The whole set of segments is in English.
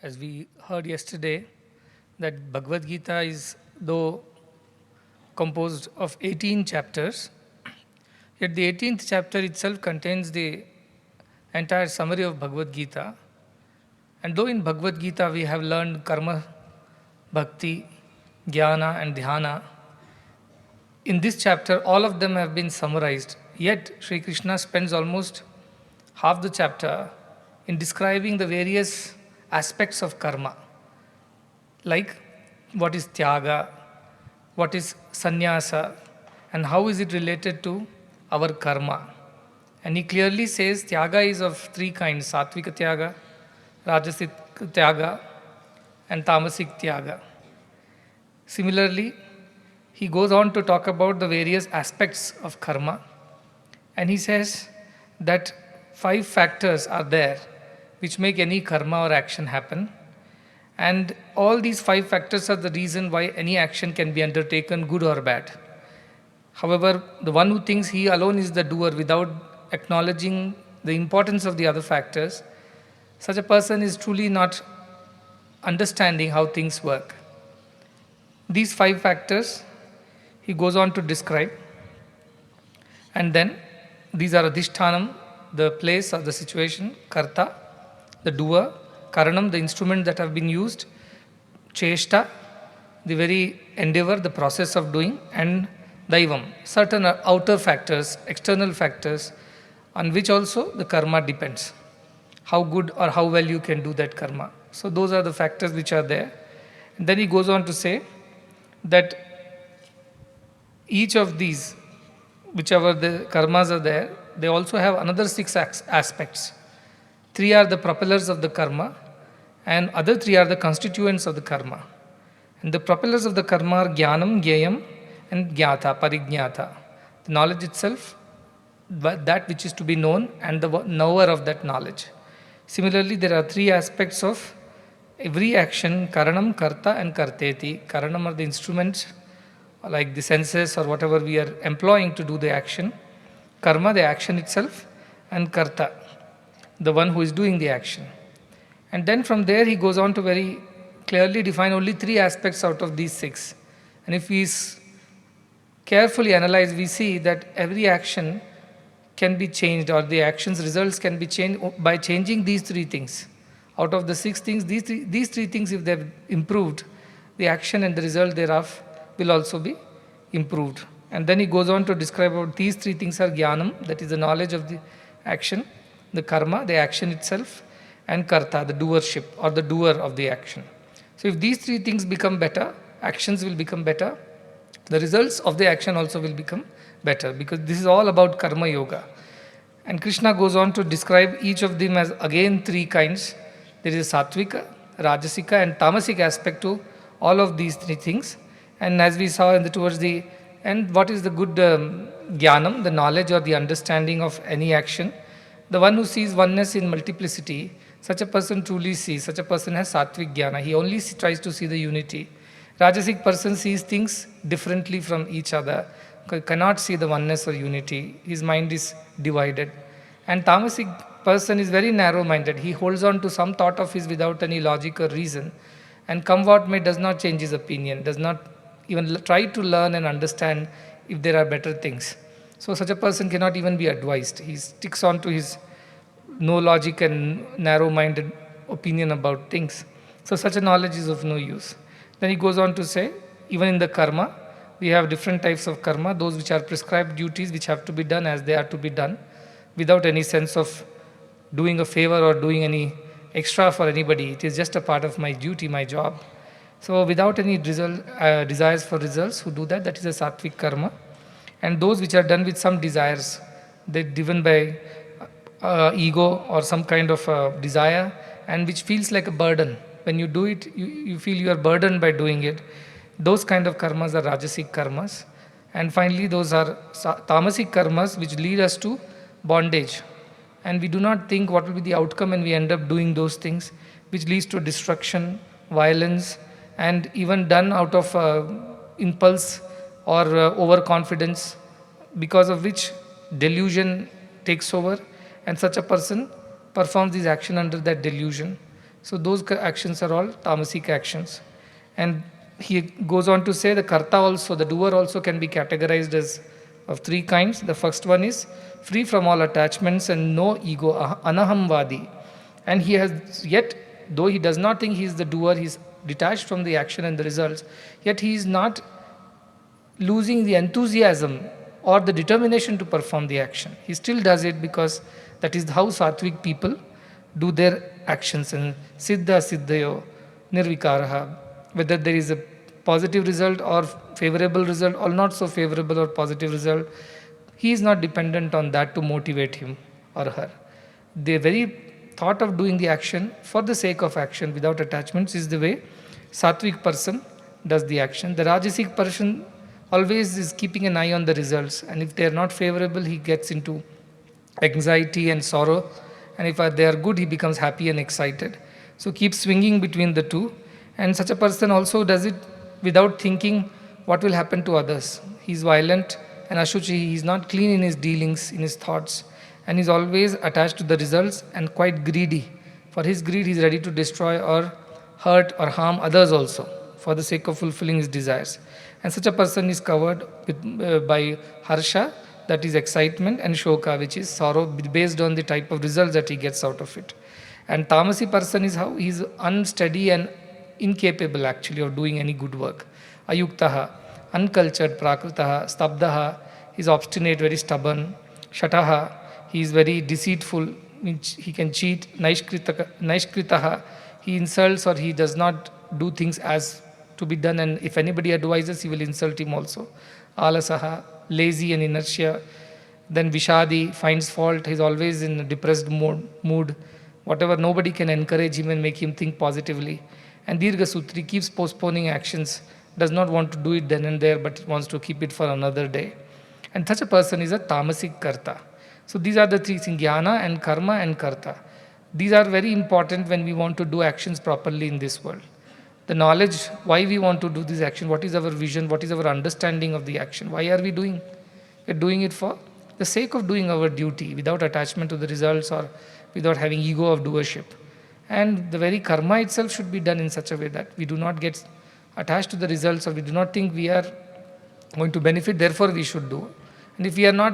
As we heard yesterday, that Bhagavad Gita is, though composed of 18 chapters, yet the 18th chapter itself contains the entire summary of Bhagavad Gita. And though in Bhagavad Gita we have learned karma, bhakti, jnana and dhyana, in this chapter all of them have been summarized. Yet Sri Krishna spends almost half the chapter in describing the various aspects of karma, like what is tyāga, what is sannyāsa, and how is it related to our karma. And he clearly says tyāga is of three kinds: satvika tyāga, rajasic tyāga, and tamasic tyāga. Similarly, he goes on to talk about the various aspects of karma, and he says that 5 factors are there which make any karma or action happen. And all these 5 factors are the reason why any action can be undertaken, good or bad. However, the one who thinks he alone is the doer without acknowledging the importance of the other factors, such a person is truly not understanding how things work. These 5 factors he goes on to describe. And then these are adhishthanam, the place or the situation; karta, the doer; karanam, the instrument that have been used; cheshta, the very endeavor, the process of doing; and daivam, certain outer factors, external factors, on which also the karma depends. How good or how well you can do that karma. So those are the factors which are there. And then he goes on to say that each of these, whichever the karmas are there, they also have another 6 aspects. 3 are the propellers of the karma, and other 3 are the constituents of the karma. And the propellers of the karma are jnanam, jnayam, and jnata, parijnata. The knowledge itself, that which is to be known, and the knower of that knowledge. Similarly, there are 3 aspects of every action: karanam, karta, and karteti. Karanam are the instruments, like the senses or whatever we are employing to do the action; karma, the action itself; and karta, the one who is doing the action. And then from there he goes on to very clearly define only 3 aspects out of these 6. And if we carefully analyze, we see that every action can be changed, or the action's results can be changed by changing these 3 things. Out of the 6 things, these three things, if they've improved, the action and the result thereof will also be improved. And then he goes on to describe about these 3 things are jnanam, that is the knowledge of the action; the karma, the action itself; and karta, the doership or the doer of the action. So if these 3 things become better, actions will become better, the results of the action also will become better, because this is all about karma yoga. And Krishna goes on to describe each of them as again 3 kinds. There is a satvika, rajasika, and tamasic aspect to all of these 3 things. And as we saw towards the end, what is the good jnanam, the knowledge or the understanding of any action? The one who sees oneness in multiplicity, such a person truly sees. Such a person has sattvic jnana. He only tries to see the unity. Rajasic person sees things differently from each other, cannot see the oneness or unity. His mind is divided. And tamasic person is very narrow-minded. He holds on to some thought of his without any logic or reason, and come what may, does not change his opinion, does not even try to learn and understand if there are better things. So such a person cannot even be advised. He sticks on to his no logic and narrow-minded opinion about things. So such a knowledge is of no use. Then he goes on to say, even in the karma, we have different types of karma, those which are prescribed duties which have to be done as they are to be done, without any sense of doing a favor or doing any extra for anybody. It is just a part of my duty, my job. So without any desires for results, who do that, that is a sattvic karma. And those which are done with some desires, they're driven by ego or some kind of desire, and which feels like a burden. When you do it, you feel you are burdened by doing it. Those kind of karmas are rajasic karmas. And finally, those are tamasic karmas, which lead us to bondage. And we do not think what will be the outcome, and we end up doing those things, which leads to destruction, violence, and even done out of impulse or overconfidence, because of which delusion takes over, and such a person performs this action under that delusion. So those actions are all tamasic actions. And he goes on to say the karta also, the doer also can be categorized as of three kinds. The first one is free from all attachments and no ego, anahamvadi. And he has yet, though he does not think he is the doer, he is detached from the action and the results, yet he is not losing the enthusiasm or the determination to perform the action. He still does it because that is how sattvic people do their actions. And siddha siddhayo nirvikaraha, whether there is a positive result or favorable result or not so favorable or positive result, he is not dependent on that to motivate him or her. The very thought of doing the action for the sake of action without attachments is the way sattvic person does the action. The rajasic person always is keeping an eye on the results, and if they are not favorable, he gets into anxiety and sorrow, and if they are good, he becomes happy and excited. So keep swinging between the two, and such a person also does it without thinking what will happen to others. He is violent and ashuchi, he is not clean in his dealings, in his thoughts, and he is always attached to the results and quite greedy. For his greed, he is ready to destroy or hurt or harm others also for the sake of fulfilling his desires. And such a person is covered with, by harsha, that is excitement, and shoka, which is sorrow based on the type of results that he gets out of it. And tamasi person is how he is unsteady and incapable actually of doing any good work. Ayuktaha, uncultured, prakritaha, stabdaha, he is obstinate, very stubborn. Shataha, he is very deceitful, which he can cheat. Naishkritaha, he insults or he does not do things as to be done, and if anybody advises, he will insult him also. Alasaha, lazy and inertia. Then Vishadi finds fault, he is always in a depressed mood. Whatever, nobody can encourage him and make him think positively. And Dirgha Sutri keeps postponing actions, does not want to do it then and there, but wants to keep it for another day. And such a person is a tamasic karta. So these are the three things, jnana and karma and karta. These are very important when we want to do actions properly in this world. The knowledge, why we want to do this action, what is our vision, what is our understanding of the action, why are we doing? We're doing it for the sake of doing our duty without attachment to the results or without having ego of doership. And the very karma itself should be done in such a way that we do not get attached to the results or we do not think we are going to benefit, therefore we should do. And if we are not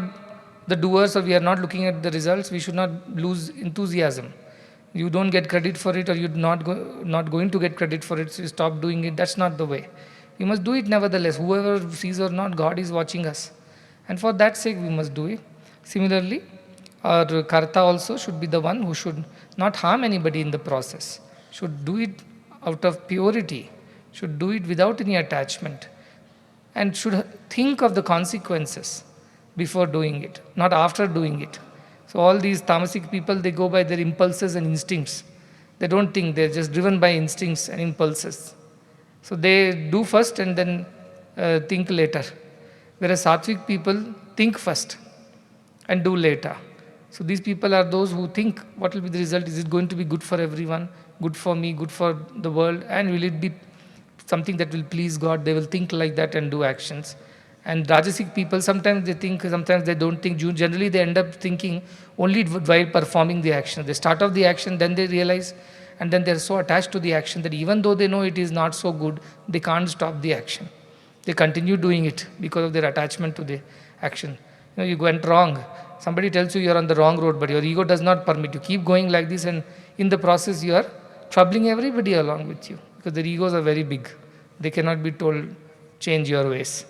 the doers or we are not looking at the results, we should not lose enthusiasm. You don't get credit for it or you're not going to get credit for it, so you stop doing it. That's not the way. We must do it nevertheless. Whoever sees or not, God is watching us. And for that sake, we must do it. Similarly, our karta also should be the one who should not harm anybody in the process, should do it out of purity, should do it without any attachment, and should think of the consequences before doing it, not after doing it. So all these tamasic people, they go by their impulses and instincts. They don't think, they're just driven by instincts and impulses. So they do first and then think later. Whereas sattvic people think first and do later. So these people are those who think, what will be the result? Is it going to be good for everyone, good for me, good for the world? And will it be something that will please God? They will think like that and do actions. And Rajasic people, sometimes they think, sometimes they don't think. Generally, they end up thinking only while performing the action. They start off the action, then they realize, and then they're so attached to the action that even though they know it is not so good, they can't stop the action. They continue doing it because of their attachment to the action. You went wrong. Somebody tells you you're on the wrong road, but your ego does not permit you. Keep going like this, and in the process, you are troubling everybody along with you because their egos are very big. They cannot be told, change your ways.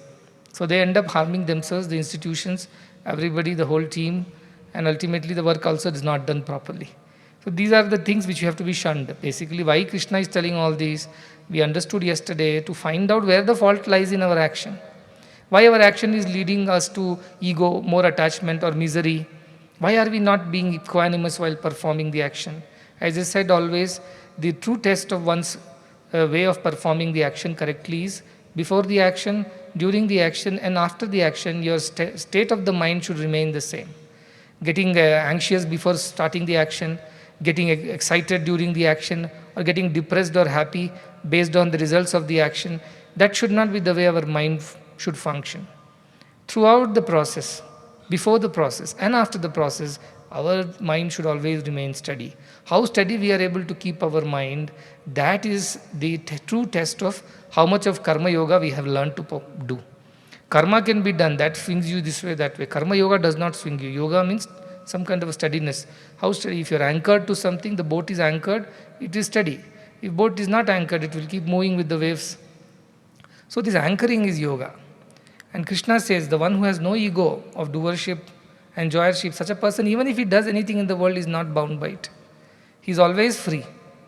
So they end up harming themselves, the institutions, everybody, the whole team, and ultimately the work also is not done properly. So these are the things which you have to be shunned. Basically, why Krishna is telling all these, we understood yesterday, to find out where the fault lies in our action. Why our action is leading us to ego, more attachment or misery. Why are we not being equanimous while performing the action? As I said always, the true test of one's way of performing the action correctly is before the action, during the action, and after the action, your state of the mind should remain the same. Getting anxious before starting the action, getting excited during the action, or getting depressed or happy based on the results of the action, that should not be the way our mind should function. Throughout the process, before the process, and after the process, Our mind should always remain steady. How steady we are able to keep our mind, that is the true test of how much of karma yoga we have learned to do. Karma can be done, that swings you this way, that way. Karma yoga does not swing you. Yoga means some kind of a steadiness. How steady? If you are anchored to something, the boat is anchored, it is steady. If boat is not anchored, it will keep moving with the waves. So this anchoring is yoga. And Krishna says, the one who has no ego of doership and joyership, such a person, even if he does anything in the world, is not bound by it. He is always free.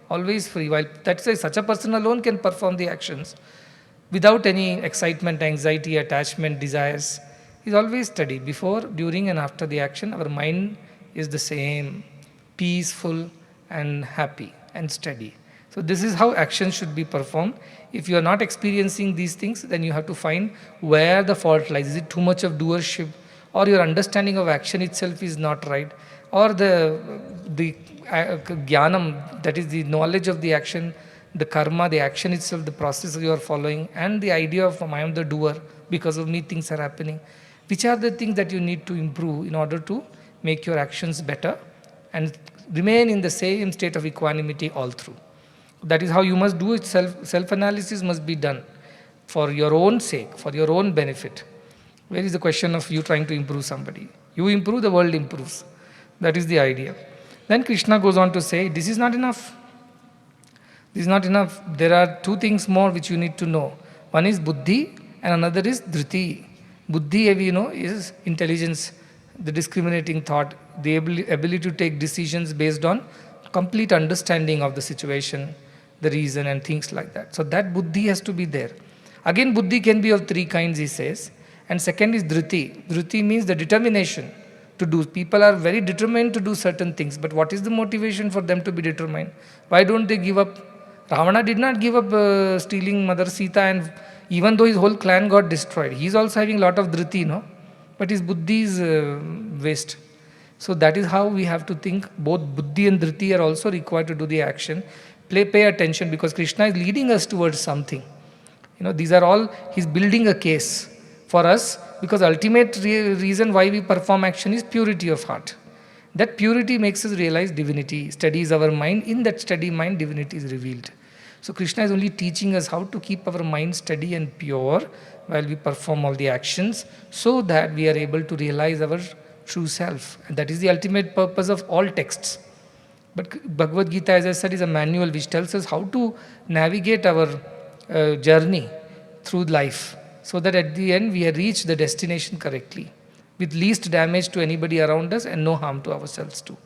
Always free. While that's why such a person alone can perform the actions without any excitement, anxiety, attachment, desires. He is always steady. Before, during, and after the action, our mind is the same, peaceful and happy and steady. So this is how action should be performed. If you are not experiencing these things, then you have to find where the fault lies. Is it too much of doership, or your understanding of action itself is not right, or the jnanam, that is the knowledge of the action, the karma, the action itself, the process you are following, and the idea of I am the doer, because of me things are happening. Which are the things that you need to improve in order to make your actions better and remain in the same state of equanimity all through. That is how you must do it. Self-analysis must be done for your own sake, for your own benefit. Where is the question of you trying to improve somebody? You improve, the world improves. That is the idea. Then Krishna goes on to say, this is not enough. This is not enough. There are two things more which you need to know. One is buddhi and another is dhriti. Buddhi, we know, is intelligence, the discriminating thought, the ability to take decisions based on complete understanding of the situation, the reason and things like that. So that buddhi has to be there. Again, buddhi can be of three kinds, he says. And second is dhriti. Dhriti means the determination to do. People are very determined to do certain things, but what is the motivation for them to be determined? Why don't they give up? Ravana did not give up stealing Mother Sita, and even though his whole clan got destroyed, he is also having a lot of dhriti, no? But his buddhi is waste. So that is how we have to think. Both buddhi and dhriti are also required to do the action. Pay attention, because Krishna is leading us towards something. These are all, he's building a case for us, because ultimate reason why we perform action is purity of heart. That purity makes us realize divinity, steadies our mind. In that steady mind, divinity is revealed. So Krishna is only teaching us how to keep our mind steady and pure while we perform all the actions, so that we are able to realize our true self. And that is the ultimate purpose of all texts. But Bhagavad-gītā, as I said, is a manual which tells us how to navigate our journey through life, so that at the end we reach the destination correctly, with least damage to anybody around us and no harm to ourselves too.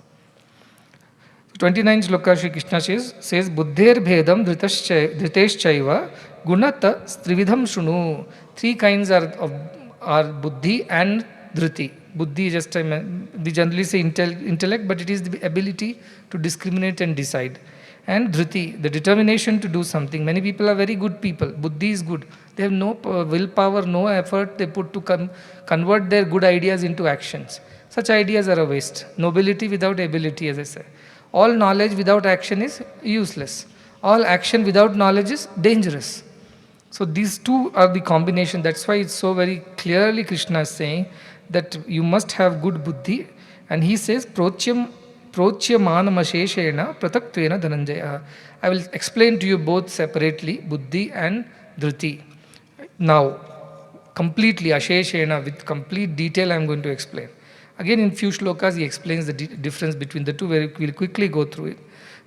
29th shloka, Shri Krishna says, Buddher bhedam dhriteshchaiva gunata strividham shunu. Three kinds are buddhi and dhriti. Buddhi is just, we generally say intellect, but it is the ability to discriminate and decide. And dhriti, the determination to do something. Many people are very good people. Buddhi is good. They have no willpower, no effort they put to convert their good ideas into actions. Such ideas are a waste. Nobility without ability, as I say. All knowledge without action is useless. All action without knowledge is dangerous. So these two are the combination. That's why it's so very clearly Krishna is saying that you must have good buddhi. And he says, Prochyamanam asheshena prataktvena dhananjaya. I will explain to you both separately, buddhi and dhriti. Now, completely, asheshena, with complete detail I am going to explain. Again, in few shlokas, he explains the difference between the two. We'll quickly go through it.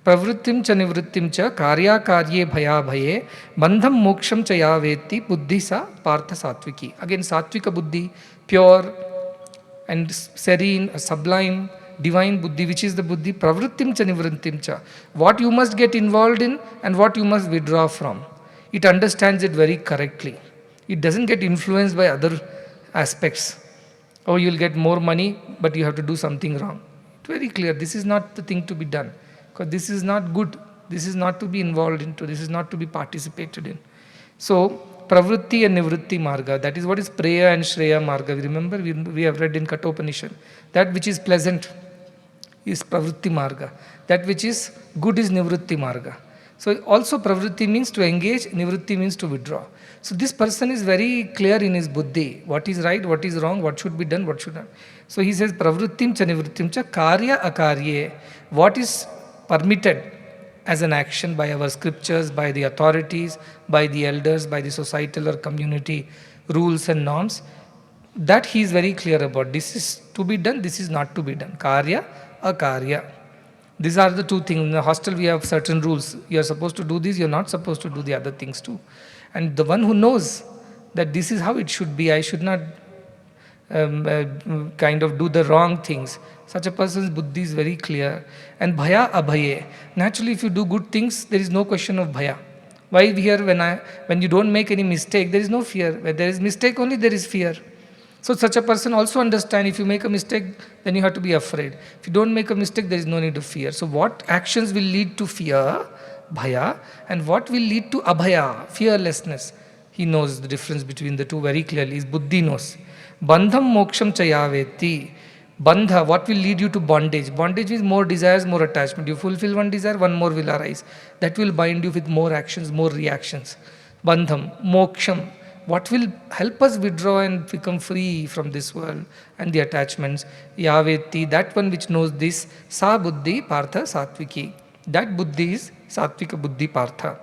Pravrittim cha nivrittim cha karya karye bhaya bhaye bandham moksham cha yaveti buddhi sa partha satviki. Again, satvika buddhi, pure and serene, sublime, divine buddhi. Which is the buddhi? Pravrittim cha nivrittim cha. What you must get involved in and what you must withdraw from. It understands it very correctly. It doesn't get influenced by other aspects. Oh, you'll get more money, but you have to do something wrong. It's very clear. This is not the thing to be done. Because this is not good. This is not to be involved into. This is not to be participated in. So, pravritti and nivritti marga. That is what is preya and shreya marga. We remember, we have read in Kathopanishad. That which is pleasant is pravritti marga. That which is good is nivritti marga. So also pravritti means to engage, nivritti means to withdraw. So this person is very clear in his buddhi, what is right, what is wrong, what should be done, what should not. So he says pravrittim cha nivrittim cha karya akarye, what is permitted as an action by our scriptures, by the authorities, by the elders, by the societal or community rules and norms, that he is very clear about. This is to be done, this is not to be done. Karya, akarya. These are the two things. In the hostel we have certain rules. You are supposed to do this, you are not supposed to do the other things too. And the one who knows that this is how it should be, I should not kind of do the wrong things. Such a person's buddhi is very clear. And bhaya abhaye. Naturally, if you do good things, there is no question of bhaya. Why here when you don't make any mistake, there is no fear. Where there is mistake only, there is fear. So such a person also understands if you make a mistake, then you have to be afraid. If you don't make a mistake, there is no need of fear. So what actions will lead to fear, bhaya, and what will lead to abhaya, fearlessness? He knows the difference between the two very clearly. His buddhi knows. Bandham moksham chayaveti. Bandha, what will lead you to bondage? Bondage is more desires, more attachment. You fulfill one desire, one more will arise. That will bind you with more actions, more reactions. Bandham, moksham, what will help us withdraw and become free from this world and the attachments? Yaveti, that one which knows this, sa buddhi partha satviki. That buddhi is satvika buddhi partha.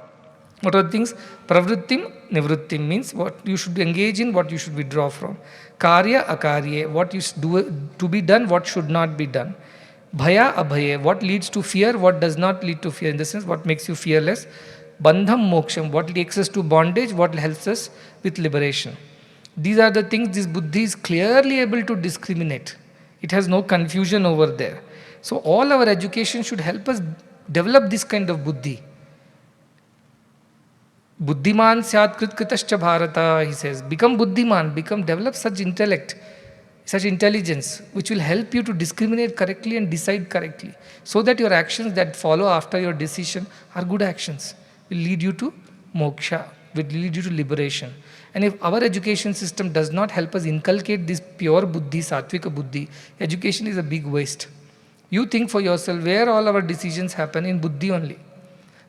What are the things? Pravrittim, nivrittim means what you should engage in, what you should withdraw from. Karya, akarye, what is to be done, what should not be done. Bhaya, abhaye, what leads to fear, what does not lead to fear. In the sense, what makes you fearless. Bandham, moksham, what takes us to bondage, what helps us with liberation. These are the things this buddhi is clearly able to discriminate. It has no confusion over there. So all our education should help us develop this kind of buddhi. Buddhiman syat kritkatascha bharata, he says. Become buddhiman, develop such intellect, such intelligence, which will help you to discriminate correctly and decide correctly. So that your actions that follow after your decision are good actions, will lead you to moksha, will lead you to liberation. And if our education system does not help us inculcate this pure buddhi, sattvika buddhi, education is a big waste. You think for yourself where all our decisions happen in buddhi only.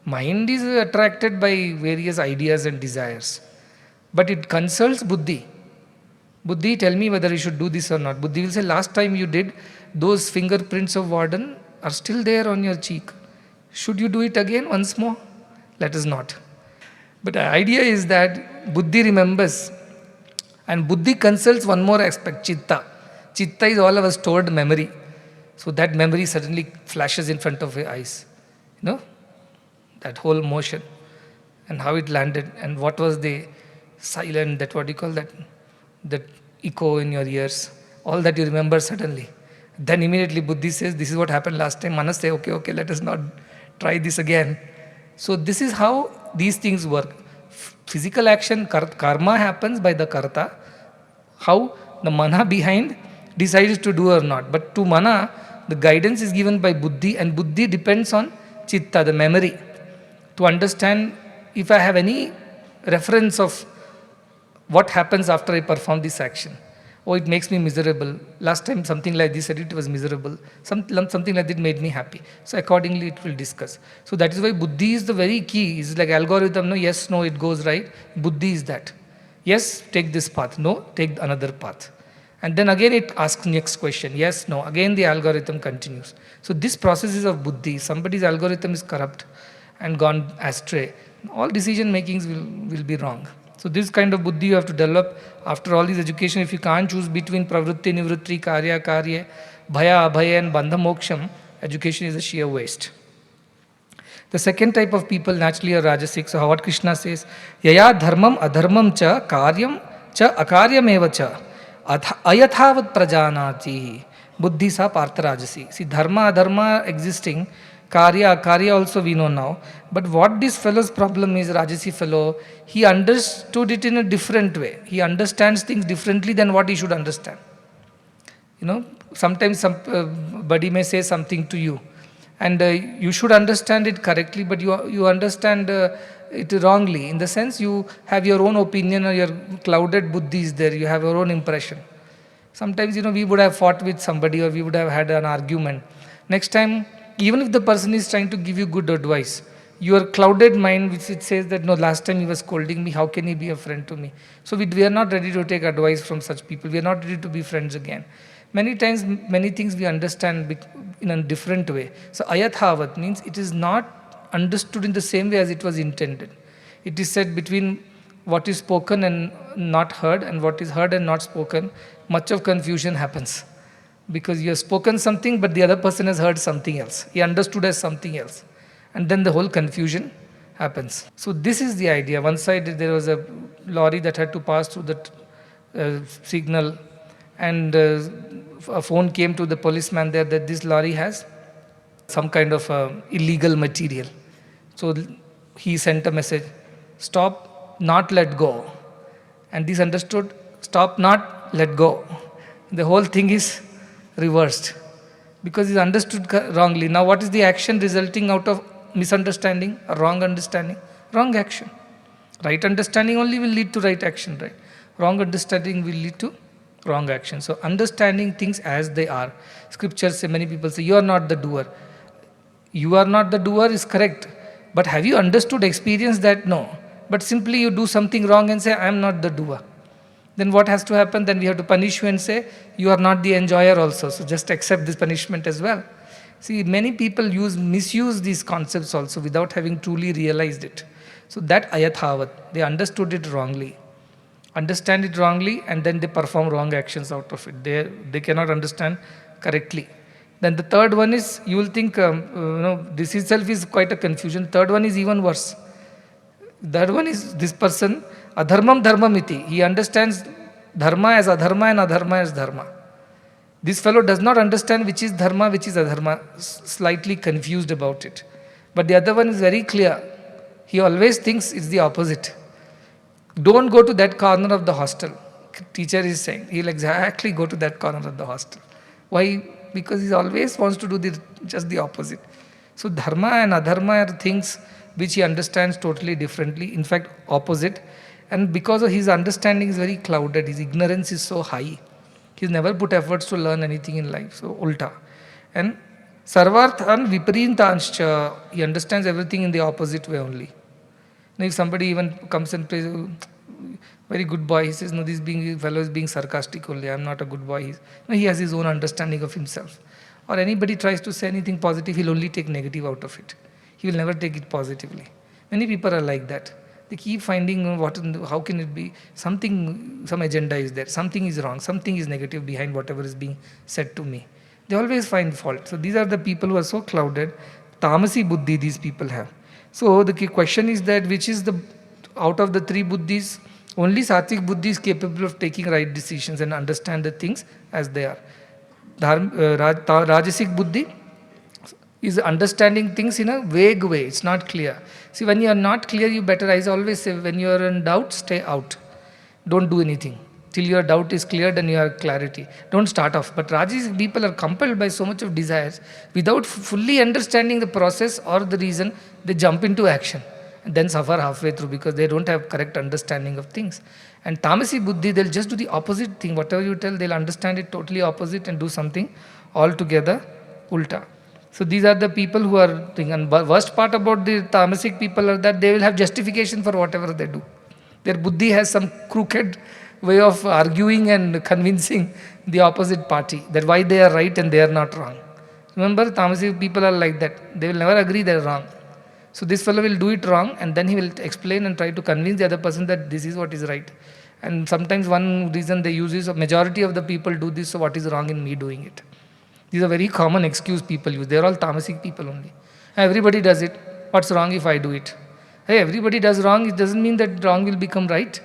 Mind is attracted by various ideas and desires. But it consults buddhi. Buddhi, tell me whether you should do this or not. Buddhi will say, last time you did, those fingerprints of warden are still there on your cheek. Should you do it again once more? Let us not. But the idea is that buddhi remembers. And buddhi consults one more aspect, chitta. Chitta is all our stored memory. So that memory suddenly flashes in front of your eyes. You know? That whole motion and how it landed and what was the silent, that what you call that echo in your ears, all that you remember suddenly. Then immediately buddhi says, this is what happened last time. Manas say, okay, let us not try this again. So this is how these things work. Physical action, karma happens by the karta. How the mana behind decides to do or not. But to mana, the guidance is given by buddhi, and buddhi depends on chitta, the memory. To understand if I have any reference of what happens after I perform this action. Oh, it makes me miserable. Last time something like this, it was miserable. Something like that made me happy. So accordingly it will discuss. So that is why buddhi is the very key. It's like algorithm, no, yes, no, it goes right. Buddhi is that. Yes, take this path. No, take another path. And then again it asks next question. Yes, no. Again the algorithm continues. So this process is of buddhi. Somebody's algorithm is corrupt and gone astray, all decision makings will be wrong. So this kind of buddhi you have to develop after all this education. If you can't choose between pravritti, nivritti, karya, bhaya, abhaya and bandha moksham, education is a sheer waste. The second type of people naturally are rajasic. So what Krishna says, yaya dharmam adharmam cha karyam cha akaryam eva cha ayathavat prajanati buddhi sa partha rajasi. See, dharma, adharma existing, Karya also we know now. But what this fellow's problem is, Rajasi fellow, he understood it in a different way. He understands things differently than what he should understand. You know, sometimes somebody may say something to you and you should understand it correctly, but you understand it wrongly. In the sense you have your own opinion or your clouded buddhi is there, you have your own impression. Sometimes, we would have fought with somebody or we would have had an argument. Next time, even if the person is trying to give you good advice, your clouded mind, which it says that no, last time he was scolding me, how can he be a friend to me? So we are not ready to take advice from such people. We are not ready to be friends again. Many times, many things we understand in a different way. So ayathavat means it is not understood in the same way as it was intended. It is said between what is spoken and not heard, and what is heard and not spoken, much of confusion happens. Because you have spoken something, but the other person has heard something else. He understood as something else. And then the whole confusion happens. So this is the idea. One side there was a lorry that had to pass through the signal, and a phone came to the policeman there that this lorry has some kind of illegal material. So he sent a message, stop, not let go. And this understood, stop, not let go. The whole thing is reversed because it's understood wrongly. Now what is the action resulting out of misunderstanding or wrong understanding? Wrong action. Right understanding only will lead to right action, right? Wrong understanding will lead to wrong action. So understanding things as they are. Scriptures say, many people say, you are not the doer. You are not the doer is correct. But have you understood, experienced that? No. But simply you do something wrong and say, I am not the doer. Then what has to happen? Then we have to punish you and say, you are not the enjoyer also. So just accept this punishment as well. See, many people misuse these concepts also without having truly realized it. So that ayathavat, they understood it wrongly. Understand it wrongly, and then they perform wrong actions out of it. They cannot understand correctly. Then the third one is, you will think, this itself is quite a confusion. Third one is even worse. Third one is this person, adharmam dharmamiti. He understands dharma as adharma and adharma as dharma. This fellow does not understand which is dharma, which is adharma, slightly confused about it. But the other one is very clear. He always thinks it's the opposite. Don't go to that corner of the hostel. Teacher is saying, he'll exactly go to that corner of the hostel. Why? Because he always wants to do just the opposite. So dharma and adharma are things which he understands totally differently, in fact opposite. And because of his understanding is very clouded, his ignorance is so high. He's never put efforts to learn anything in life, so ulta. And sarvarthan viparintanscha, he understands everything in the opposite way only. Now if somebody even comes and plays, very good boy, he says, no, this fellow is being sarcastic only, I am not a good boy. He has his own understanding of himself. Or anybody tries to say anything positive, he'll only take negative out of it. He will never take it positively. Many people are like that. They keep finding how can it be, some agenda is there, something is wrong, something is negative behind whatever is being said to me. They always find fault. So these are the people who are so clouded. Tamasi buddhi these people have. So the question is that which is out of the three buddhis, only sattvic buddhi is capable of taking right decisions and understand the things as they are. Rajasic buddhi is understanding things in a vague way. It's not clear. See, when you are not clear, you better, I always say, when you are in doubt, stay out. Don't do anything till your doubt is cleared and you have clarity. Don't start off. But Rajasic people are compelled by so much of desires. Without fully understanding the process or the reason, they jump into action and then suffer halfway through because they don't have correct understanding of things. And Tamasi buddhi, they'll just do the opposite thing. Whatever you tell, they'll understand it totally opposite and do something altogether ulta. So these are the people who are thinking. And worst part about the tamasic people are that they will have justification for whatever they do. Their buddhi has some crooked way of arguing and convincing the opposite party that why they are right and they are not wrong. Remember, tamasic people are like that. They will never agree they are wrong. So this fellow will do it wrong and then he will explain and try to convince the other person that this is what is right. And sometimes one reason they use is a majority of the people do this, so what is wrong in me doing it? These are very common excuse people use. They are all tamasic people only. Everybody does it. What's wrong if I do it? Hey, everybody does wrong. It doesn't mean that wrong will become right.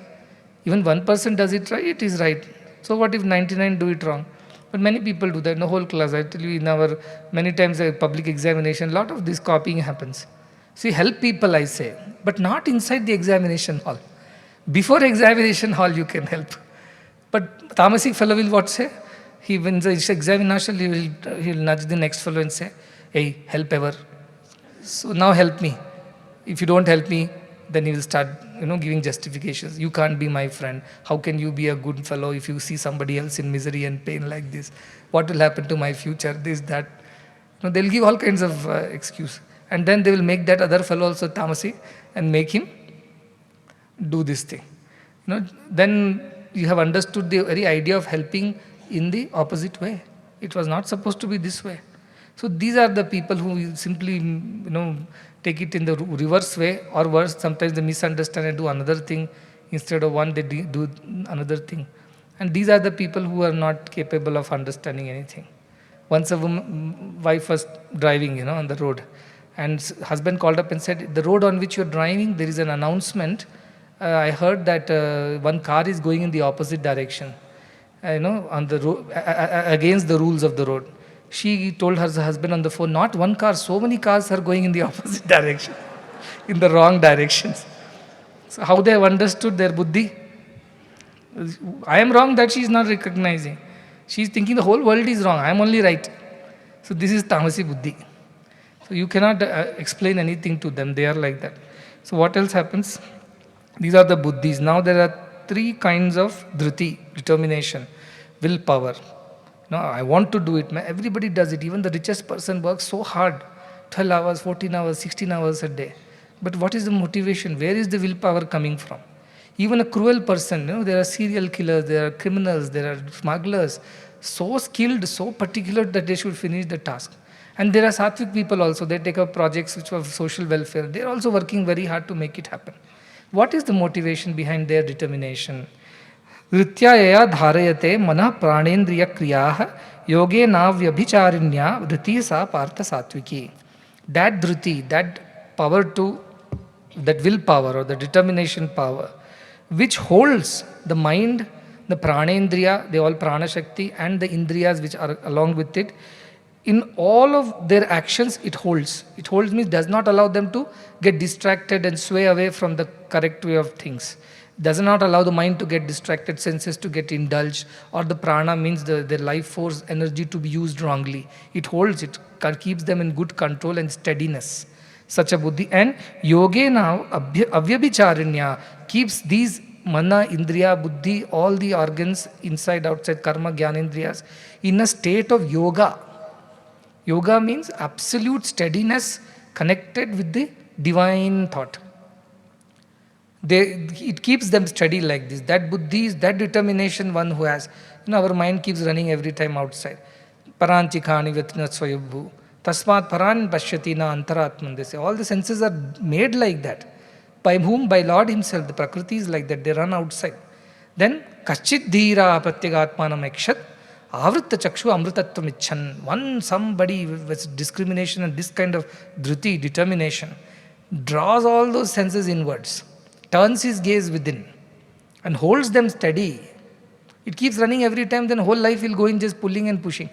Even one person does it right, it is right. So what if 99 do it wrong? But many people do that in the whole class. I tell you, in our many times public examination, a lot of this copying happens. See, help people, I say, but not inside the examination hall. Before examination hall, you can help. But tamasic fellow will what say? He wins the examination, he'll nudge the next fellow and say, hey, help ever. So now help me. If you don't help me, then he will start giving justifications. You can't be my friend. How can you be a good fellow if you see somebody else in misery and pain like this? What will happen to my future? This, that. They'll give all kinds of excuse. And then they will make that other fellow also tamasi and make him do this thing. Then you have understood the very idea of helping in the opposite way. It was not supposed to be this way. So these are the people who simply, take it in the reverse way, or worse, sometimes they misunderstand and do another thing. Instead of one, they do another thing. And these are the people who are not capable of understanding anything. Once a wife was driving, on the road, and husband called up and said, the road on which you're driving, there is an announcement. I heard that one car is going in the opposite direction, on the road, against the rules of the road. She told her husband on the phone, not one car, so many cars are going in the opposite direction, in the wrong directions. So how they have understood their buddhi? I am wrong, that she is not recognizing. She is thinking the whole world is wrong, I am only right. So this is tamasi buddhi. So you cannot explain anything to them, they are like that. So what else happens? These are the buddhis. Now there are 3 kinds of dhriti, determination, willpower. No, I want to do it. Everybody does it. Even the richest person works so hard, 12 hours, 14 hours, 16 hours a day. But what is the motivation? Where is the willpower coming from? Even a cruel person, there are serial killers, there are criminals, there are smugglers, so skilled, so particular that they should finish the task. And there are sattvic people also. They take up projects which are social welfare. They are also working very hard to make it happen. What is the motivation behind their determination? Vrityaya dharayate mana pranendriya kriyaha yoge navyabhicharinya dhriti sa partha satviki. That dhriti, that power that willpower or the determination power, which holds the mind, the pranendriya, they all prana shakti, and the indriyas which are along with it, in all of their actions it holds. It holds means does not allow them to get distracted and sway away from the correct way of things. Does not allow the mind to get distracted, senses to get indulged, or the prana means the life force energy to be used wrongly. It holds it, keeps them in good control and steadiness. Such a buddhi. And yoge now avyabhicharinya keeps these mana, indriya, buddhi, all the organs inside, outside, karma, jnanendriyas in a state of yoga. Yoga means absolute steadiness connected with the divine thought. It keeps them steady like this. That buddhi is that determination one who has. Our mind keeps running every time outside. Paranchikhani vetrina swayabhu. Tasmat paran pashyati na antaratman. They say all the senses are made like that. By whom? By Lord Himself. The Prakriti is like that. They run outside. Then kachit dhira pratyagatmanam ekshat. Avritta chakshu amritatvam icchan. One somebody with discrimination and this kind of dhriti, determination, draws all those senses inwards, turns his gaze within, and holds them steady. It keeps running every time, then whole life will go in just pulling and pushing.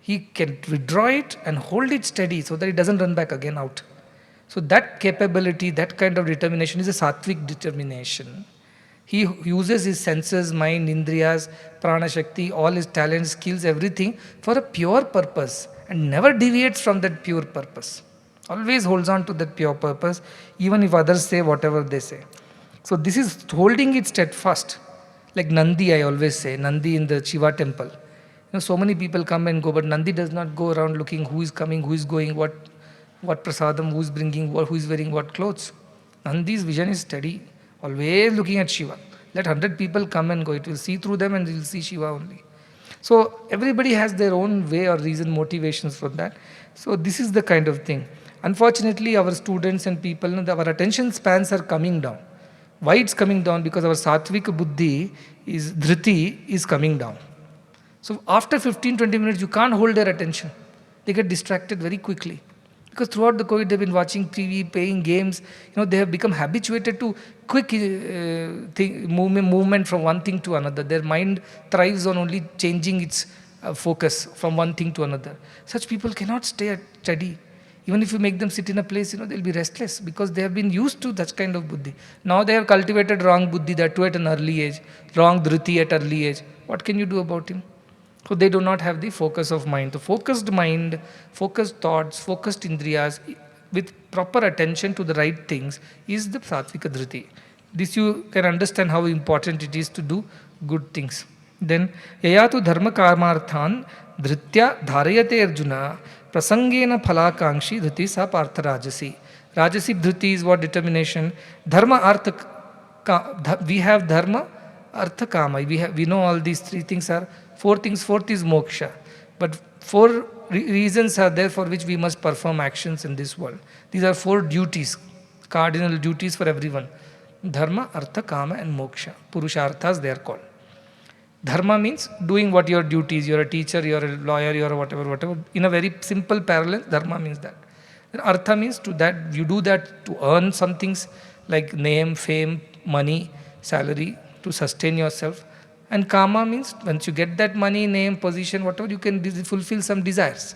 He can withdraw it and hold it steady so that it doesn't run back again out. So that capability, that kind of determination is a sattvic determination. He uses his senses, mind, indriyas, prana shakti, all his talents, skills, everything for a pure purpose and never deviates from that pure purpose. Always holds on to that pure purpose, even if others say whatever they say. So this is holding it steadfast. Like Nandi, I always say, Nandi in the Shiva temple. So many people come and go, but Nandi does not go around looking who is coming, who is going, what prasadam, who is bringing, who is wearing what clothes. Nandi's vision is steady, always looking at Shiva. Let 100 people come and go, it will see through them and it will see Shiva only. So everybody has their own way or reason, motivations for that. So this is the kind of thing. Unfortunately, our students and people, our attention spans are coming down. Why it's coming down? Because our sattvic buddhi, dhriti, is coming down. So after 15-20 minutes, you can't hold their attention. They get distracted very quickly. Because throughout the COVID, they've been watching TV, playing games. They have become habituated to quick movement from one thing to another. Their mind thrives on only changing its focus from one thing to another. Such people cannot stay steady. Even if you make them sit in a place, they'll be restless because they have been used to that kind of buddhi. Now they have cultivated wrong buddhi, that too at an early age, wrong dhriti at early age. What can you do about him? So they do not have the focus of mind. The focused mind, focused thoughts, focused indriyas, with proper attention to the right things is the sattvika dhriti. This you can understand how important it is to do good things. Then, yayatu dharma karmarthan Dhritya dharayate Arjuna prasangena phalakankshi dhriti sa partha rajasi. Rajasi dhriti is what? Determination. Dharma artha, we have dharma, artha, kama. We know all these three things are four things. Fourth is moksha. But four reasons are there for which we must perform actions in this world. These are four duties, cardinal duties for everyone. Dharma, artha, kama and moksha. Purusharthas they are called. Dharma means doing what your duties. You're a teacher, you're a lawyer, you're a whatever. In a very simple parallel, dharma means that. Then artha means to that you do that to earn some things like name, fame, money, salary, to sustain yourself. And kama means once you get that money, name, position, whatever, you can fulfill some desires.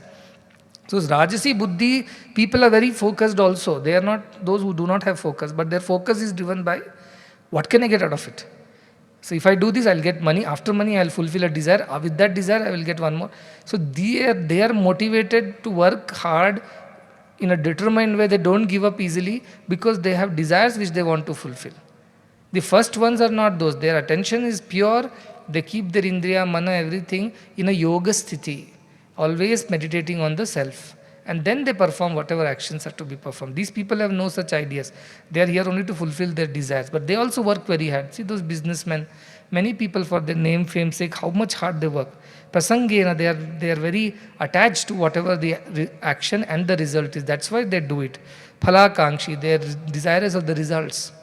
So Rajasi Buddhi, people are very focused also. They are not those who do not have focus, but their focus is driven by what can I get out of it. So if I do this, I'll get money. After money, I'll fulfill a desire. With that desire, I will get one more. So they are motivated to work hard in a determined way. They don't give up easily because they have desires which they want to fulfill. The first ones are not those. Their attention is pure. They keep their indriya, mana, everything in a yoga sthiti, always meditating on the self. And then they perform whatever actions are to be performed. These people have no such ideas. They are here only to fulfill their desires. But they also work very hard. See those businessmen, many people for their name, fame sake, how much hard they work. Prasangena, they are very attached to whatever the action and the result is. That's why they do it. Phalakankshi, they are desirous of the results.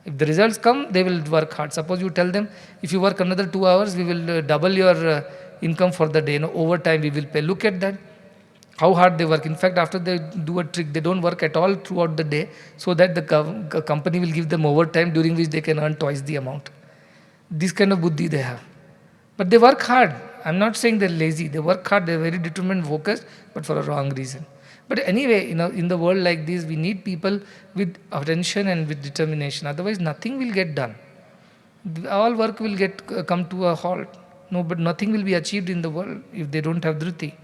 If the results come, they will work hard. Suppose you tell them, if you work another 2 hours, we will double your income for the day. Overtime we will pay. Look at that. How hard they work. In fact, after they do a trick, they don't work at all throughout the day so that the company will give them overtime during which they can earn twice the amount. This kind of buddhi they have. But they work hard. I'm not saying they're lazy. They work hard. They're very determined, focused, but for a wrong reason. But anyway, in the world like this, we need people with attention and with determination. Otherwise, nothing will get done. All work will come to a halt. No, but nothing will be achieved in the world if they don't have dhruti.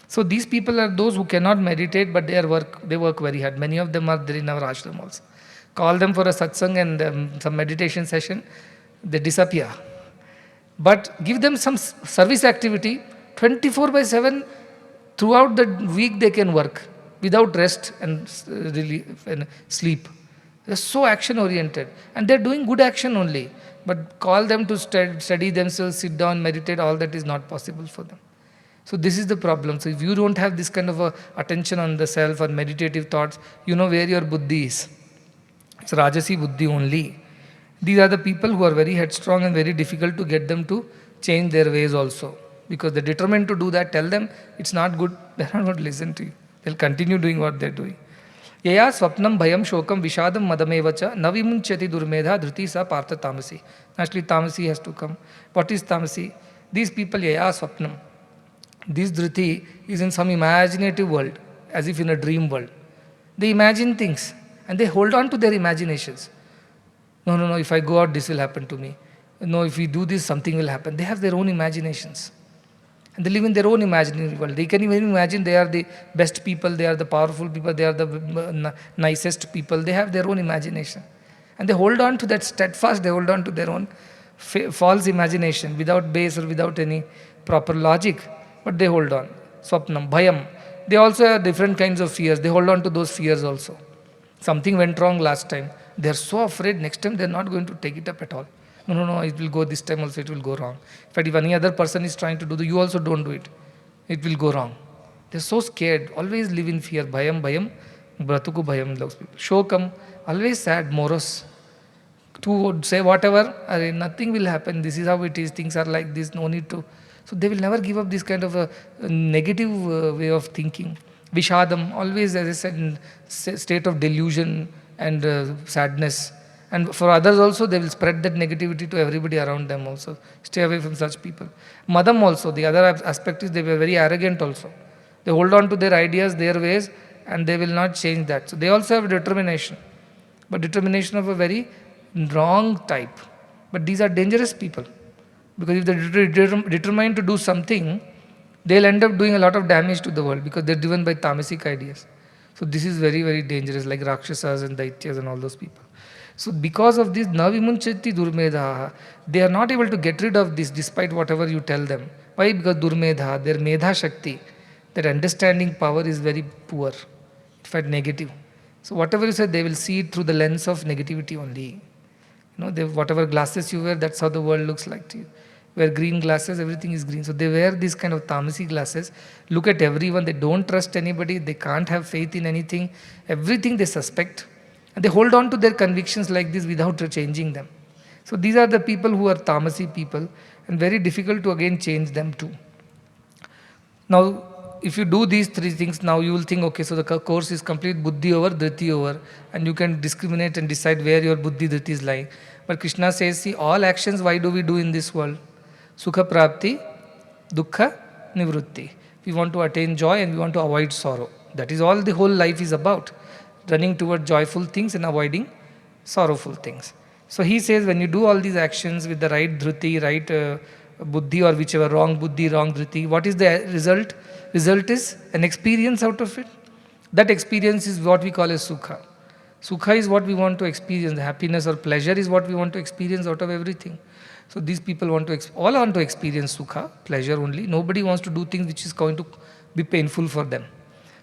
So these people are those who cannot meditate, but they work very hard. Many of them are there in our ashram also. Call them for a satsang and some meditation session, they disappear. But give them some service activity, 24/7, throughout the week they can work without rest and sleep. They're so action oriented and they're doing good action only. But call them to study themselves, sit down, meditate, all that is not possible for them. So this is the problem. So if you don't have this kind of attention on the self or meditative thoughts, you know where your buddhi is. It's Rajasi buddhi only. These are the people who are very headstrong and very difficult to get them to change their ways also. Because they're determined to do that, tell them it's not good, they're not going to listen to you. They'll continue doing what they're doing. Yaya swapnam bhayam shokam vishadam madamevacha navimunchati durmedha dhruti sa partha tamasi. Actually tamasi has to come. What is tamasi? These people yaya swapnam. This dhruti is in some imaginative world, as if in a dream world. They imagine things and they hold on to their imaginations. No, if I go out, this will happen to me. No, if we do this, something will happen. They have their own imaginations. And they live in their own imaginary world. They can even imagine they are the best people, they are the powerful people, they are the nicest people. They have their own imagination. And they hold on to that steadfast, they hold on to their own false imagination without base or without any proper logic. But they hold on. Swapnam, bhayam. They also have different kinds of fears. They hold on to those fears also. Something went wrong last time. They are so afraid next time they are not going to take it up at all. No, it will go this time also, it will go wrong. In fact, if any other person is trying to do you also don't do it. It will go wrong. They are so scared. Always live in fear. Bhayam, bratuku bhayam, those people. Shokam, always sad, morose. To say whatever, nothing will happen. This is how it is. Things are like this. No need to. So they will never give up this kind of a negative way of thinking. Vishadam, always, as I said, in state of delusion and sadness. And for others also, they will spread that negativity to everybody around them also. Stay away from such people. Madam also, the other aspect is they were very arrogant also. They hold on to their ideas, their ways, and they will not change that. So they also have determination. But determination of a very wrong type. But these are dangerous people. Because if they're determined to do something, they'll end up doing a lot of damage to the world because they're driven by tamasic ideas. So this is very, very dangerous, like Rakshasas and Daityas and all those people. So because of this, na vimunchati durmedha, they are not able to get rid of this despite whatever you tell them. Why? Because durmedha, their medha shakti, their understanding power is very poor, in fact negative. So whatever you say, they will see it through the lens of negativity only. Whatever glasses you wear, that's how the world looks like to you. Wear green glasses, everything is green. So they wear these kind of tamasi glasses, look at everyone, they don't trust anybody, they can't have faith in anything, everything they suspect. And they hold on to their convictions like this without changing them. So these are the people who are tamasi people, and very difficult to again change them too. Now, if you do these three things, now you will think, okay, so the course is complete, buddhi over, dhriti over, and you can discriminate and decide where your buddhi, dhriti is lying. But Krishna says, see, all actions, why do we do in this world? Sukha prapti, dukkha nivrutti. We want to attain joy and we want to avoid sorrow. That is all the whole life is about. Running toward joyful things and avoiding sorrowful things. So he says, when you do all these actions with the right dhruti, right buddhi, or whichever, wrong buddhi, wrong dhriti, what is the result? Result is an experience out of it. That experience is what we call as sukha. Sukha is what we want to experience. The happiness or pleasure is what we want to experience out of everything. So these people all want to experience sukha, pleasure only. Nobody wants to do things which is going to be painful for them.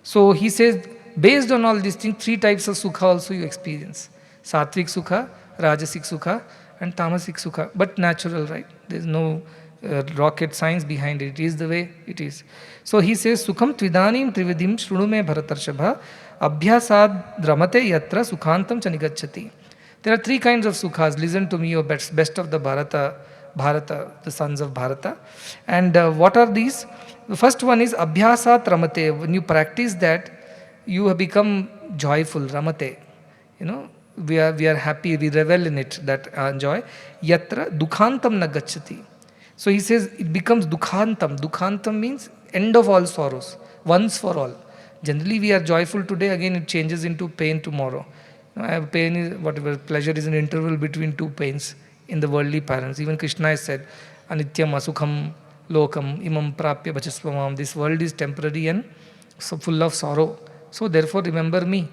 So he says, based on all these things, three types of sukha also you experience. Satvik sukha, rajasic sukha, and tamasic sukha. But natural, right? There is no rocket science behind it. It is the way it is. So he says, Sukham tvidanim trividim shrunume bharatarshabha abhyasad dramate yatra sukhantam chanigacchati. There are three kinds of sukhas. Listen to me, O best of the Bharata, the sons of Bharata. And what are these? The first one is abhyasat ramate. When you practice that, you have become joyful, ramate. We are happy, we revel in it, that joy. Yatra dukhantam nagacchati. So he says it becomes dukhantam. Dukhantam means end of all sorrows, once for all. Generally we are joyful today, again it changes into pain tomorrow. Pain is whatever, pleasure is an interval between two pains in the worldly parents. Even Krishna has said, Anityam asukham lokam imam prapya bachasvamam. This world is temporary and so full of sorrow. So therefore remember me,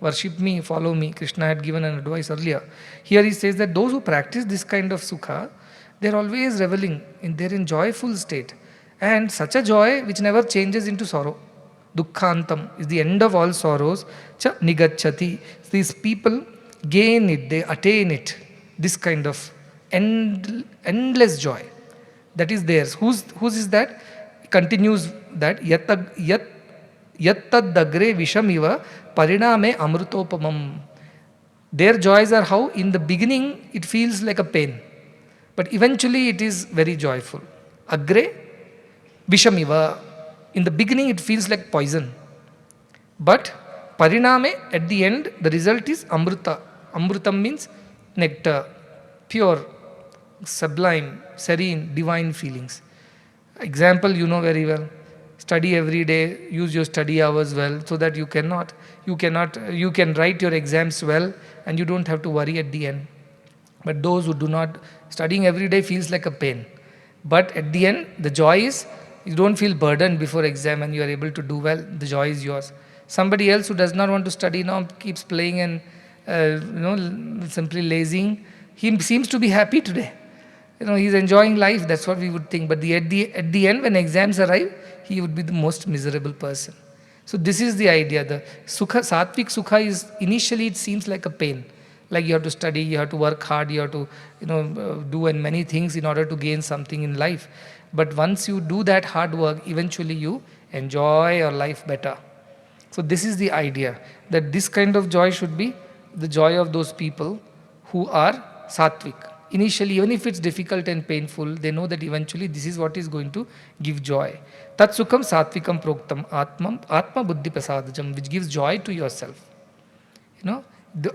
worship me, follow me. Krishna had given an advice earlier. Here he says that those who practice this kind of sukha, they are always reveling, they're in joyful state. And such a joy which never changes into sorrow. Dukkhantam is the end of all sorrows. Cha nigacchati. These people gain it, they attain it. This kind of endless joy that is theirs. Whose is that? Continues that yattad dagre vishamiva pariname amrutopamam. Their joys are how? In the beginning it feels like a pain, but eventually it is very joyful. Agre vishamiva. In the beginning it feels like poison, but pariname, at the end, the result is amruta. Amrutam means nectar, pure, sublime, serene, divine feelings. Example you know very well. Study every day, use your study hours well, so that you can write your exams well and you don't have to worry at the end. But those who do not, studying every day feels like a pain. But at the end, the joy is, you don't feel burdened before exam and you are able to do well, the joy is yours. Somebody else who does not want to study now, keeps playing and simply lazing, he seems to be happy today. He's enjoying life, that's what we would think. But at the end, when exams arrive, he would be the most miserable person. So this is the idea. The sukha, satvik sukha is, initially it seems like a pain. Like you have to study, you have to work hard, you have to do many things in order to gain something in life. But once you do that hard work, eventually you enjoy your life better. So this is the idea, that this kind of joy should be the joy of those people who are satvik. Initially, even if it's difficult and painful, they know that eventually this is what is going to give joy. Tat sukham satvikam proktam atma buddhi prasadajam, which gives joy to yourself.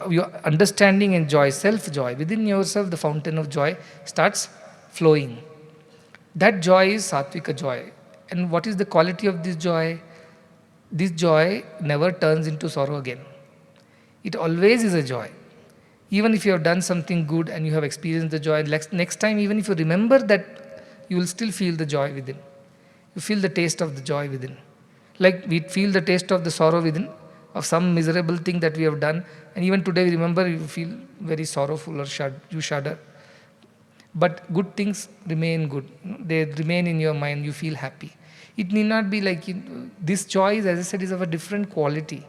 Your understanding and joy, self-joy, within yourself the fountain of joy starts flowing. That joy is sattvika joy. And what is the quality of this joy? This joy never turns into sorrow again. It always is a joy. Even if you have done something good and you have experienced the joy, next time even if you remember that, you will still feel the joy within. You feel the taste of the joy within. Like we feel the taste of the sorrow within, of some miserable thing that we have done. And even today, we remember, you feel very sorrowful or you shudder. But good things remain good. They remain in your mind. You feel happy. It need not be like this joy, as I said, is of a different quality.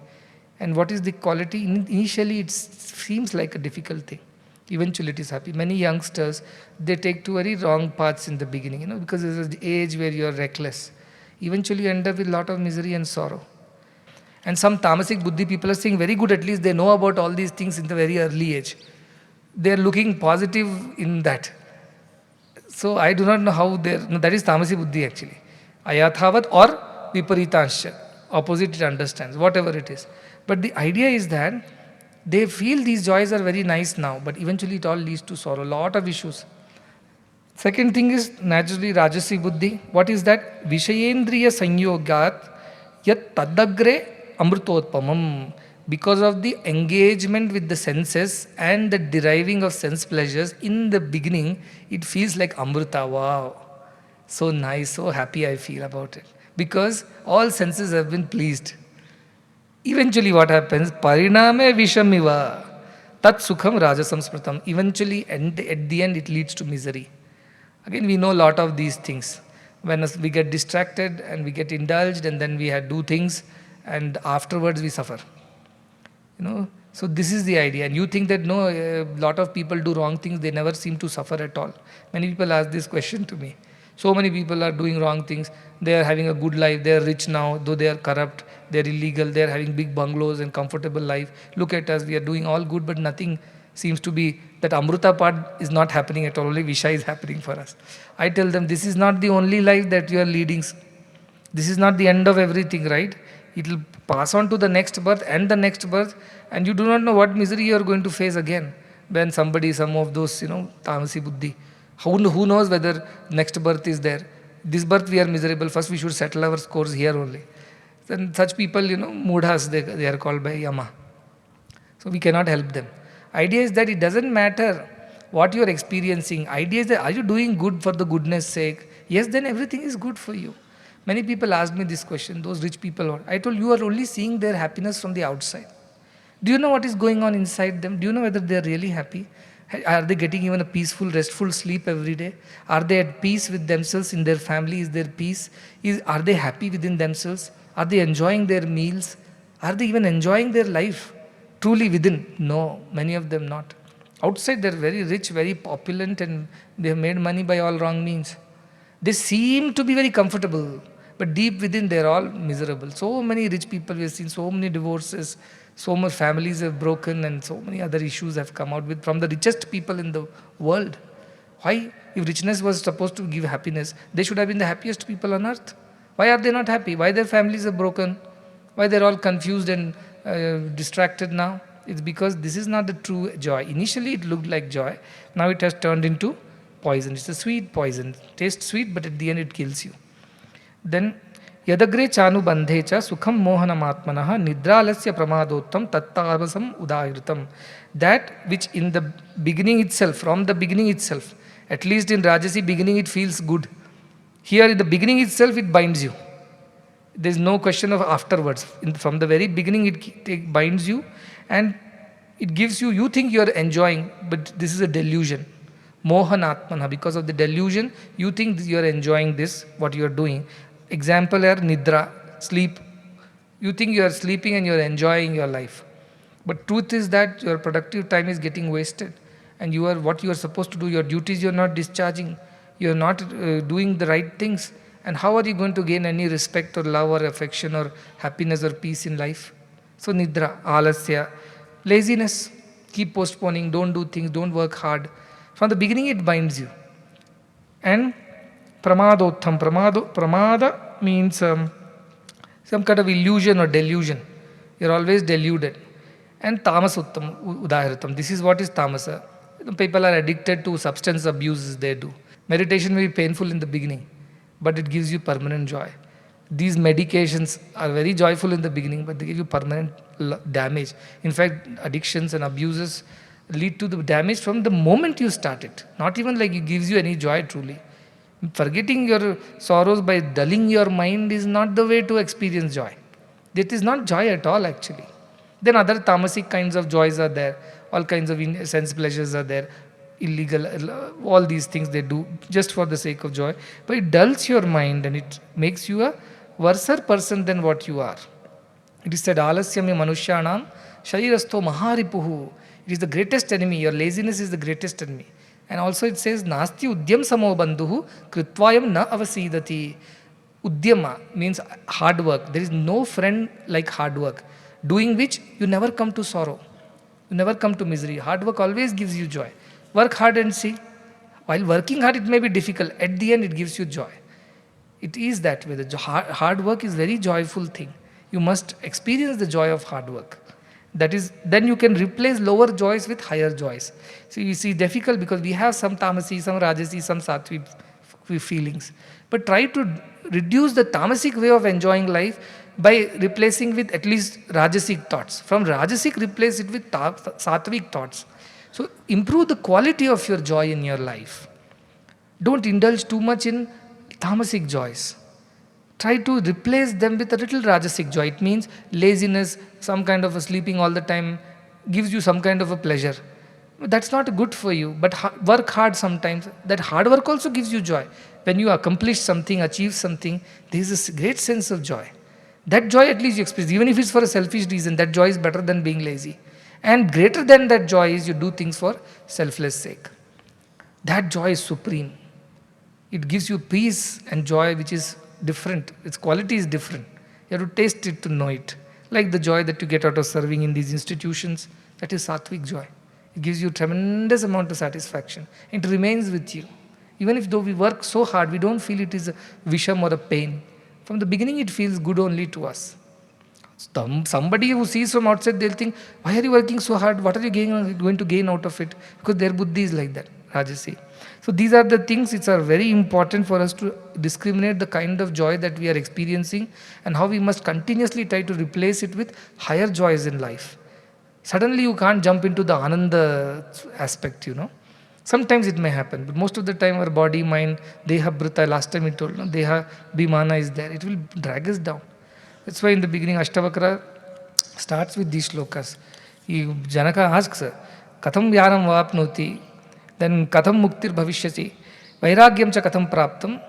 And what is the quality? Initially, it seems like a difficult thing. Eventually, it is happy. Many youngsters, they take to very wrong paths in the beginning, because this is the age where you are reckless. Eventually, you end up with a lot of misery and sorrow. And some tamasic buddhi people are saying very good, at least they know about all these things in the very early age. They are looking positive in that. So I do not know how that is tamasi buddhi actually. Ayathavat or viparitanscha. Opposite it understands, whatever it is. But the idea is that they feel these joys are very nice now, but eventually it all leads to sorrow, lot of issues. Second thing is naturally Rajasi Buddhi. What is that? Vishayendriya Sanyogat Yat Tadagre Amrutotpamam. Because of the engagement with the senses and the deriving of sense pleasures, in the beginning, it feels like Amrita. Wow. So nice, so happy I feel about it. Because all senses have been pleased. Eventually what happens? Pariname Vishamiva. Tat Sukham Rajasam Smritam. Eventually, at the end, it leads to misery. Again, we know a lot of these things. When we get distracted and we get indulged and then we do things and afterwards we suffer. So this is the idea. And you think that no, a lot of people do wrong things, they never seem to suffer at all. Many people ask this question to me. So many people are doing wrong things. They are having a good life. They are rich now, though they are corrupt. They are illegal. They are having big bungalows and comfortable life. Look at us. We are doing all good, but nothing seems to be, that Amruta part is not happening at all. Only Visha is happening for us. I tell them, this is not the only life that you are leading. This is not the end of everything, right? It will pass on to the next birth and the next birth, and you do not know what misery you are going to face again. When some of those, tamasi buddhi, who knows whether next birth is there? This birth we are miserable. First we should settle our scores here only. Then such people, mudhas, they are called by Yama. So we cannot help them. Idea is that it doesn't matter what you are experiencing. Idea is that are you doing good for the goodness sake? Yes, then everything is good for you. Many people ask me this question, those rich people. I told you are only seeing their happiness from the outside. Do you know what is going on inside them? Do you know whether they are really happy? Are they getting even a peaceful, restful sleep every day? Are they at peace with themselves, in their family? Is there peace? Are they happy within themselves? Are they enjoying their meals? Are they even enjoying their life? Truly within? No, many of them not. Outside they are very rich, very opulent, and they have made money by all wrong means. They seem to be very comfortable, but deep within they are all miserable. So many rich people, we have seen so many divorces, so many families have broken, and so many other issues have come out from the richest people in the world. Why? If richness was supposed to give happiness, they should have been the happiest people on earth. Why are they not happy? Why their families are broken? Why they're all confused and distracted now? It's because this is not the true joy. Initially it looked like joy. Now it has turned into poison. It's a sweet poison. Tastes sweet, but at the end it kills you. Then, yadagre chanu bandhecha sukham mohanamatmanaha nidralasya pramadottam tattarvasam udahritam. That which in the beginning itself, from the beginning itself, at least in Rajasi beginning it feels good. Here in the beginning itself it binds you. There is no question of afterwards. From the very beginning it binds you and it gives you think you are enjoying, but this is a delusion. Mohanatmana, because of the delusion, you think you are enjoying this, what you are doing. Example here, nidra, sleep. You think you are sleeping and you are enjoying your life. But truth is that your productive time is getting wasted. And what you are supposed to do, your duties you are not discharging. You are not doing the right things. And how are you going to gain any respect or love or affection or happiness or peace in life? So nidra, alasya, laziness. Keep postponing, don't do things, don't work hard. From the beginning it binds you. And pramadottham. Pramada means some kind of illusion or delusion. You're always deluded. And tamasuttam, udahritam. This is what is tamasa. People are addicted to substance abuses they do. Meditation may be painful in the beginning, but it gives you permanent joy. These medications are very joyful in the beginning, but they give you permanent damage. In fact, addictions and abuses lead to the damage from the moment you start it. Not even like it gives you any joy truly. Forgetting your sorrows by dulling your mind is not the way to experience joy. That is not joy at all actually. Then other tamasic kinds of joys are there. All kinds of sense pleasures are there. Illegal, all these things they do just for the sake of joy. But it dulls your mind and it makes you a worser person than what you are. It is said, Alasyami Manushyanam Sharirasto Maharipuhu. It is the greatest enemy. Your laziness is the greatest enemy. And also it says, Nasti Udyam Samo Bandhuhu Kritvayam Na Avasidati. Udyama means hard work. There is no friend like hard work, doing which you never come to sorrow. You never come to misery. Hard work always gives you joy. Work hard and see. While working hard, it may be difficult. At the end, it gives you joy. It is that way. The hard work is very joyful thing. You must experience the joy of hard work. That is, then you can replace lower joys with higher joys. So you see, difficult because we have some tamasi, some rajasi, some sattvic feelings. But try to reduce the tamasic way of enjoying life by replacing with at least rajasic thoughts. From rajasic, replace it with sattvic thoughts. So improve the quality of your joy in your life. Don't indulge too much in tamasic joys. Try to replace them with a little rajasic joy. It means laziness, some kind of a sleeping all the time gives you some kind of a pleasure. That's not good for you, but work hard sometimes. That hard work also gives you joy. When you accomplish something, achieve something, there is a great sense of joy. That joy at least you experience. Even if it's for a selfish reason, that joy is better than being lazy. And greater than that joy is you do things for selfless sake. That joy is supreme. It gives you peace and joy which is different. Its quality is different. You have to taste it to know it. Like the joy that you get out of serving in these institutions, that is sattvic joy. It gives you tremendous amount of satisfaction. It remains with you. Even if though we work so hard, we don't feel it is a visham or a pain. From the beginning, it feels good only to us. Somebody who sees from outside, they'll think, why are you working so hard? What are you going to gain out of it? Because their buddhi is like that, Rajasi. So these are the things which are very important for us to discriminate the kind of joy that we are experiencing and how we must continuously try to replace it with higher joys in life. Suddenly you can't jump into the ananda aspect, Sometimes it may happen, but most of the time our body, mind, deha brita, last time we told, deha bhimana is there. It will drag us down. That's why in the beginning Ashtavakra starts with these shlokas. Janaka asks, Katham vyanam vapnoti, then Katham muktir bhavishyasi, vairagyam cha katham praptam,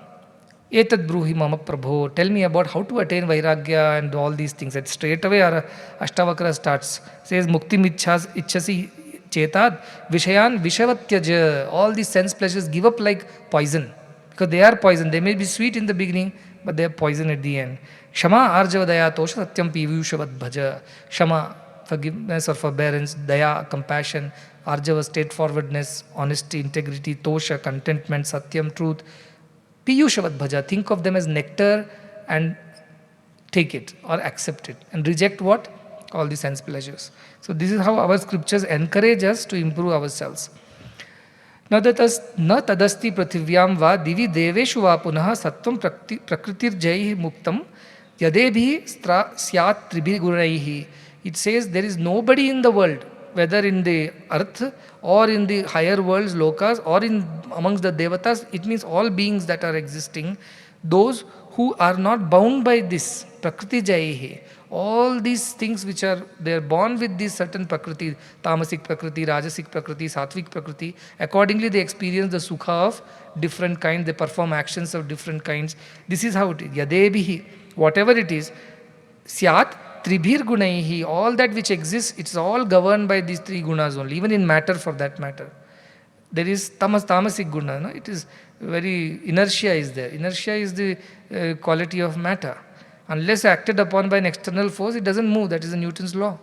etad bruhi mama prabho. Tell me about how to attain vairagya and all these things. And straight away our Ashtavakra starts. Says mukti ichhasi chetad vishayan vishavatyaja. All these sense pleasures give up like poison. Because they are poison. They may be sweet in the beginning, but they are poison at the end. Shama arjava daya tosha satyam piyushavad bhaja. Shama, forgiveness or forbearance, daya, compassion, arjava, straightforwardness, honesty, integrity, tosha, contentment, satyam, truth. Piyushavad bhaja, think of them as nectar and take it or accept it. And reject what? All the sense pleasures. So this is how our scriptures encourage us to improve ourselves. न तदस्ति पृथिव्यां वा दिवि देवेषु वा पुनः सत्वं प्रकृतिर्जैः मुक्तं यदेभिः स्यात् त्रिभिः गुणैः. It says there is nobody in the world, whether in the earth or in the higher worlds, lokas, or in amongst the devatas. It means all beings that are existing, those who are not bound by this prakriti jaihe. All these things which are, they are born with this certain prakriti, tamasic prakriti, rajasic prakriti, sattvic prakriti. Accordingly, they experience the sukha of different kinds. They perform actions of different kinds. This is how it is. Yadebihi, whatever it is, syat tribhir gunaihi. All that which exists, it's all governed by these three gunas only. Even in matter, for that matter, there is tamasic guna. No? It is very inertia is there. Inertia is the quality of matter. Unless acted upon by an external force, it doesn't move. That is the Newton's law.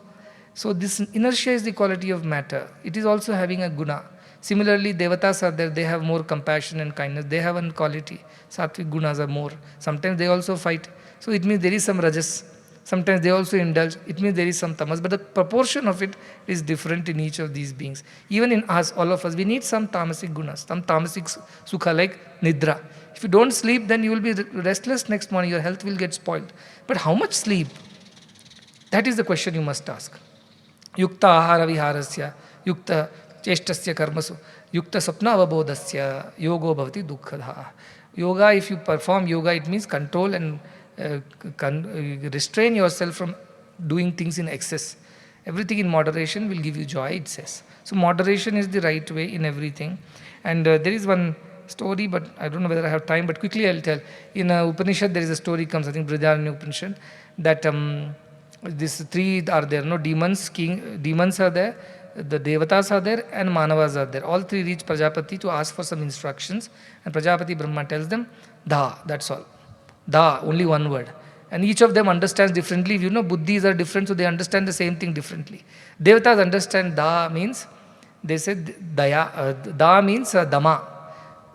So this inertia is the quality of matter. It is also having a guna. Similarly, devatas are there. They have more compassion and kindness. They have one quality. Sattvic gunas are more. Sometimes they also fight. So it means there is some rajas. Sometimes they also indulge. It means there is some tamas. But the proportion of it is different in each of these beings. Even in us, all of us, we need some tamasic gunas, some tamasic sukha like nidra. If you don't sleep, then you will be restless next morning. Your health will get spoiled. But how much sleep? That is the question you must ask. Yukta ahara viharasya, yukta cheshtasya karmasu, yukta sapna avabodhasya, yogo bhavati dukkhadha. Yoga, if you perform yoga, it means control and restrain yourself from doing things in excess. Everything in moderation will give you joy, it says. So moderation is the right way in everything. And there is one story, but I don't know whether I have time, but quickly I'll tell. In Upanishad, there is a story comes, I think, Brihadaranyaka Upanishad, that these three are there, no demons, demons are there, the devatas are there, and manavas are there. All three reach Prajapati to ask for some instructions, and Prajapati Brahma tells them, Da, that's all. Da, only one word. And each of them understands differently. You know, buddhis are different, so they understand the same thing differently. Devatas understand Da means, they said Daya, Da means Dama.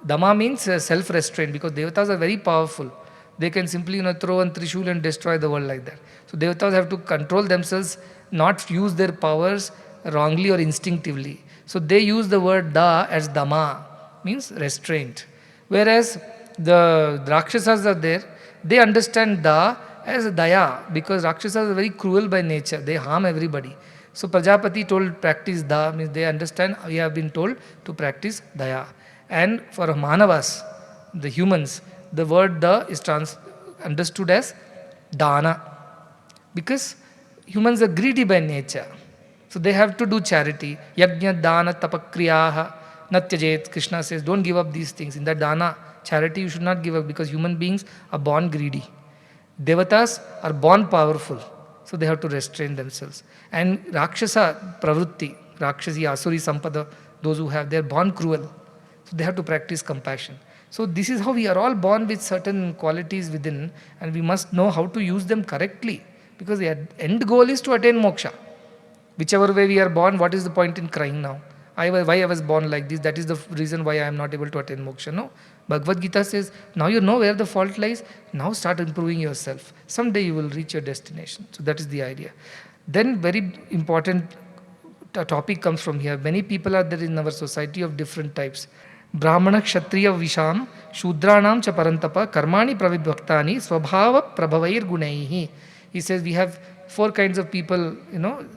Dama means self-restraint, because devatas are very powerful. They can simply throw one trishul and destroy the world like that. So devatas have to control themselves, not use their powers wrongly or instinctively. So they use the word Da as Dama, means restraint. Whereas the Rakshasas are there, they understand Da as Daya, because Rakshasas are very cruel by nature. They harm everybody. So Prajapati told practice Da, means they understand, we have been told to practice Daya. And for Manavas, the humans, the word Da is understood as Dana. Because humans are greedy by nature. So they have to do charity. Yajna, Dana, Tapakriyaha, Natyajet. Krishna says, don't give up these things. In that Dana, charity you should not give up, because human beings are born greedy. Devatas are born powerful. So they have to restrain themselves. And Rakshasa, Pravrutti, Rakshasi, Asuri, Sampada, those who have, they are born cruel. So they have to practice compassion. So this is how we are all born with certain qualities within, and we must know how to use them correctly, because the end goal is to attain moksha. Whichever way we are born, what is the point in crying now? Why I was born like this, that is the reason why I am not able to attain moksha. No. Bhagavad-gītā says, now you know where the fault lies, now start improving yourself. Someday you will reach your destination. So that is the idea. Then very important topic comes from here. Many people are there in our society of different types. Brahmana, Kshatriya, Visham, Shudranam cha parantapa, Karmani pravibhaktani, Swabhava prabhavair gunaihi. He says we have 4 kinds of people,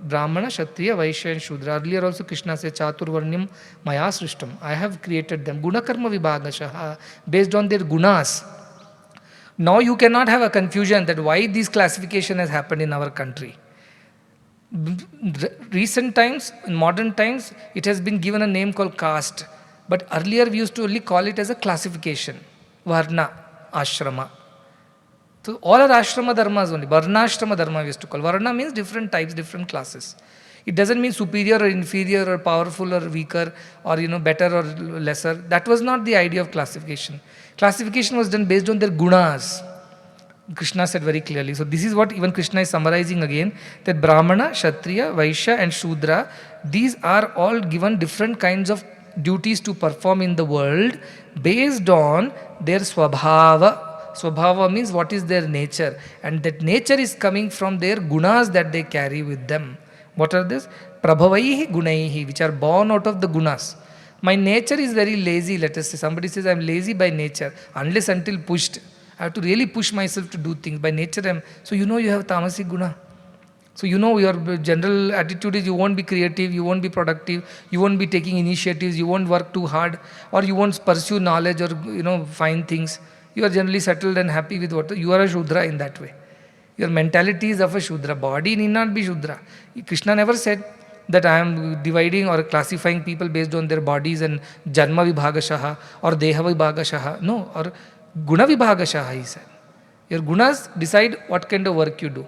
Brahmana, Kshatriya, Vaishya and Shudra. Earlier also Krishna says, Chaturvarnyam maya srishtam. I have created them. Guna karma vibhagashaha, based on their gunas. Now you cannot have a confusion that why this classification has happened in our country. Recent times, in modern times, it has been given a name called caste. But earlier we used to only call it as a classification. Varna, ashrama. So all are ashrama dharmas only. Varnashrama dharma we used to call. Varna means different types, different classes. It doesn't mean superior or inferior or powerful or weaker or better or lesser. That was not the idea of classification. Classification was done based on their gunas. Krishna said very clearly. So this is what even Krishna is summarizing again, that Brahmana, Kshatriya, Vaishya and Shudra, these are all given different kinds of duties to perform in the world based on their swabhava. Swabhava means what is their nature, and that nature is coming from their gunas that they carry with them. What are these? Prabhavaihi gunaihi, which are born out of the gunas. My nature is very lazy, let us say. Somebody says, I am lazy by nature, unless until pushed. I have to really push myself to do things. By nature, so you have tamasic guna. So your general attitude is you won't be creative, you won't be productive, you won't be taking initiatives, you won't work too hard, or you won't pursue knowledge or find things. You are generally settled and happy with what you are a Shudra in that way. Your mentality is of a Shudra. Body need not be Shudra. Krishna never said that I am dividing or classifying people based on their bodies and Janma Vibhagashaha or Deha Vibhagashaha. No, or Guna Vibhagashaha, he said. Your gunas decide what kind of work you do.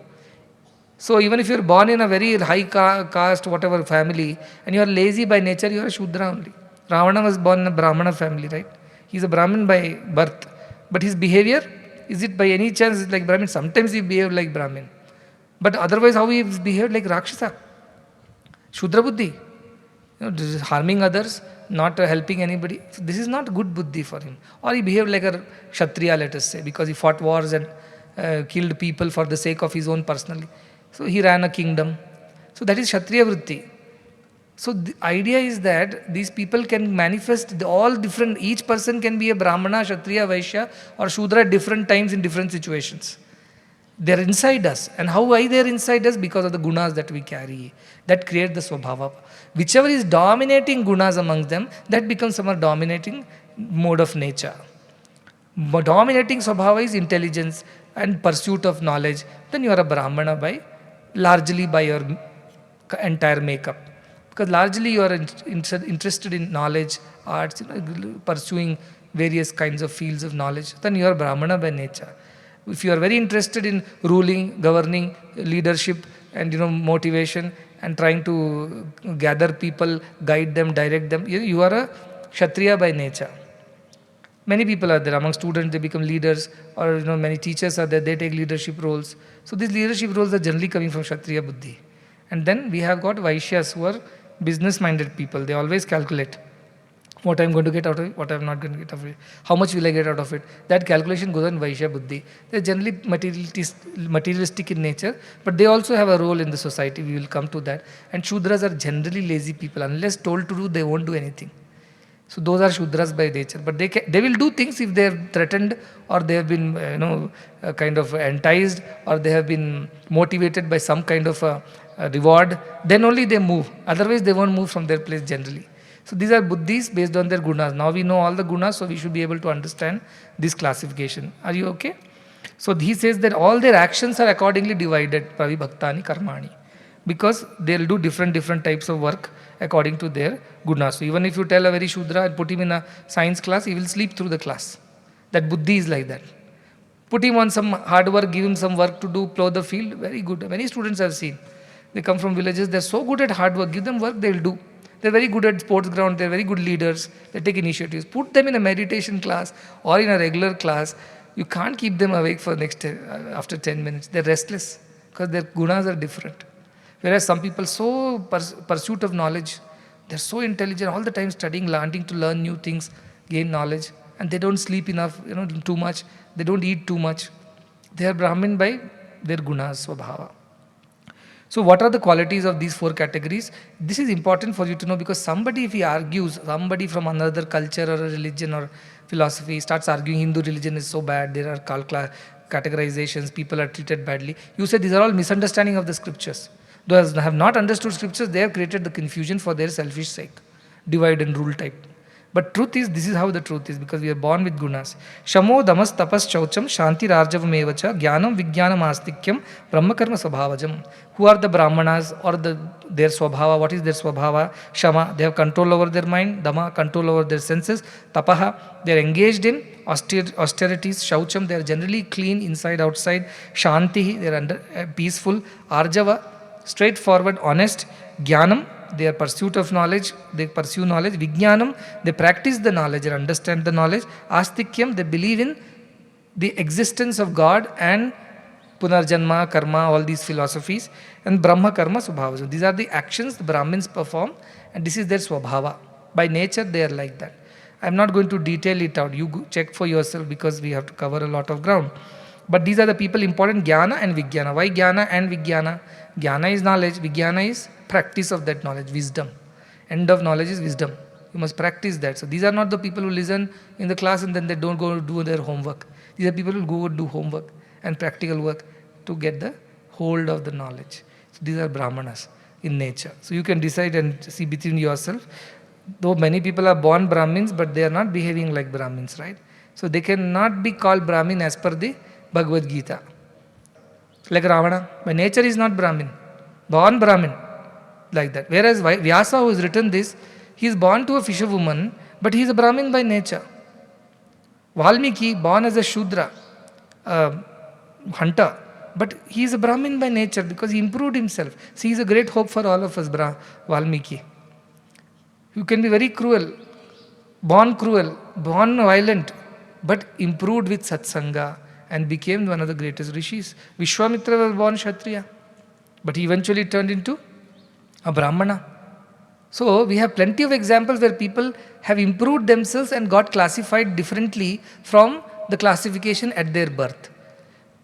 So even if you are born in a very high caste, whatever family, and you are lazy by nature, you are a Shudra only. Ravana was born in a Brahmana family, right? He is a Brahmin by birth. But his behavior, is it by any chance like Brahmin? Sometimes he behaved like Brahmin. But otherwise, how he behaved like Rakshasa? Shudra Buddhi. Harming others, not helping anybody. So this is not good Buddhi for him. Or he behaved like a Kshatriya, let us say, because he fought wars and killed people for the sake of his own personally. So he ran a kingdom. So that is Kshatriya Vritti. So the idea is that these people can manifest all different, each person can be a Brahmana, Kshatriya, Vaishya or Shudra at different times in different situations. They are inside us. And why they are inside us? Because of the gunas that we carry. That create the swabhava. Whichever is dominating gunas amongst them, that becomes our dominating mode of nature. Dominating swabhava is intelligence and pursuit of knowledge. Then you are a Brahmana largely by your entire makeup. Because largely you are interested in knowledge, arts, pursuing various kinds of fields of knowledge, then you are Brahmana by nature. If you are very interested in ruling, governing, leadership, and motivation, and trying to gather people, guide them, direct them, you are a Kshatriya by nature. Many people are there among students, they become leaders, or many teachers are there, they take leadership roles. So these leadership roles are generally coming from Kshatriya buddhi. And then we have got Vaishyas who are business minded people. They always calculate what I'm going to get out of it, what I'm not going to get out of it, how much will I get out of it. That calculation goes on Vaishya buddhi. They're generally materialistic in nature, but they also have a role in the society. We will come to that. And Shudras are generally lazy people. Unless told to do, they won't do anything. So those are Shudras by nature. But they will do things if they are threatened, or they have been kind of enticed, or they have been motivated by some kind of a reward. Then only they move. Otherwise they won't move from their place generally. So these are buddhis based on their gunas. Now we know all the gunas, so we should be able to understand this classification. Are you okay? So he says that all their actions are accordingly divided, pravibhaktani karmani, because they'll do different types of work according to their gunas. So even if you tell a very Shudra and put him in a science class, he will sleep through the class. That buddhi is like that. Put him on some hard work, give him some work to do, plow the field, very good. Many students I've seen. They come from villages, they're so good at hard work, give them work, they'll do. They're very good at sports ground, they're very good leaders, they take initiatives. Put them in a meditation class or in a regular class, you can't keep them awake for after 10 minutes. They're restless because their gunas are different. Whereas some people so pursuit of knowledge, they're so intelligent, all the time studying, wanting to learn new things, gain knowledge, and they don't sleep enough, too much, they don't eat too much. They are Brahmin by their gunas, svabhava. So what are the qualities of these four categories? This is important for you to know, because somebody, if he argues, somebody from another culture or a religion or philosophy starts arguing Hindu religion is so bad, there are categorizations, people are treated badly. You say these are all misunderstanding of the scriptures. Those who have not understood scriptures, they have created the confusion for their selfish sake. Divide and rule type. But truth is, this is how the truth is, because we are born with gunas. Shamo damas tapas chaucham shanti rarjavam evacha jnanam vijnanam astikyam brahmakarma svabhavajam. Who are the brahmanas or their swabhava? What is their swabhava? Shama, they have control over their mind. Dama, control over their senses. Tapaha, they are engaged in austerities. Shaucham, they are generally clean inside, outside. Shanti, they are peaceful. Arjava, straightforward, honest. Jnanam, their pursuit of knowledge, they pursue knowledge. Vijnanam, they practice the knowledge and understand the knowledge. Astikyam, they believe in the existence of God and Punarjanma, Karma, all these philosophies. And Brahma Karma Svabhava. These are the actions the Brahmins perform, and this is their Swabhava. By nature, they are like that. I am not going to detail it out. You check for yourself, because we have to cover a lot of ground. But these are the people important, Jnana and Vijnana. Why Jnana and Vijnana? Jnana is knowledge, Vijnana is practice of that knowledge, wisdom. End of knowledge is wisdom. You must practice that. So these are not the people who listen in the class and then they don't go do their homework. These are people who go do homework and practical work to get the hold of the knowledge. So these are Brahmanas in nature. So you can decide and see between yourself. Though many people are born Brahmins, but they are not behaving like Brahmins, right? So they cannot be called Brahmin as per the Bhagavad-Gītā. Like Ravana, by nature is not Brahmin, born Brahmin, like that. Whereas Vyasa, who has written this, he is born to a fisherwoman, but he is a Brahmin by nature. Valmiki, born as a Shudra, hunter, but he is a Brahmin by nature because he improved himself. See, he is a great hope for all of us, Valmiki. You can be very cruel, born violent, but improved with satsanga and became one of the greatest rishis. Vishwamitra was born Kshatriya, but he eventually turned into a Brahmana. So we have plenty of examples where people have improved themselves and got classified differently from the classification at their birth.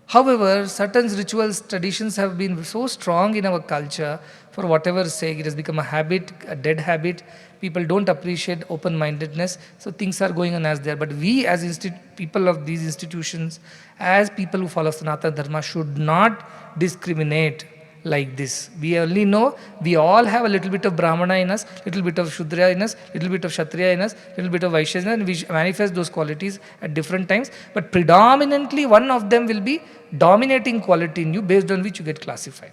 However, certain rituals, traditions have been so strong in our culture, for whatever sake, it has become a habit, a dead habit. People don't appreciate open-mindedness, so things are going on as they are. But we as people of these institutions, as people who follow Sanatana Dharma, should not discriminate like this. We only know we all have a little bit of Brahmana in us, little bit of Shudra in us, little bit of Kshatriya in us, little bit of Vaishya in us, and we manifest those qualities at different times. But predominantly one of them will be dominating quality in you, based on which you get classified.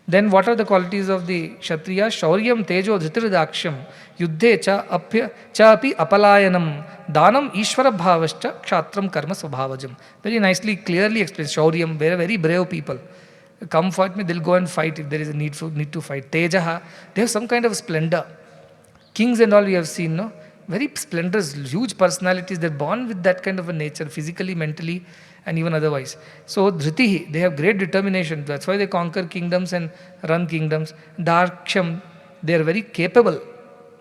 Then what are the qualities of the Kshatriya? Shauryam, Tejo, Dhritirudaksham, Yuddhe cha api apalayanam, Danam, Ishvara bhavascha, Kshatram, Karma Svabhavajam. Very nicely, clearly explained. Shauryam, very, very brave people. Come fight me, they'll go and fight if there is a need to fight. Tejaha, they have some kind of splendor. Kings and all we have seen, no? Very splendorous, huge personalities. They're born with that kind of a nature, physically, mentally, and even otherwise. So, Dhritihi, they have great determination. That's why they conquer kingdoms and run kingdoms. Darksham, they are very capable.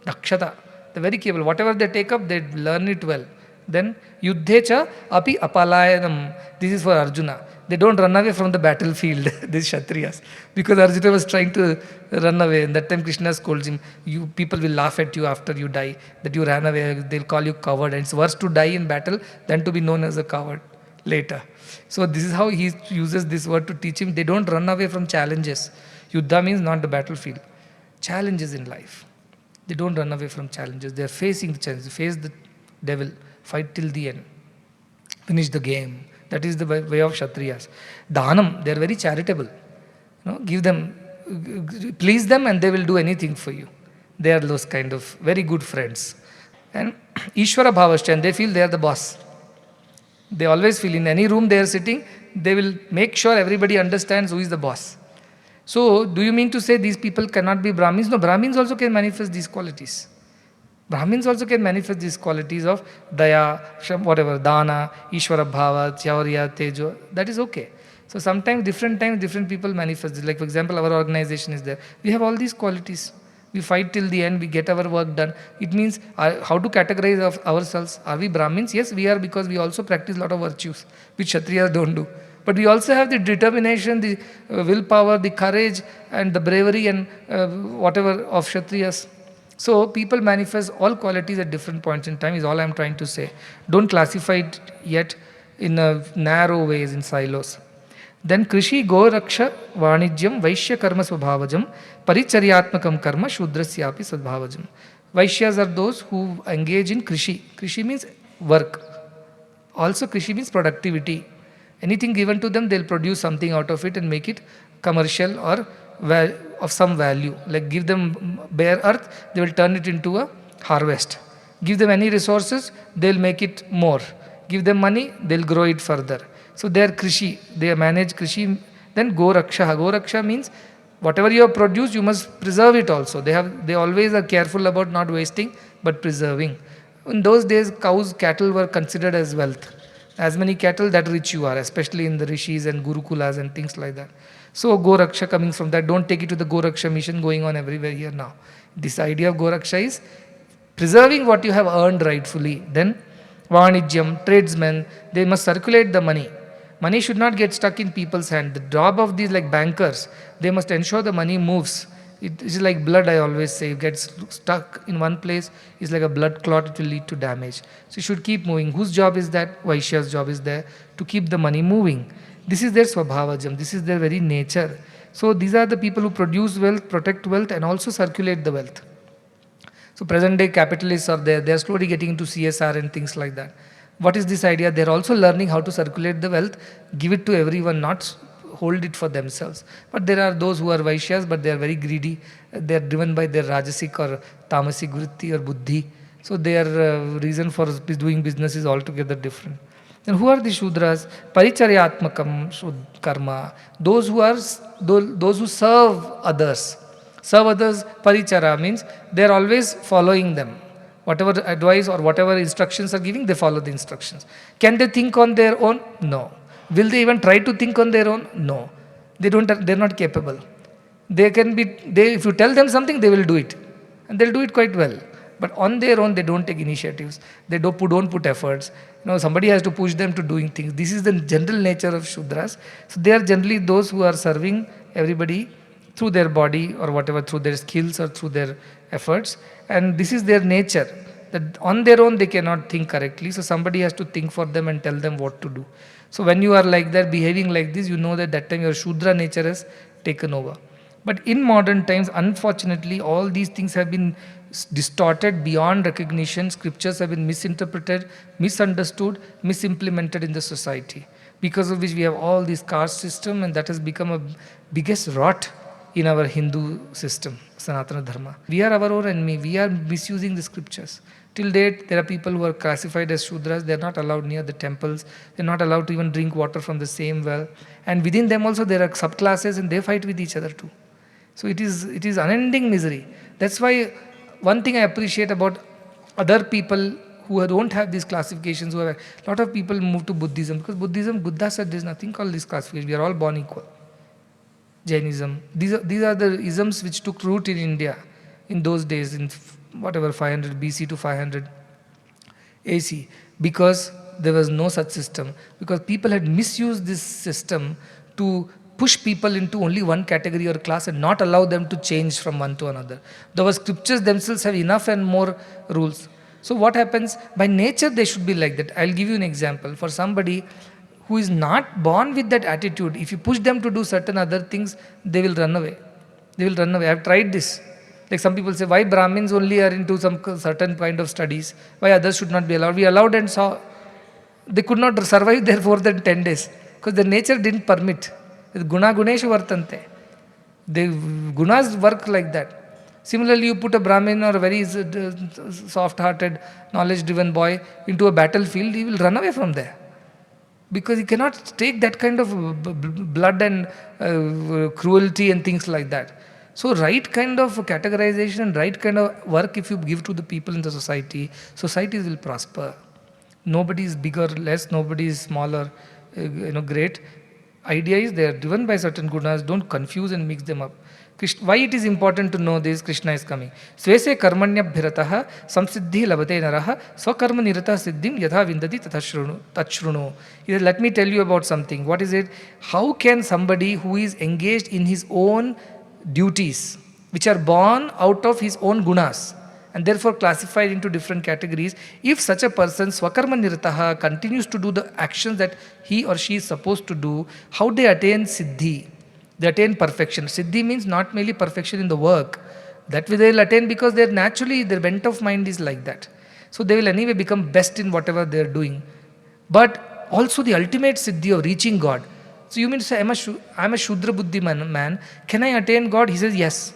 Dakshata, they're very capable. Whatever they take up, they learn it well. Then, Yuddhecha api apalayanam. This is for Arjuna. They don't run away from the battlefield, these Kshatriyas. Because Arjuna was trying to run away. And that time Krishna scolds him. You people will laugh at you after you die. That you ran away. They'll call you coward. And it's worse to die in battle than to be known as a coward later. So this is how he uses this word to teach him. They don't run away from challenges. Yuddha means not the battlefield. Challenges in life. They don't run away from challenges. They are facing the challenges. Face the devil. Fight till the end. Finish the game. That is the way of Kshatriyas. Dhanam, they are very charitable. Give them, please them and they will do anything for you. They are those kind of very good friends. And Ishvara Bhavascha, and they feel they are the boss. They always feel in any room they are sitting, they will make sure everybody understands who is the boss. So, do you mean to say these people cannot be Brahmins? No, Brahmins also can manifest these qualities. Brahmins also can manifest these qualities of daya, whatever, dana, ishvara bhava, chaurya, tejo. That is okay. So sometimes, different people manifest this. Like for example, our organization is there. We have all these qualities. We fight till the end, we get our work done. It means how to categorize ourselves. Are we Brahmins? Yes, we are, because we also practice a lot of virtues, which Kshatriyas don't do. But we also have the determination, the willpower, the courage and the bravery and whatever of Kshatriyas. So people manifest all qualities at different points in time is all I am trying to say. Don't classify it yet in narrow ways, in silos. Then Krishi Goraksha Vanijyam Vaishya Karma Svabhavajam Paricharyatmakam Karma Shudrasyapi Sadbhavajam. Vaishyas are those who engage in Krishi. Krishi means work. Also Krishi means productivity. Anything given to them, they'll produce something out of it and make it commercial or of some value. Like give them bare earth, they will turn it into a harvest. Give them any resources, they'll make it more. Give them money, they'll grow it further. So they are Krishi, they manage Krishi. Then Goraksha. Goraksha means whatever you have produced, you must preserve it also. They always are careful about not wasting, but preserving. In those days, cows, cattle were considered as wealth. As many cattle, that rich you are, especially in the rishis and gurukulas and things like that. So Goraksha coming from that, don't take it to the Goraksha mission going on everywhere here now. This idea of Goraksha is preserving what you have earned rightfully. Then Vanijyam, tradesmen, they must circulate the money. Money should not get stuck in people's hand. The job of these like bankers, they must ensure the money moves. It is like blood, I always say. It gets stuck in one place, it's like a blood clot, it will lead to damage. So you should keep moving. Whose job is that? Vaishya's job is there to keep the money moving. This is their swabhavajam, this is their very nature. So these are the people who produce wealth, protect wealth and also circulate the wealth. So present day capitalists are there, they are slowly getting into CSR and things like that. What is this idea? They are also learning how to circulate the wealth, give it to everyone, not hold it for themselves. But there are those who are Vaishyas, but they are very greedy. They are driven by their Rajasic or Tamasic vritti or buddhi. So their reason for doing business is altogether different. Then who are the Shudras? Paricharyatmakam karma. Those who serve others. Serve others, parichara means they are always following them. Whatever advice or whatever instructions are giving, they follow the instructions. Can they think on their own? No. Will they even try to think on their own? No. They're not capable. If you tell them something, they will do it. And they'll do it quite well. But on their own, they don't take initiatives. They don't put efforts. Somebody has to push them to doing things. This is the general nature of Shudras. So they are generally those who are serving everybody through their body or whatever, through their skills or through their efforts. And this is their nature. That on their own, they cannot think correctly. So somebody has to think for them and tell them what to do. So when you are like that, behaving like this, you know that time your Shudra nature has taken over. But in modern times, unfortunately, all these things have been distorted beyond recognition. Scriptures have been misinterpreted, misunderstood, misimplemented in the society. Because of which we have all this caste system, and that has become a biggest rot in our Hindu system, Sanatana Dharma. We are our own enemy. We are misusing the scriptures. Till date, there are people who are classified as Shudras. They are not allowed near the temples. They are not allowed to even drink water from the same well. And within them also there are subclasses, and they fight with each other too. So it is unending misery. That's why one thing I appreciate about other people who don't have these classifications, a lot of people move to Buddhism, because Buddhism, Buddha said there's nothing called this classification. We are all born equal. Jainism. These are the isms which took root in India in those days, in whatever 500 BC to 500 AC, because there was no such system. Because people had misused this system to push people into only one category or class and not allow them to change from one to another. The scriptures themselves have enough and more rules. So what happens? By nature they should be like that. I'll give you an example. For somebody who is not born with that attitude, if you push them to do certain other things, they will run away. They will run away. I've tried this. Like some people say, why Brahmins only are into some certain kind of studies? Why others should not be allowed? We allowed and saw. They could not survive there for more than 10 days because their nature didn't permit. Guna guneshu vartante. The gunas work like that. Similarly, you put a Brahmin or a very soft-hearted, knowledge-driven boy into a battlefield, he will run away from there. Because he cannot take that kind of blood and cruelty and things like that. So right kind of categorization and right kind of work if you give to the people in the society, societies will prosper. Nobody is bigger, less, nobody is smaller, great. Idea is they are driven by certain gunas, don't confuse and mix them up. Why it is important to know this? Krishna is coming. Svese karmanya bhirataha samsiddhi labate naraha swakarma nirata siddhim yatha vindati tachrunu. Let me tell you about something. What is it? How can somebody who is engaged in his own duties, which are born out of his own gunas, and therefore classified into different categories, if such a person, swakarma nirataha, continues to do the actions that he or she is supposed to do, how they attain siddhi? They attain perfection. Siddhi means not merely perfection in the work. That way they will attain because their bent of mind is like that. So they will anyway become best in whatever they are doing. But also the ultimate siddhi of reaching God. So you mean to say, I'm a Shudra Buddhi man. Can I attain God? He says, yes.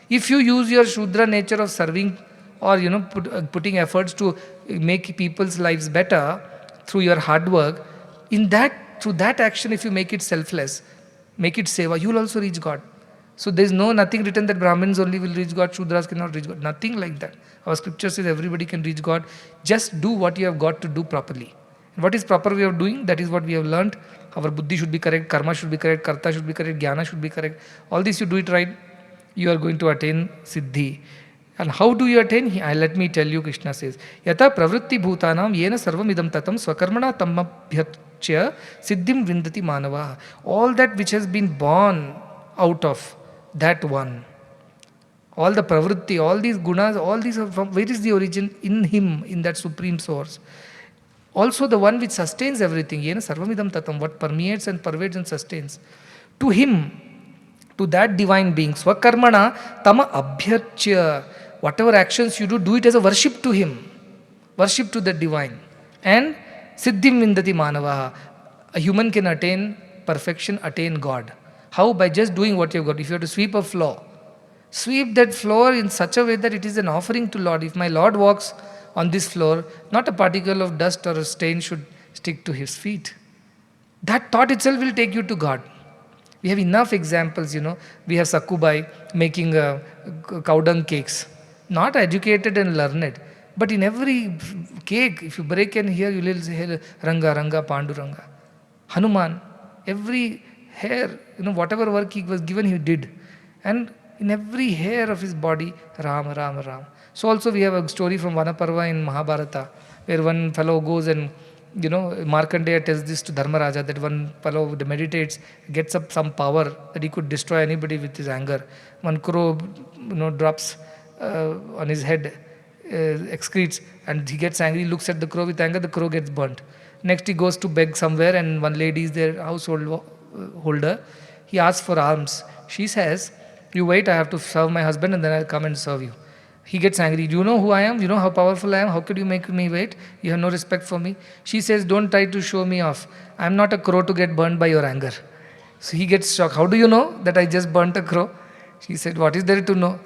If you use your Shudra nature of serving or putting efforts to make people's lives better through your hard work, through that action, if you make it selfless, make it seva, you will also reach God. So there is nothing written that Brahmins only will reach God, Shudras cannot reach God. Nothing like that. Our scripture says everybody can reach God. Just do what you have got to do properly. And what is proper way of doing? That is what we have learned. Our buddhi should be correct, karma should be correct, karta should be correct, jnana should be correct. All this you do it right, you are going to attain siddhi. And how do you attain? Let me tell you, Krishna says, Yata pravritti bhutanam yena sarvam idam tatam swakarmana tammabhyachya siddhim vindati manava. All that which has been born out of that one. All the pravritti, all these gunas, all these are from, where is the origin? In him, in that supreme source. Also the one which sustains everything. Yena sarvam idam tatam, what permeates and pervades and sustains. To him, to that divine being, swakarmana tama abhyachya. Whatever actions you do it as a worship to him. Worship to the divine. And siddhim vindati manavaha. A human can attain perfection, attain God. How? By just doing what you've got. If you have to sweep a floor, sweep that floor in such a way that it is an offering to Lord. If my Lord walks on this floor, not a particle of dust or a stain should stick to his feet. That thought itself will take you to God. We have enough examples, We have Sakubai making cow dung cakes. Not educated and learned. But in every cake, if you break and hear, you will say Ranga, Ranga, Panduranga. Hanuman, every hair, whatever work he was given, he did. And in every hair of his body, Ram, Ram, Ram. So also we have a story from Vanaparva in Mahabharata, where one fellow goes and, Markandeya tells this to Dharmaraja, that one fellow meditates, gets up some power that he could destroy anybody with his anger. One crow, drops on his head, excretes, and he gets angry, looks at the crow with anger, the crow gets burnt. Next he goes to beg somewhere, and one lady is their household holder. He asks for alms. She says, you wait, I have to serve my husband and then I'll come and serve you. He gets angry. Do you know who I am? Do you know how powerful I am? How could you make me wait? You have no respect for me. She says, don't try to show me off. I am not a crow to get burned by your anger. So he gets shocked. How do you know that I just burnt a crow? She said, what is there to know?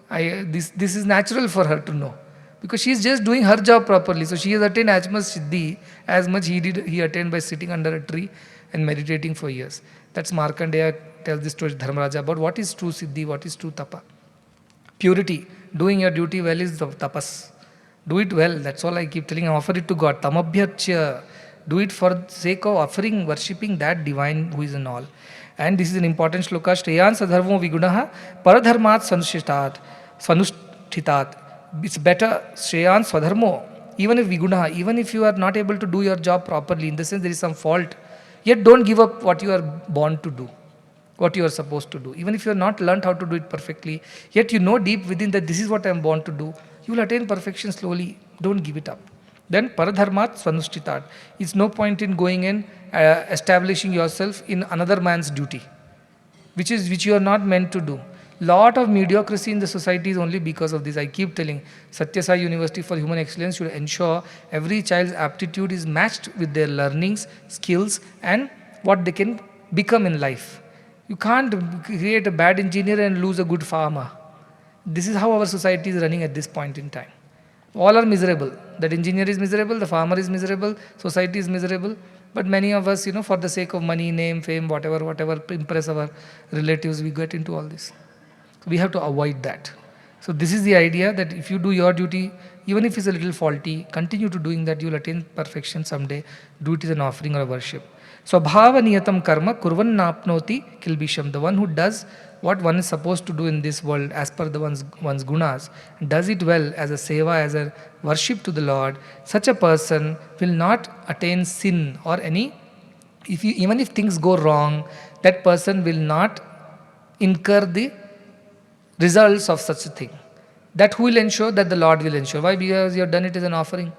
This is natural for her to know. Because she is just doing her job properly. So she has attained as much siddhi as much he attained by sitting under a tree and meditating for years. That's Markandeya tells this story to Dharmaraja about what is true siddhi, what is true tapa. Purity, doing your duty well is the tapas. Do it well, that's all I keep telling. Offer it to God. Tamabhyachya. Do it for the sake of offering, worshipping that divine who is in all. And this is an important shloka. Shreyan sadharmo vigunaha paradharmat sanushthitat. It's better, Shreyan swadharmo. Even if vigunaha, even if you are not able to do your job properly, in the sense there is some fault, yet don't give up what you are born to do, what you are supposed to do. Even if you have not learned how to do it perfectly, yet you know deep within that this is what I am born to do, you will attain perfection slowly. Don't give it up. Then paradharmat swanushtitat. It's no point in going and establishing yourself in another man's duty, which you are not meant to do. Lot of mediocrity in the society is only because of this. I keep telling, Satya Sai University for Human Excellence should ensure every child's aptitude is matched with their learnings, skills, and what they can become in life. You can't create a bad engineer and lose a good farmer. This is how our society is running at this point in time. All are miserable. That engineer is miserable, the farmer is miserable, society is miserable. But many of us, for the sake of money, name, fame, whatever, impress our relatives, we get into all this. So we have to avoid that. So this is the idea that if you do your duty, even if it's a little faulty, continue to doing that, you will attain perfection someday. Do it as an offering or a worship. Swabhava niyatam karma kurvan napnoti kilbisham. The one who does what one is supposed to do in this world as per one's gunas, does it well as a seva, as a worship to the Lord, such a person will not attain sin or any, even if things go wrong, that person will not incur the results of such a thing. That who will ensure? That the Lord will ensure. Why? Because you have done it as an offering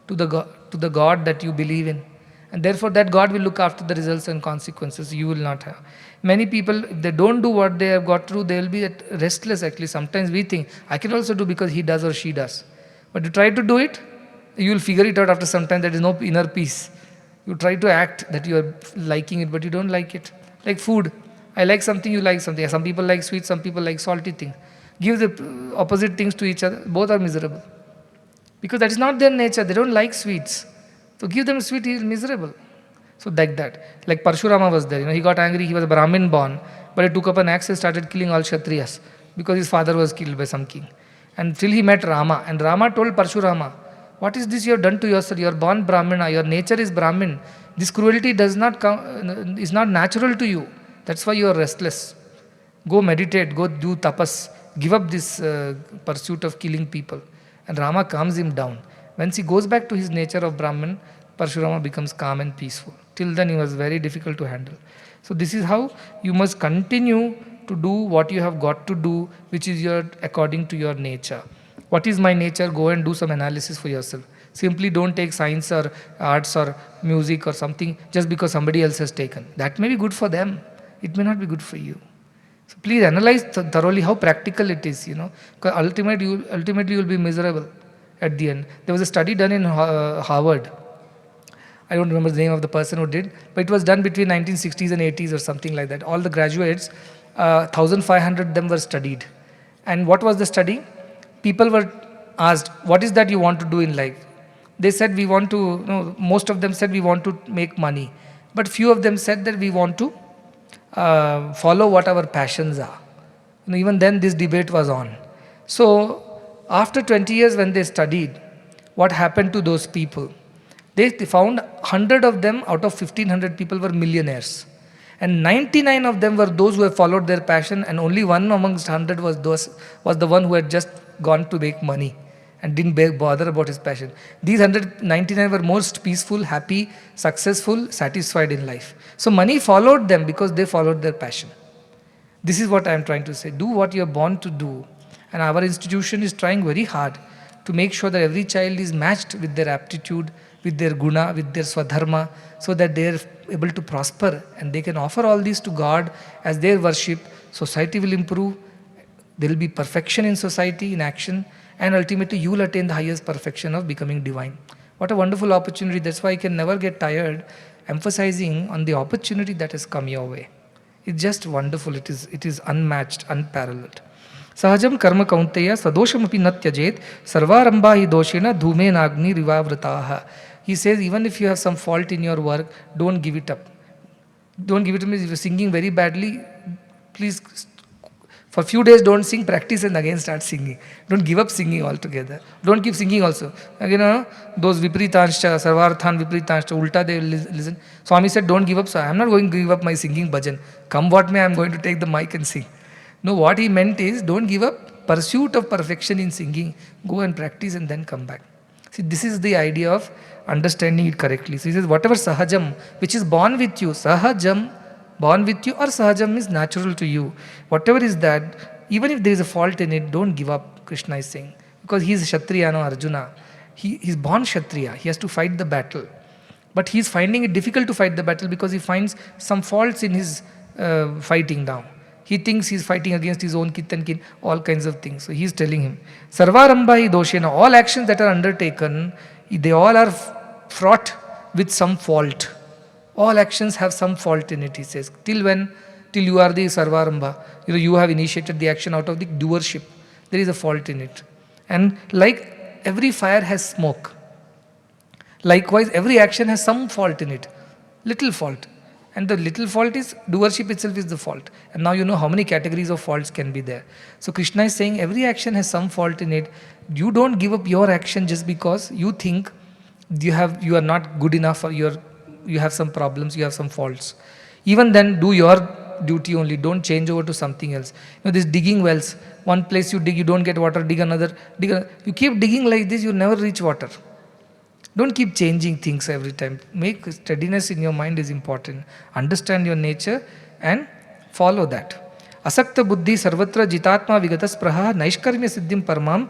to the God that you believe in. And therefore that God will look after the results and consequences. You will not have. Many people, if they don't do what they have got to do, they will be restless actually. Sometimes we think, I can also do because he does or she does. But you try to do it, you will figure it out after some time. There is no inner peace. You try to act that you are liking it, but you don't like it. Like food. I like something, you like something. Some people like sweet, some people like salty things. Give the opposite things to each other, both are miserable. Because that is not their nature, they don't like sweets. So give them sweet, he is miserable. So like that. Like Parshurama was there, he got angry, he was a Brahmin born, but he took up an axe and started killing all Kshatriyas because his father was killed by some king. Until he met Rama, and Rama told Parshurama, what is this you have done to yourself? You are born Brahmana, your nature is Brahmin. This cruelty is not natural to you. That's why you are restless. Go meditate, go do tapas, give up this pursuit of killing people. And Rama calms him down. Once he goes back to his nature of Brahman, Parshurama becomes calm and peaceful. Till then he was very difficult to handle. So this is how you must continue to do what you have got to do, which is according to your nature. What is my nature? Go and do some analysis for yourself. Simply don't take science or arts or music or something just because somebody else has taken. That may be good for them. It may not be good for you. So please analyze thoroughly how practical it is, because ultimately you will be miserable at the end. There was a study done in Harvard. I don't remember the name of the person who did, but it was done between 1960s and 80s or something like that. All the graduates, 1,500 of them were studied. And what was the study? People were asked, what is that you want to do in life? They said, we want to, most of them said we want to make money. But few of them said that we want to follow what our passions are. Even then this debate was on. So after 20 years when they studied what happened to those people, they found 100 of them out of 1,500 people were millionaires. And 99 of them were those who have followed their passion, and only one amongst 100 was the one who had just gone to make money and didn't bother about his passion. These 199 were most peaceful, happy, successful, satisfied in life. So money followed them because they followed their passion. This is what I am trying to say. Do what you are born to do. And our institution is trying very hard to make sure that every child is matched with their aptitude, with their guna, with their swadharma, so that they are able to prosper and they can offer all these to God as their worship. Society will improve. There will be perfection in society, in action, and ultimately you will attain the highest perfection of becoming divine. What a wonderful opportunity. That's why I can never get tired emphasizing on the opportunity that has come your way. It's just wonderful. It is unmatched, unparalleled. Sahajam karma kaunteya sadoshamapi na tyajet sarvarambha hi doshena dhume nagni rivavrataha. He says, even if you have some fault in your work, don't give it up. Don't give it up. If you're singing very badly, please, for few days don't sing, practice and again start singing. Don't give up singing altogether. Don't keep singing also. Again, those vipritanscha, sarvarthan vipritanscha, ulta they listen. Swami said, don't give up. So I am not going to give up my singing bhajan. Come what may, I am going to take the mic and sing. No, what he meant is, don't give up pursuit of perfection in singing. Go and practice and then come back. See, this is the idea of understanding it correctly. So he says, whatever sahajam, which is born with you, sahajam, born with you, or sahajam is natural to you. Whatever is that, even if there is a fault in it, don't give up, Krishna is saying. Because he is Kshatriya, no Arjuna. He is born Kshatriya. He has to fight the battle. But he is finding it difficult to fight the battle because he finds some faults in his fighting now. He thinks he is fighting against his own kith and kin, all kinds of things. So he is telling him, Sarvarambha hi doshena, all actions that are undertaken, they all are fraught with some fault. All actions have some fault in it, he says. Till when? Till you are the Sarvarambha. You have initiated the action out of the doership. There is a fault in it. And like every fire has smoke, likewise every action has some fault in it. Little fault. And the little fault is, doership itself is the fault. And now you know how many categories of faults can be there. So Krishna is saying every action has some fault in it. You don't give up your action just because you think you are not good enough, or you have some problems, you have some faults. Even then, do your duty only. Don't change over to something else. This digging wells. One place you dig, you don't get water, dig another. You keep digging like this, you never reach water. Don't keep changing things every time. Make steadiness in your mind is important. Understand your nature and follow that. Asakta buddhi sarvatra jitatma vigatas praha naishkarmya siddhim parmam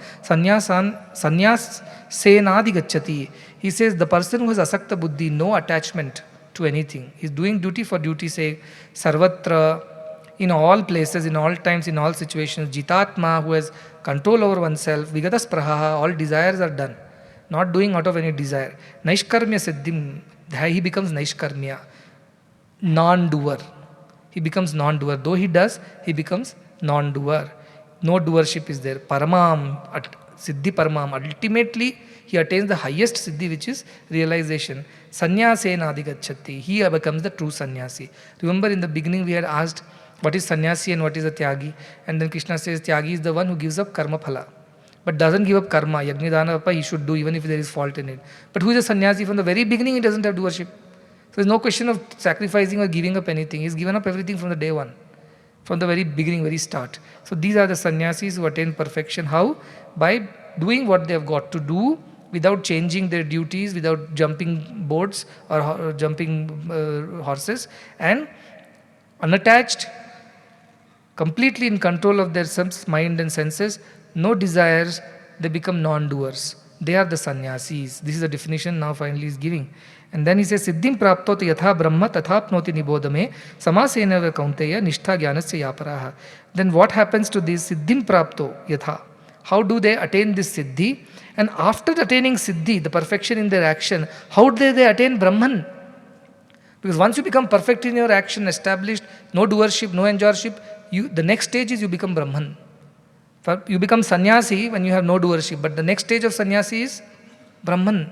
sannyasenadi gacchati. He says the person who has asakta buddhi, no attachment to anything. He is doing duty for duty's sake. Sarvatra, in all places, in all times, in all situations. Jitatma, who has control over oneself. Vigatas praha, all desires are done. Not doing out of any desire. Naishkarmya siddhim, he becomes naishkarmya, non-doer. He becomes non-doer. Though he does, he becomes non-doer. No doership is there. Paramam, siddhi paramam. Ultimately, he attains the highest siddhi, which is realization. Sannyasena adhigacchati. He becomes the true sannyasi. Remember in the beginning we had asked, what is sannyasi and what is a tyāgi? And then Krishna says, tyāgi is the one who gives up karma phala, but doesn't give up karma. Yajna dana he should do even if there is fault in it. But who is a sannyasi? From the very beginning he doesn't have doership. So there's no question of sacrificing or giving up anything. He's given up everything from the day one. From the very beginning, very start. So these are the sannyasis who attain perfection. How? By doing what they have got to do without changing their duties, without jumping boats or jumping horses, and unattached, completely in control of their mind and senses, no desires, they become non-doers. They are the sannyasis. This is the definition now finally is giving. And then he says, Siddhim praptot yatha brahma tathapnoti nibodame samasena kaunteya nishtha jnanasya yaparaha. Then what happens to this Siddhim prapto yatha? How do they attain this siddhi? And after attaining siddhi, the perfection in their action, how do they attain Brahman? Because once you become perfect in your action, established, no doership, no enjoyership, the next stage is you become Brahman. You become sannyasi when you have no doership, but the next stage of sannyasi is Brahman.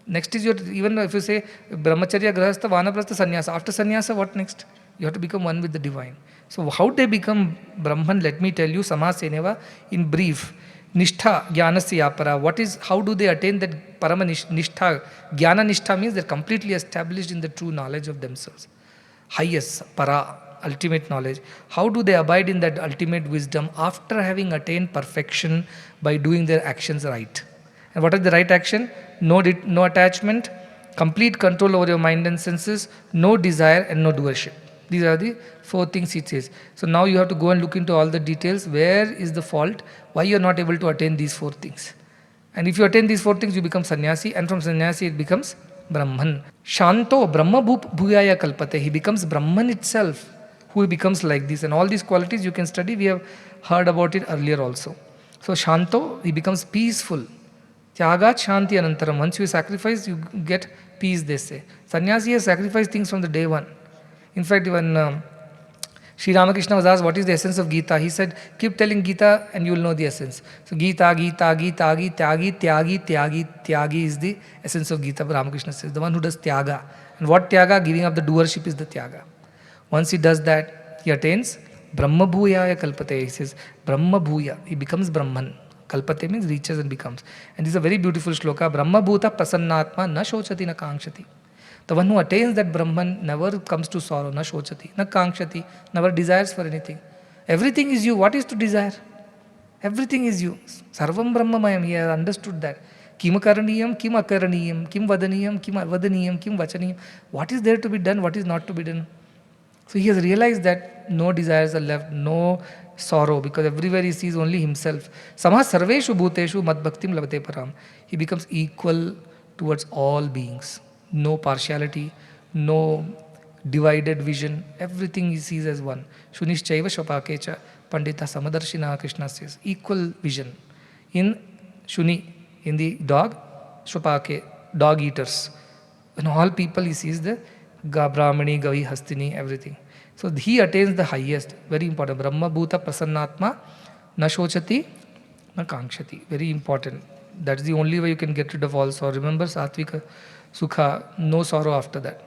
Next is even if you say brahmacharya, grahastha, vanaprastha, sannyasa. After sannyasa, what next? You have to become one with the divine. So how they become Brahman, let me tell you, samaseneva, in brief. Nishtha, jnanasya yapara. How do they attain that parama nishtha? Jnana nishtha means they're completely established in the true knowledge of themselves. Highest, para, ultimate knowledge. How do they abide in that ultimate wisdom after having attained perfection by doing their actions right? And what is the right action? No attachment, complete control over your mind and senses, no desire and no doership. These are the 4 things it says. So now you have to go and look into all the details. Where is the fault? Why you are not able to attain these 4 things? And if you attain these 4 things, you become sannyasi, and from sannyasi it becomes Brahman. Shanto Brahma bhuyaya kalpate. He becomes Brahman itself, who becomes like this. And all these qualities you can study. We have heard about it earlier also. So Shanto, he becomes peaceful. Tyāga shanti anantaram. Once you sacrifice, you get peace, they say. Sannyasi has sacrificed things from the day one. In fact, when Sri Ramakrishna was asked, what is the essence of Gita? He said, keep telling Gita and you will know the essence. So Gita, Gita, Gita, Gita, Tyagi, Tyagi, Tyagi, Tyagi is the essence of Gita. Ramakrishna says, the one who does tyāga. And what tyāga? Giving up the doership is the tyāga. Once he does that, he attains Brahma Bhuyaya Kalpate. He says, Brahma Bhuya. He becomes Brahman. Kalpate means reaches and becomes. And this is a very beautiful shloka. Brahma Bhuta Prasannatma na shochati na kankshati. The one who attains that Brahman never comes to sorrow, na shochati, na kankshati, never desires for anything. Everything is you. What is to desire? Everything is you. Sarvam Brahmamayam. He has understood that. Kim karaniyam, kim akaraniyam, kim vadaniyam, kim avadaniyam, kim vachaniyam. What is there to be done, what is not to be done? So he has realized that no desires are left, no sorrow, because everywhere he sees only himself. Samah sarveshu bhuteshu mad bhaktim labate param. He becomes equal towards all beings. No partiality, no divided vision. Everything he sees as one. Shunischaiva shapakecha pandita samadarshina, Krishna says. Equal vision. In Shuni, in the dog, shapake, dog eaters. In all people he sees the Brahmani, Gavi, Hastini, everything. So he attains the highest. Very important. Brahma Bhuta Prasannatma na shochati na kankshati. Very important. That's the only way you can get rid of all sorrow. Remember Satvika Sukha, no sorrow after that.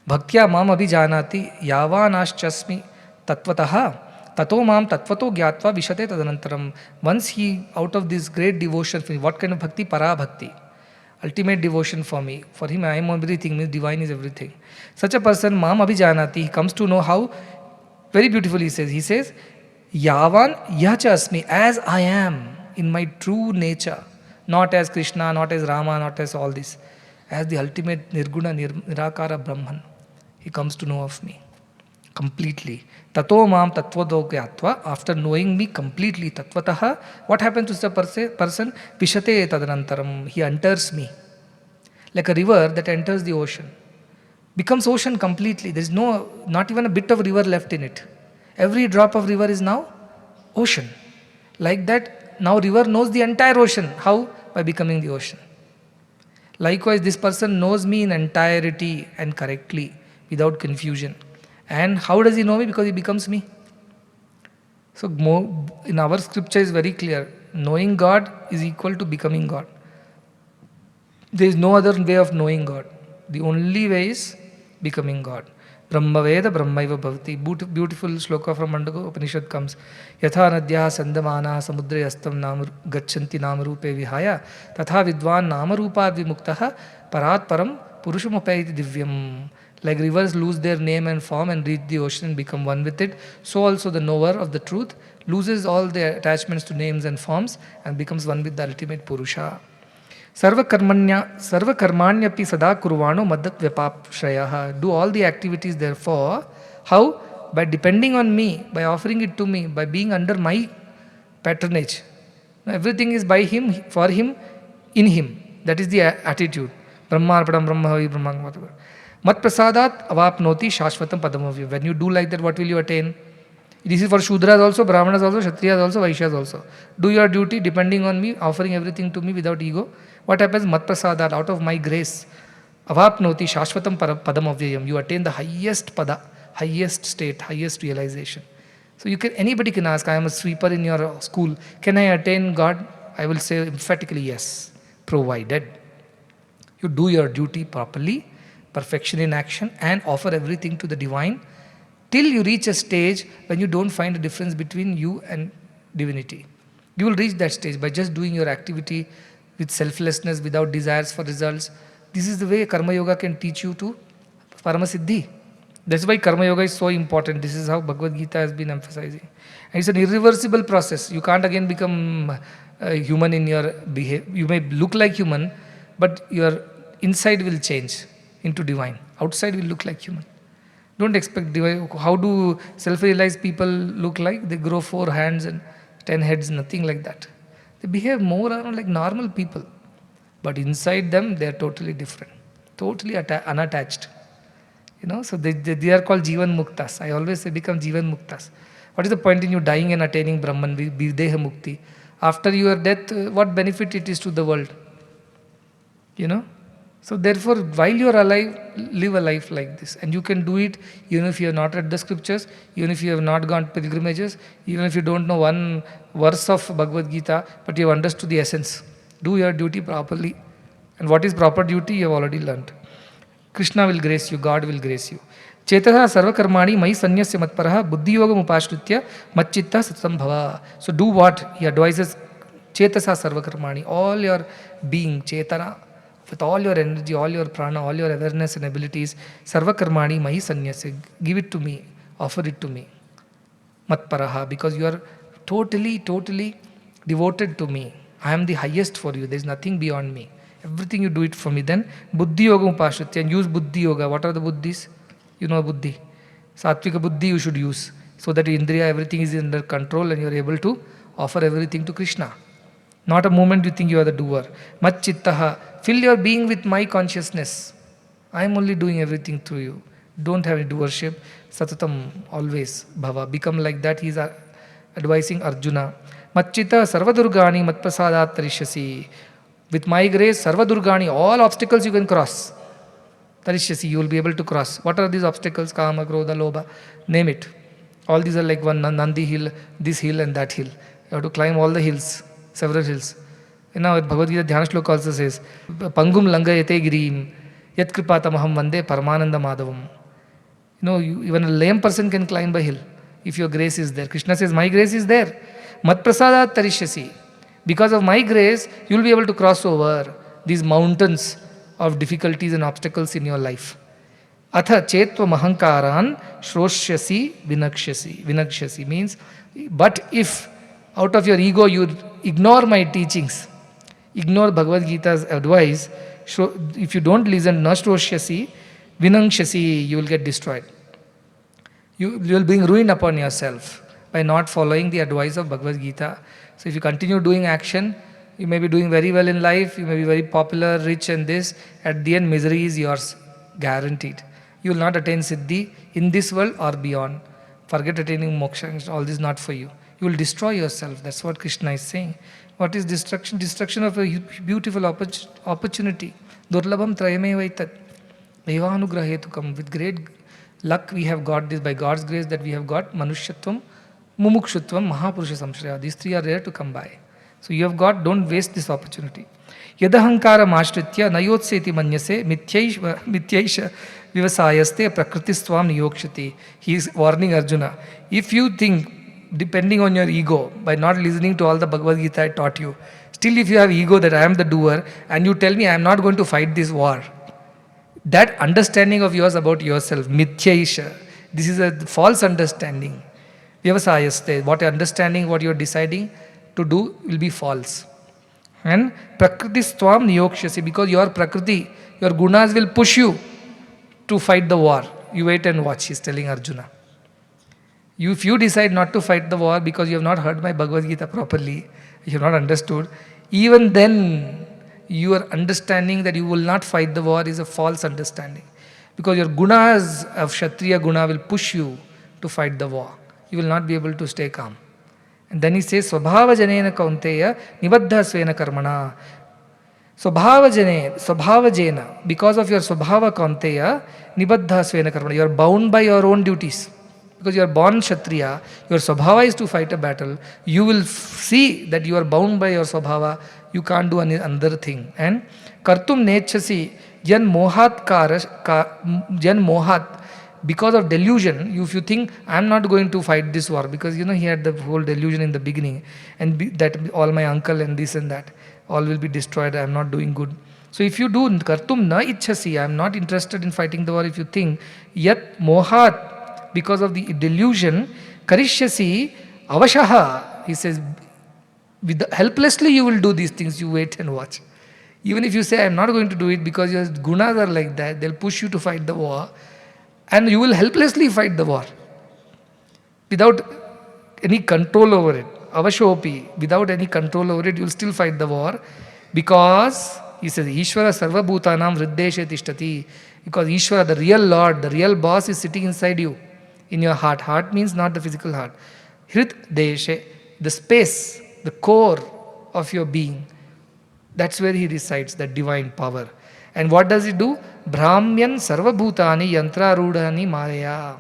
Bhaktya mam abhijanati yavanashchasmi tatvataha tato mam tatvato gyatva vishate tadanantaram. Once he, out of this great devotion, what kind of bhakti? Para bhakti. Ultimate devotion for me. For him, I am everything, means divine is everything. Such a person, mam abhijanati, he comes to know how, very beautifully he says, yavan yacha asmi, as I am, in my true nature, not as Krishna, not as Rama, not as all this, as the ultimate nirguna, nirakara Brahman, he comes to know of me completely. Tato mam tattvado gyatva, after knowing me completely, tattvataha, what happens to such a person? Vishate tadanantaram, he enters me. Like a river that enters the ocean. Becomes ocean completely. There is not even a bit of river left in it. Every drop of river is now ocean. Like that, now river knows the entire ocean. How? By becoming the ocean. Likewise, this person knows me in entirety and correctly, without confusion. And how does he know me? Because he becomes me. So in our scripture is very clear. Knowing God is equal to becoming God. There is no other way of knowing God. The only way is becoming God. Brahma Veda Brahmaiva Bhavati. Beautiful shloka from Mandago Upanishad comes. Yatha nadya sandamana samudre astam nam gachanti namarupe vihaya tatha vidvan namarupa vimuktaha parat param purushamapaiti divyam. Like rivers lose their name and form and reach the ocean and become one with it, so also the knower of the truth loses all their attachments to names and forms and becomes one with the ultimate Purusha. Sarva karmanyapi sada kurvano maddat vyapapshrayah. Do all the activities therefore. How? By depending on me, by offering it to me, by being under my patronage. Everything is by him, for him, in him. That is the attitude. Brahmarpadam brahmahavi brahmangvatava. Mat prasadat avapnoti shashvatam padamavya. When you do like that, what will you attain? This is for Shudras also, Brahmanas also, Kshatriyas also, Vaishyas also. Do your duty depending on me, offering everything to me without ego. What happens? Mat prasadat, out of my grace. Avapnoti shashvatam padamavyayam. You attain the highest pada, highest state, highest realization. So anybody can ask, I am a sweeper in your school. Can I attain God? I will say emphatically yes, provided you do your duty properly, perfection in action, and offer everything to the divine, till you reach a stage when you don't find a difference between you and divinity. You will reach that stage by just doing your activity with selflessness, without desires for results. This is the way Karma Yoga can teach you to Paramasiddhi. That's why Karma Yoga is so important. This is how Bhagavad-gītā has been emphasizing. And it's an irreversible process. You can't again become human in your behavior. You may look like human, but your inside will change into divine. Outside will look like human. Don't expect divine. How do self-realized people look like? They grow 4 hands and 10 heads, nothing like that. They behave more like normal people. But inside them, they are totally different. Totally unattached. So they are called Jivan Muktas. I always say become Jivan Muktas. What is the point in you dying and attaining Brahman, Videha Mukti? After your death, what benefit it is to the world? So therefore, while you are alive, live a life like this. And you can do it even if you have not read the scriptures, even if you have not gone pilgrimages, even if you don't know one verse of Bhagavad Gita, but you have understood the essence. Do your duty properly. And what is proper duty, you have already learnt. Krishna will grace you, God will grace you. Chetaha sarvakarmani mai sannyasya matparaha buddhi yogam upashritya matchitta satam bhava. So do what he advises. Chetasa sarvakarmani, all your being, chetana, with all your energy, all your prana, all your awareness and abilities, sarvakarmani mai sannyasya, give it to me, offer it to me. Matparaha, because you are totally devoted to me. I am the highest for you, there is nothing beyond me. Everything you do it for me. Then buddhi yoga upashritya, and use buddhi yoga. What are the buddhis? You know buddhi. Sattvika buddhi you should use, so that indriya, everything is under control and you are able to offer everything to Krishna. Not a moment you think you are the doer. Matchittaha, fill your being with my consciousness. I am only doing everything through you. Don't have any doership. Satatam, always bhava. Become like that. He is advising Arjuna. Matchitta sarvadurgani matprasadat tarishyasi. With my grace, sarvadurgani, all obstacles you can cross. Tarishyasi, you will be able to cross. What are these obstacles? Kama, krodha, lobha, name it. All these are like one Nandi hill, this hill and that hill. You have to climb all the hills, several hills. Now Bhagavad-gītā Dhyana Shloka also says, Pangum langayate girim, yat kripatamaham vande paramananda madhavam. Even a lame person can climb a hill if your grace is there. Krishna says, my grace is there. Mat prasadat tarishyasi. Because of my grace, you will be able to cross over these mountains of difficulties and obstacles in your life. Atha chetva mahankaran shroshyasi vinakshasi means, but if out of your ego you ignore my teachings, ignore Bhagavad Gita's advice, if you don't listen, na shroshyasi vinakshasi, you will get destroyed. You will bring ruin upon yourself by not following the advice of Bhagavad Gita. So if you continue doing action, you may be doing very well in life, you may be very popular, rich and this, at the end misery is yours, guaranteed. You will not attain siddhi in this world or beyond. Forget attaining moksha, all this is not for you. You will destroy yourself, that's what Krishna is saying. What is destruction? Destruction of a beautiful opportunity. Durlabham trayamevaitat. Devanugrahetukam. With great luck we have got this, by God's grace that we have got Manushyatvam, Mumukshutvam, Mahapurusha Samshraya. These three are rare to come by. So you have got, don't waste this opportunity. Yadahankara mashritya nayotseti manyase mityaisha vivasayaste prakritistvam niyokshati. He is warning Arjuna. If you think, depending on your ego, by not listening to all the Bhagavad Gita I taught you, still if you have ego that I am the doer and you tell me I am not going to fight this war, that understanding of yours about yourself, mithyaisha, this is a false understanding. Vivasayaste, what understanding, what you are deciding to do will be false. And prakritistvam niyokshasi, because your prakriti, your gunas will push you to fight the war. You wait and watch, he is telling Arjuna. If you decide not to fight the war because you have not heard my Bhagavad Gita properly, you have not understood, even then your understanding that you will not fight the war is a false understanding. Because your gunas of Kshatriya guna will push you to fight the war. You will not be able to stay calm. And then he says, Swabhava janena kaunteya nibaddha svena karmana. Swabhava jena, because of your Swabhava kaunteya nibaddha svena karmana. You are bound by your own duties. Because you are born Kshatriya, your Swabhava is to fight a battle. You will see that you are bound by your Swabhava. You can't do any other thing. And kartum nechasi jan mohat, because of delusion, if you think, I am not going to fight this war, because he had the whole delusion in the beginning, and that all my uncle and this and that, all will be destroyed, I am not doing good. So if you do kartum na ichhasi, I am not interested in fighting the war, if you think, yat mohat, because of the delusion, karishyasi avashaha, he says, helplessly you will do these things, you wait and watch. Even if you say, I am not going to do it because your gunas are like that, they'll push you to fight the war, and you will helplessly fight the war without any control over it. Avashopi, without any control over it, you will still fight the war, because he says, Ishvara sarva bhutanam hriddeshe tishtati. Because Ishvara, the real Lord, the real boss, is sitting inside you, in your heart. Heart means not the physical heart. Hriddeshe, the space, the core of your being. That's where he resides, that divine power. And what does he do? Brahmyan sarvabhutani yantra rudhani maya.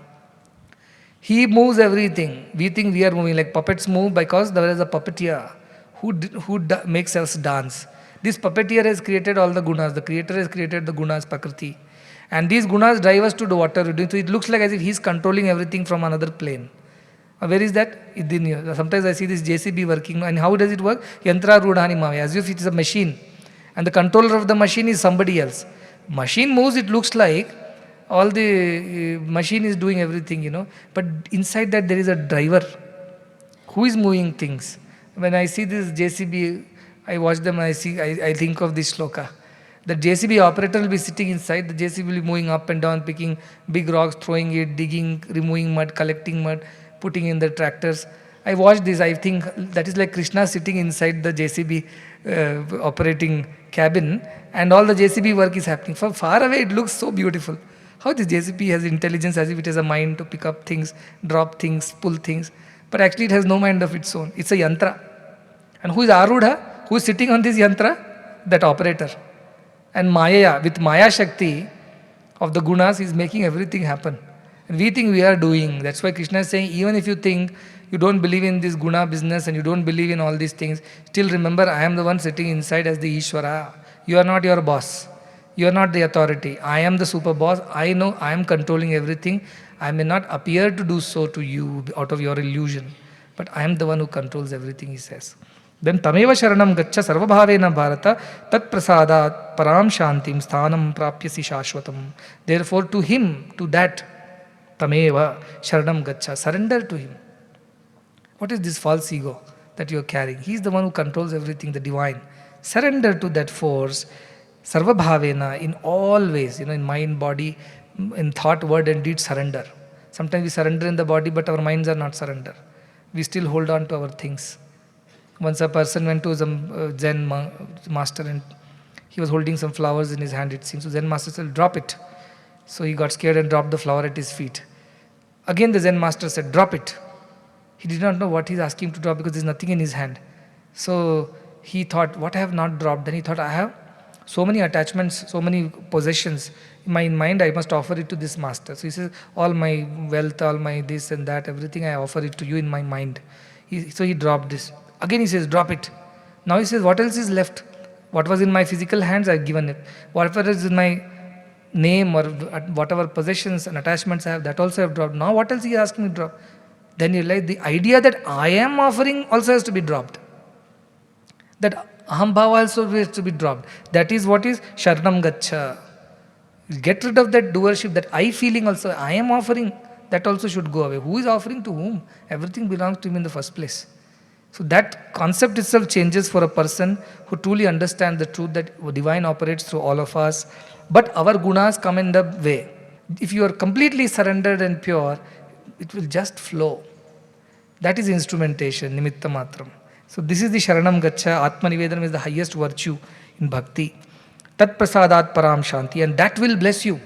He moves everything. We think we are moving like puppets move because there is a puppeteer who makes us dance. This puppeteer has created all the gunas. The creator has created the gunas, Prakriti. And these gunas drive us to do what we're doing. So it looks like as if he's controlling everything from another plane. Where is that? Sometimes I see this JCB working. And how does it work? Yantra rudhani maya. As if it is a machine. And the controller of the machine is somebody else. Machine moves, it looks like all the machine is doing everything. But inside that there is a driver who is moving things. When I see this JCB, I watch them and I think of this shloka. The JCB operator will be sitting inside, the JCB will be moving up and down, picking big rocks, throwing it, digging, removing mud, collecting mud, putting in the tractors. I watched this, I think that is like Krishna sitting inside the JCB operating cabin, and all the JCB work is happening. From far away it looks so beautiful. How this JCB has intelligence as if it has a mind to pick up things, drop things, pull things. But actually it has no mind of its own. It's a yantra. And who is Arudha? Who is sitting on this yantra? That operator. And Maya, with Maya Shakti of the gunas, is making everything happen. And we think we are doing. That's why Krishna is saying, even if you think you don't believe in this guna business and you don't believe in all these things, still remember I am the one sitting inside as the Ishvara. You are not your boss. You are not the authority. I am the super boss. I know I am controlling everything. I may not appear to do so to you out of your illusion, but I am the one who controls everything, he says. Then tameva sharanam gaccha sarvabhavena bharata tat prasadat param shantim sthanam prapyasi shashvatam. Therefore to him, to that tameva sharanam gaccha, surrender to him. What is this false ego that you are carrying? He is the one who controls everything, the divine. Surrender to that force, sarvabhavena, in all ways, in mind, body, in thought, word and deed, surrender. Sometimes we surrender in the body, but our minds are not surrender. We still hold on to our things. Once a person went to some Zen master and he was holding some flowers in his hand, it seems. So Zen master said, drop it. So he got scared and dropped the flower at his feet. Again the Zen master said, drop it. He did not know what he's asking him to drop because there's nothing in his hand. So he thought, what I have not dropped? Then he thought, I have so many attachments, so many possessions. In my mind, I must offer it to this master. So he says, all my wealth, all my this and that, everything I offer it to you in my mind. So he dropped this. Again he says, drop it. Now he says, what else is left? What was in my physical hands, I've given it. Whatever is in my name or whatever possessions and attachments I have, that also I have dropped. Now what else he is asking me to drop? Then you realize the idea that I am offering also has to be dropped. That ahambhava also has to be dropped. That is what is sharanam gaccha. Get rid of that doership, that I feeling also, I am offering, that also should go away. Who is offering to whom? Everything belongs to him in the first place. So that concept itself changes for a person who truly understands the truth that divine operates through all of us, but our gunas come in the way. If you are completely surrendered and pure, it will just flow. That is instrumentation, nimitta matram. So this is the sharanam gaccha. Atma nivedanam is the highest virtue in bhakti. Tat prasadat param shanti, and that will bless you.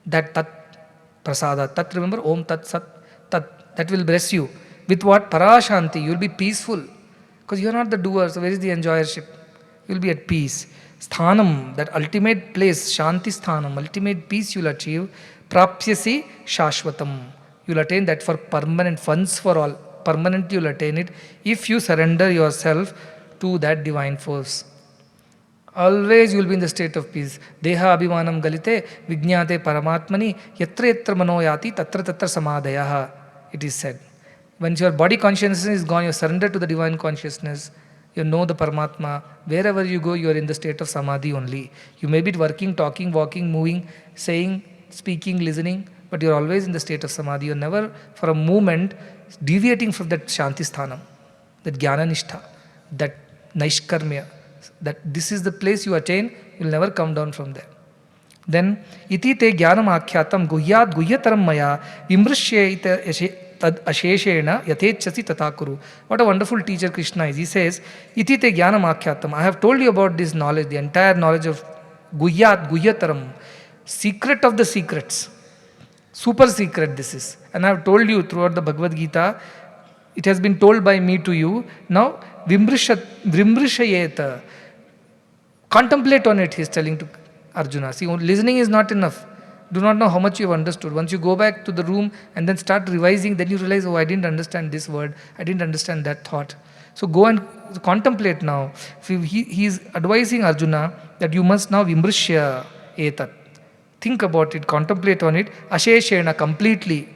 That tat prasadat, tat, remember, om tat sat, tat, that will bless you. With what? Parashanti, you will be peaceful. Because you are not the doer, so where is the enjoyership? You will be at peace. Sthanam, that ultimate place, Shanti sthanam, ultimate peace you will achieve. Prapyasi shashvatam, you will attain that for permanent, once for all. Permanently you will attain it if you surrender yourself to that divine force. Always you will be in the state of peace. Deha abhimanam galite vijñāte paramatmani yatra yatra mano yati tatra tatra samadhayaha, it is said. When your body consciousness is gone, you surrender to the divine consciousness, you know the Paramatma. Wherever you go, you are in the state of samadhi only. You may be working, talking, walking, moving, saying, speaking, listening, but you are always in the state of samadhi. You are never for a moment deviating from that Shanti Sthanam, that Jnana Nishtha, that Naishkarmya, that this is the place you attain, you will never come down from there. Then, iti te jnanam akyatam guhyat guhyataram maya vimrishye ita tad asheshena yatechasi tatakuru. What a wonderful teacher Krishna is. He says, iti te jnanam akyatam. I have told you about this knowledge, the entire knowledge of guhyat guhyataram, secret of the secrets. Super secret this is. And I have told you throughout the Bhagavad-gītā, it has been told by me to you. Now, vimrishayeta. Contemplate on it, he is telling to Arjuna. See, listening is not enough. Do not know how much you have understood. Once you go back to the room and then start revising, then you realize, oh, I didn't understand this word, I didn't understand that thought. So go and contemplate now. He is advising Arjuna that you must now vimrishya etat. Think about it, contemplate on it, asheshena, completely.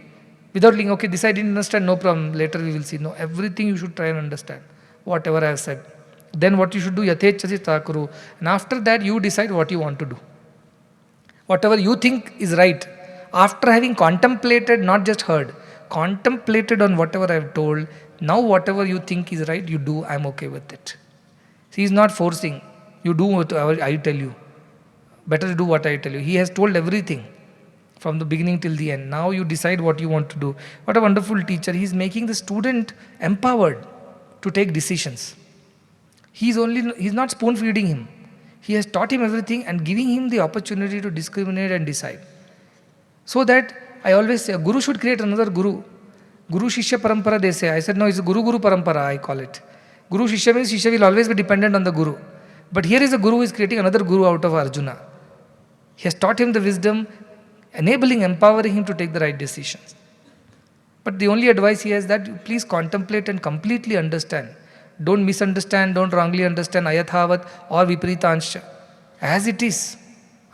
Without thinking, okay, this I didn't understand, no problem, later we will see. No, everything you should try and understand, whatever I have said. Then what you should do, yatechasi takuru. And after that, you decide what you want to do. Whatever you think is right, after having contemplated, not just heard, contemplated on whatever I have told, now whatever you think is right, you do, I am okay with it. He is not forcing. You do what I tell you. Better do what I tell you. He has told everything from the beginning till the end. Now you decide what you want to do. What a wonderful teacher. He is making the student empowered to take decisions. He is not spoon feeding him. He has taught him everything and giving him the opportunity to discriminate and decide. So that I always say, a guru should create another guru. Guru Shishya Parampara, they say. I said, no, it's a Guru Parampara, I call it. Guru Shishya means Shishya will always be dependent on the Guru. But here is a Guru who is creating another Guru out of Arjuna. He has taught him the wisdom, enabling, empowering him to take the right decisions. But the only advice he has that please contemplate and completely understand. Don't misunderstand, don't wrongly understand ayathavat or viparitanscha. As it is,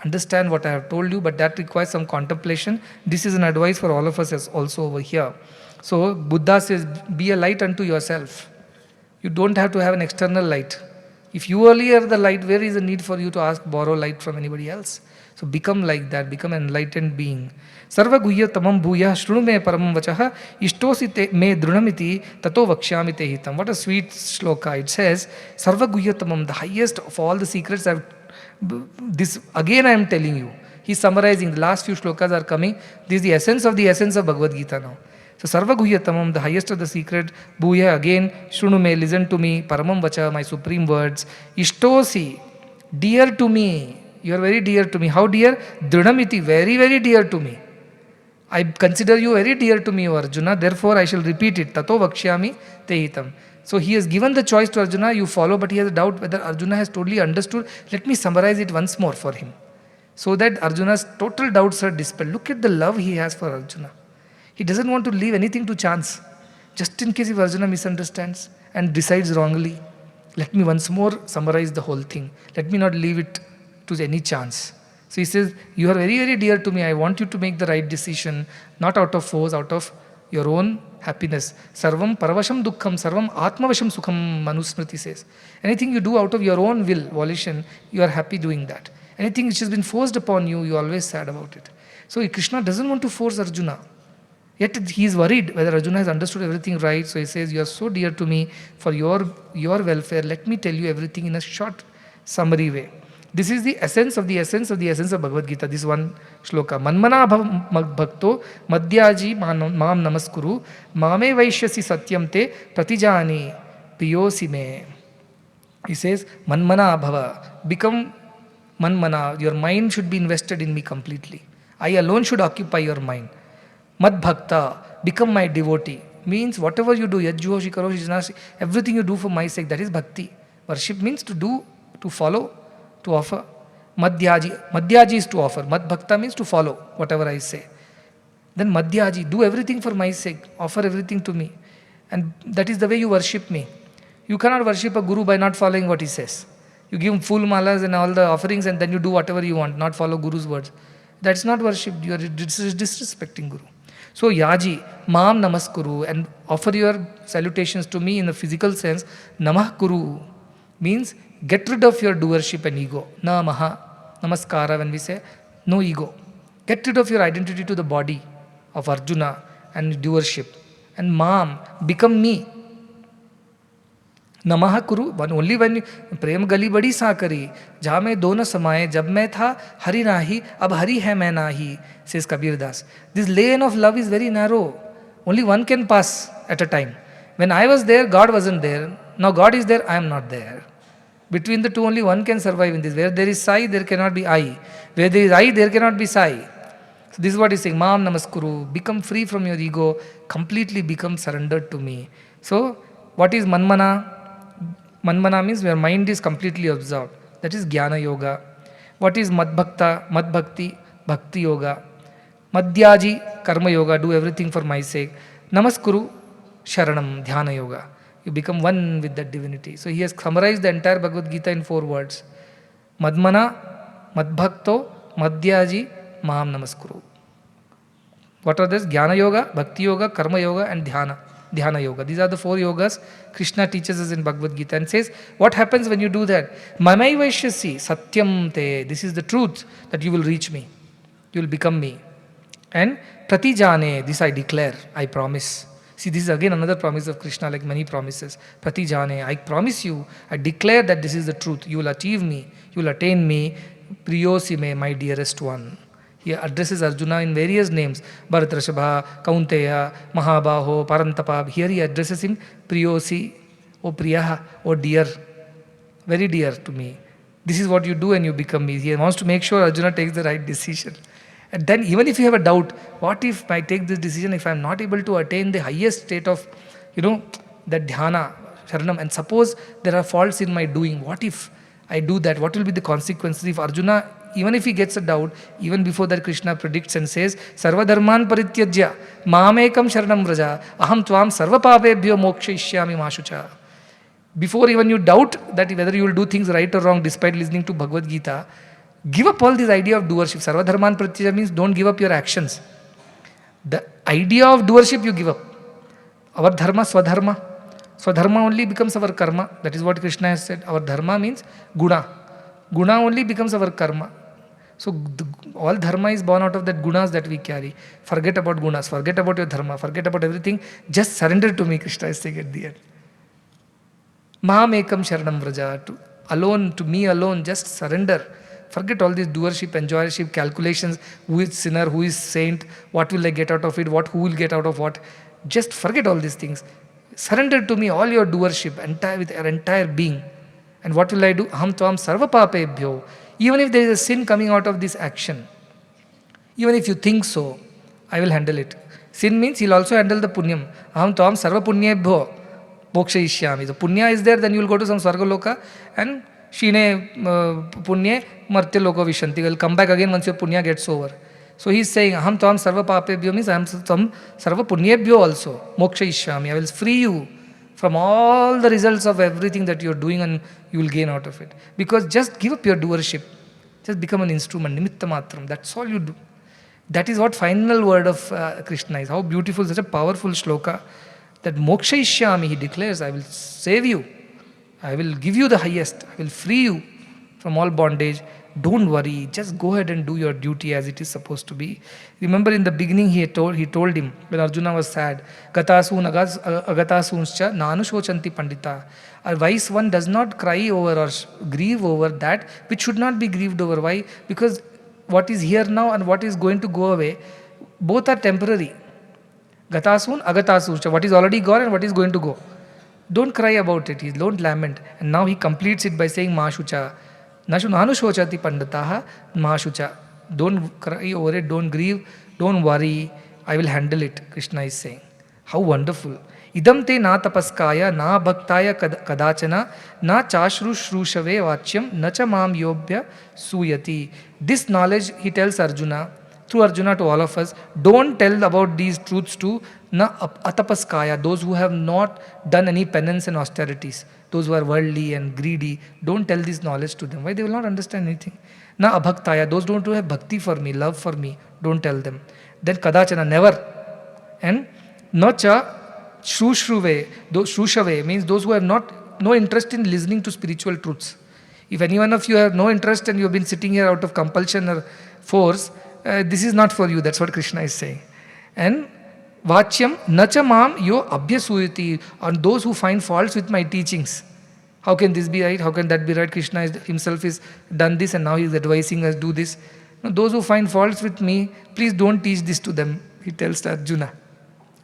understand what I have told you, but that requires some contemplation. This is an advice for all of us as also over here. So Buddha says, be a light unto yourself. You don't have to have an external light. If you only are the light, where is the need for you to borrow light from anybody else? So become like that, become an enlightened being. Sarva guhya tamam bhuya shrunu me paramam vachaha ishtosi me drunamiti tato vakshyami te hitam. What a sweet shloka. It says, Sarva guhya tamam, the highest of all the secrets. This again I am telling you. He's summarizing, the last few shlokas are coming. This is the essence of Bhagavad-gītā now. So Sarva guhya tamam, the highest of the secret, bhuya, again, shrunu me, listen to me, paramam vacha, my supreme words, ishtosi, dear to me. You are very dear to me. How dear? Dridhamiti, very, very dear to me. I consider you very dear to me, O Arjuna. Therefore, I shall repeat it. Tato vakshyami te hitam. So he has given the choice to Arjuna, you follow, but he has a doubt whether Arjuna has totally understood. Let me summarize it once more for him. So that Arjuna's total doubts are dispelled. Look at the love he has for Arjuna. He doesn't want to leave anything to chance. Just in case if Arjuna misunderstands and decides wrongly, let me once more summarize the whole thing. Let me not leave it to any chance. So he says, you are very, very dear to me. I want you to make the right decision, not out of force, out of your own happiness. Sarvam paravasham dukkham, sarvam atmavasham sukham, Manusmriti says. Anything you do out of your own will, volition, you are happy doing that. Anything which has been forced upon you, you are always sad about it. So Krishna doesn't want to force Arjuna. Yet he is worried whether Arjuna has understood everything right. So he says, you are so dear to me for your welfare. Let me tell you everything in a short, summary way. This is the essence of Bhagavad-gītā. This one shloka. Manmana bhakto madhyaji maam namaskuru mame vaishyasi satyam te pratijani piyosi me. He says, manmana bhava. Become manmana. Your mind should be invested in me completely. I alone should occupy your mind. Mad bhakta. Become my devotee. Means whatever you do, yajjuho shikaro shijnasi, everything you do for my sake, that is bhakti. Worship means to do, to follow, to offer. Madhyaji is to offer. Mad bhakta means to follow whatever I say. Then madhyaji, do everything for my sake. Offer everything to me. And that is the way you worship me. You cannot worship a guru by not following what he says. You give him full malas and all the offerings and then you do whatever you want, not follow guru's words. That's not worship. You are disrespecting guru. So yaji, maam namaskuru, and offer your salutations to me in the physical sense. Namah kuru means get rid of your doership and ego. Namaha, namaskara, when we say no ego. Get rid of your identity to the body of Arjuna and doership. And maam, become me. Namaha kuru, only when prem gali badi sa kari, jha mein do na samaye, jab main tha hari nahi, ab hari hai main nahi, says Kabir Das. This lane of love is very narrow. Only one can pass at a time. When I was there, God wasn't there. Now God is there, I am not there. Between the two, only one can survive in this. Where there is Sai, there cannot be I. Where there is I, there cannot be Sai. So this is what he is saying. Maam namaskuru. Become free from your ego. Completely become surrendered to me. So, what is manmana? Manmana means your mind is completely absorbed. That is Jnana Yoga. What is Madbhakta, Madbhakti, Bhakti Yoga? Madhyaji, Karma Yoga, do everything for my sake. Namaskuru, Sharanam, Dhyana Yoga. You become one with that divinity. So he has summarized the entire Bhagavad Gita in 4 words. Madmana, Madbhakto, Madhyaji, Maham Namaskuru. What are these? Jnana Yoga, Bhakti Yoga, Karma Yoga and Dhyana Yoga. These are the 4 yogas Krishna teaches us in Bhagavad Gita and says, what happens when you do that? Mamai Vaishyasi, Satyam Te. This is the truth that you will reach me. You will become me. And Pratijane, this I declare, I promise. See, this is again another promise of Krishna, like many promises. Pratijane, I promise you, I declare that this is the truth. You will achieve me, you will attain me. Priyosime, my dearest one. He addresses Arjuna in various names. Bharatrashabha, Kaunteya, Mahabaho, Parantapa. Here he addresses him Priyosi, O Priyaha, O dear, very dear to me. This is what you do and you become me. He wants to make sure Arjuna takes the right decision. And then even if you have a doubt, what if I take this decision, if I am not able to attain the highest state of, that dhyana, sharanam, and suppose there are faults in my doing, what if I do that? What will be the consequences? If Arjuna, even if he gets a doubt, even before that Krishna predicts and says, Sarva dharman parityajya, mamekam sharanam vraja, aham tvam sarva papebhyo mokshaishyami mashucha. Before even you doubt that whether you will do things right or wrong despite listening to Bhagavad Gita, give up all this idea of doership. Sarva dharman parityajya means don't give up your actions. The idea of doership you give up. Our dharma, swadharma. Swadharma only becomes our karma. That is what Krishna has said. Our dharma means guna. Guna only becomes our karma. So all dharma is born out of that gunas that we carry. Forget about gunas, forget about your dharma, forget about everything. Just surrender to me, Krishna is saying at the end. Maham sharanam vraja. To me alone, just surrender. Forget all this doership, enjoyership, calculations. Who is sinner, who is saint, what will I get out of it, who will get out of what. Just forget all these things. Surrender to me all your doership, with your entire being. And what will I do? Aham tvam sarva papebhyo. Even if there is a sin coming out of this action, even if you think so, I will handle it. Sin means he'll also handle the punyam. Aham tvam sarva punyebhyo mokshaishyami. The punya is there, then you will go to some swarga loka and shine punye martya loka vishanti. Will come back again once your punya gets over. So he is saying, aham tvam sarva papebhyo means aham tvam sarva punyebhyo also mokshaishyami. I will free you from all the results of everything that you are doing and you will gain out of it. Because just give up your doership. Just become an instrument, nimitta matram. That's all you do. That is what final word of Krishna is. How beautiful, such a powerful shloka. That moksha ishyami, he declares, I will save you. I will give you the highest. I will free you from all bondage. Don't worry. Just go ahead and do your duty as it is supposed to be. Remember in the beginning he told him, when Arjuna was sad, Gatasun agatasuncha nanushochanti pandita. A wise one does not cry over or grieve over that which should not be grieved over. Why? Because what is here now and what is going to go away, both are temporary. Gatasun agatasuncha. What is already gone and what is going to go. Don't cry about it. Don't lament. And now he completes it by saying Mashucha. Nanushochanti pandataha Mashucha. Don't cry over it, don't grieve, don't worry. I will handle it, Krishna is saying. How wonderful. Idam te na tapaskaya, na bhaktaya kadachana, na chashru shrushave vachyam, na cha mam yobhya suyati. This knowledge he tells Arjuna, through Arjuna to all of us, don't tell about these truths to na atapaskaya, those who have not done any penance and austerities, those who are worldly and greedy. Don't tell this knowledge to them. Why? They will not understand anything. Na abhaktaya, those don't have bhakti for me, love for me, don't tell them. Then kadachana, never. And nacha shrushruve, shrushave means those who have no interest in listening to spiritual truths. If any one of you have no interest and you have been sitting here out of compulsion or force, this is not for you. That's what Krishna is saying. And vachyam nacha mam yo abhyasuyati, on those who find faults with my teachings. How can this be right? How can that be right? Krishna himself has done this and now he is advising us do this. No, those who find faults with me, please don't teach this to them, he tells Arjuna.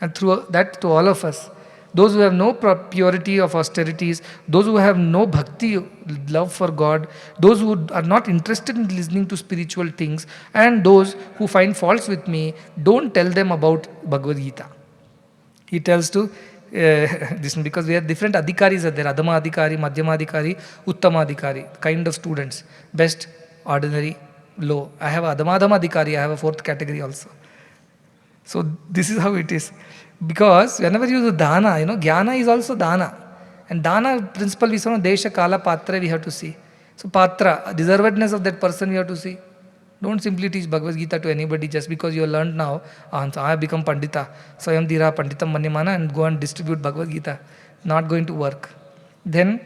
And through that to all of us. Those who have no purity of austerities, those who have no bhakti, love for God, those who are not interested in listening to spiritual things, and those who find faults with me, don't tell them about Bhagavad Gita. He tells to this one, because we have different adhikaris are there. Adama adhikari, Madhyama adhikari, Uttama adhikari, kind of students. Best, ordinary, low. I have Adamadama adhikari, I have a fourth category also. So this is how it is. Because whenever you do dana, jnana is also dana. And dana principle we say, desha, kala, patra we have to see. So patra, deservedness of that person we have to see. Don't simply teach Bhagavad Gita to anybody just because you have learned now, I have become Pandita, Swayam Dhira Panditam Manyamana, and go and distribute Bhagavad Gita. Not going to work. Then,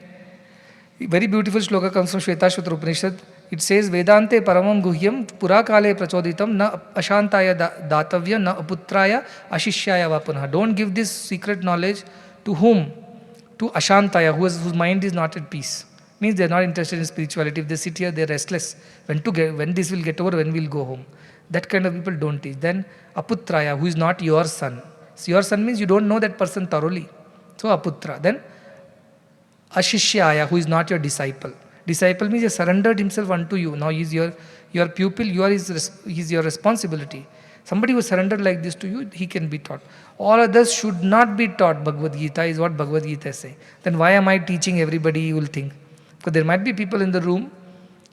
very beautiful shloka comes from Shvetashvatra Upanishad. It says, Vedante paramam guhyam purakale prachoditam na ashantaya datavya na aputraya ashishyaya vapunha. Don't give this secret knowledge to whom? To ashantaya, whose mind is not at peace. Means they are not interested in spirituality. If they sit here, they are restless. When this will get over, when we will go home. That kind of people don't teach. Then aputraya, who is not your son. So your son means you don't know that person thoroughly. So aputra. Then ashishyaya, who is not your disciple. Disciple means he has surrendered himself unto you. Now he is your pupil, he is your responsibility. Somebody who surrendered like this to you, he can be taught. All others should not be taught Bhagavad Gita, is what Bhagavad Gita says. Then why am I teaching everybody, you will think. Because there might be people in the room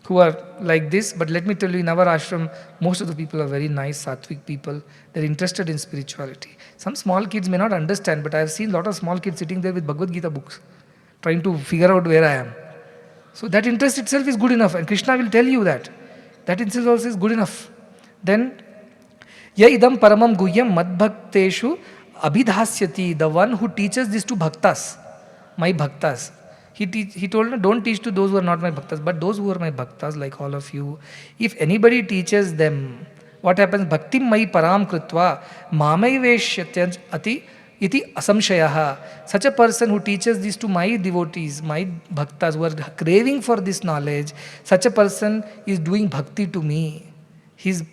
who are like this, but let me tell you, in our ashram, most of the people are very nice, sattvic people. They're interested in spirituality. Some small kids may not understand, but I have seen a lot of small kids sitting there with Bhagavad Gita books, trying to figure out where I am. So that interest itself is good enough, and Krishna will tell you that. That itself also is good enough. Then, ya idam paramam guhyam madbhakteshu abhidhasyati, the one who teaches this to bhaktas, my bhaktas. He told me, don't teach to those who are not my bhaktas, but those who are my bhaktas, like all of you. If anybody teaches them, what happens? Bhaktim mai param krutva mamaiveshyatya ati iti asamshayaha. Such a person who teaches this to my devotees, my bhaktas who are craving for this knowledge, such a person is doing bhakti to me. He is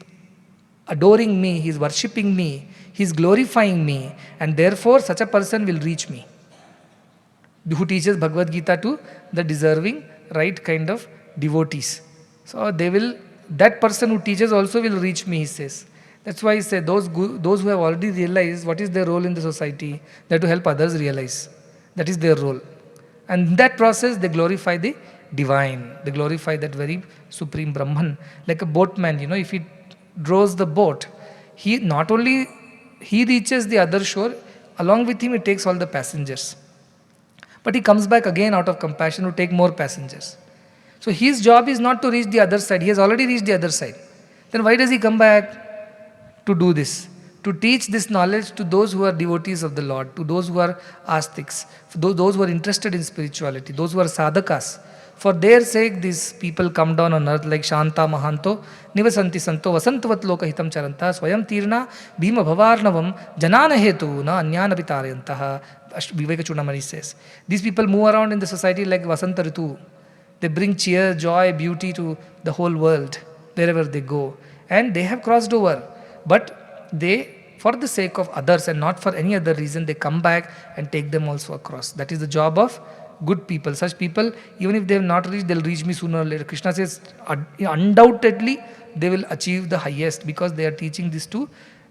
adoring me, he is worshipping me, he is glorifying me, and therefore such a person will reach me. Who teaches Bhagavad Gita to the deserving, right kind of devotees. So that person who teaches also will reach me, he says. That's why he said, those who have already realized what is their role in the society, they have to help others realize. That is their role. And in that process, they glorify the divine. They glorify that very supreme Brahman. Like a boatman, if he draws the boat, he not only reaches the other shore, along with him he takes all the passengers. But he comes back again out of compassion to take more passengers. So his job is not to reach the other side. He has already reached the other side. Then why does he come back to do this? To teach this knowledge to those who are devotees of the Lord, to those who are astics, those who are interested in spirituality, those who are sadhakas. For their sake, these people come down on earth like Shanta Mahanto, Nivasanti Santo, Vasantavat Loka Hitam Charanta, Swayam Tirna, Bhima Bhavarnavam, Janana Hetu, na Anyana Pitarayantaha, Viveka Chudamani says. These people move around in the society like Vasanta Ritu. They bring cheer, joy, beauty to the whole world, wherever they go. And they have crossed over. But they, for the sake of others and not for any other reason, they come back and take them also across. That is the job of good people. Such people, even if they have not reached, they'll reach me sooner or later. Krishna says, undoubtedly, they will achieve the highest because they are teaching this to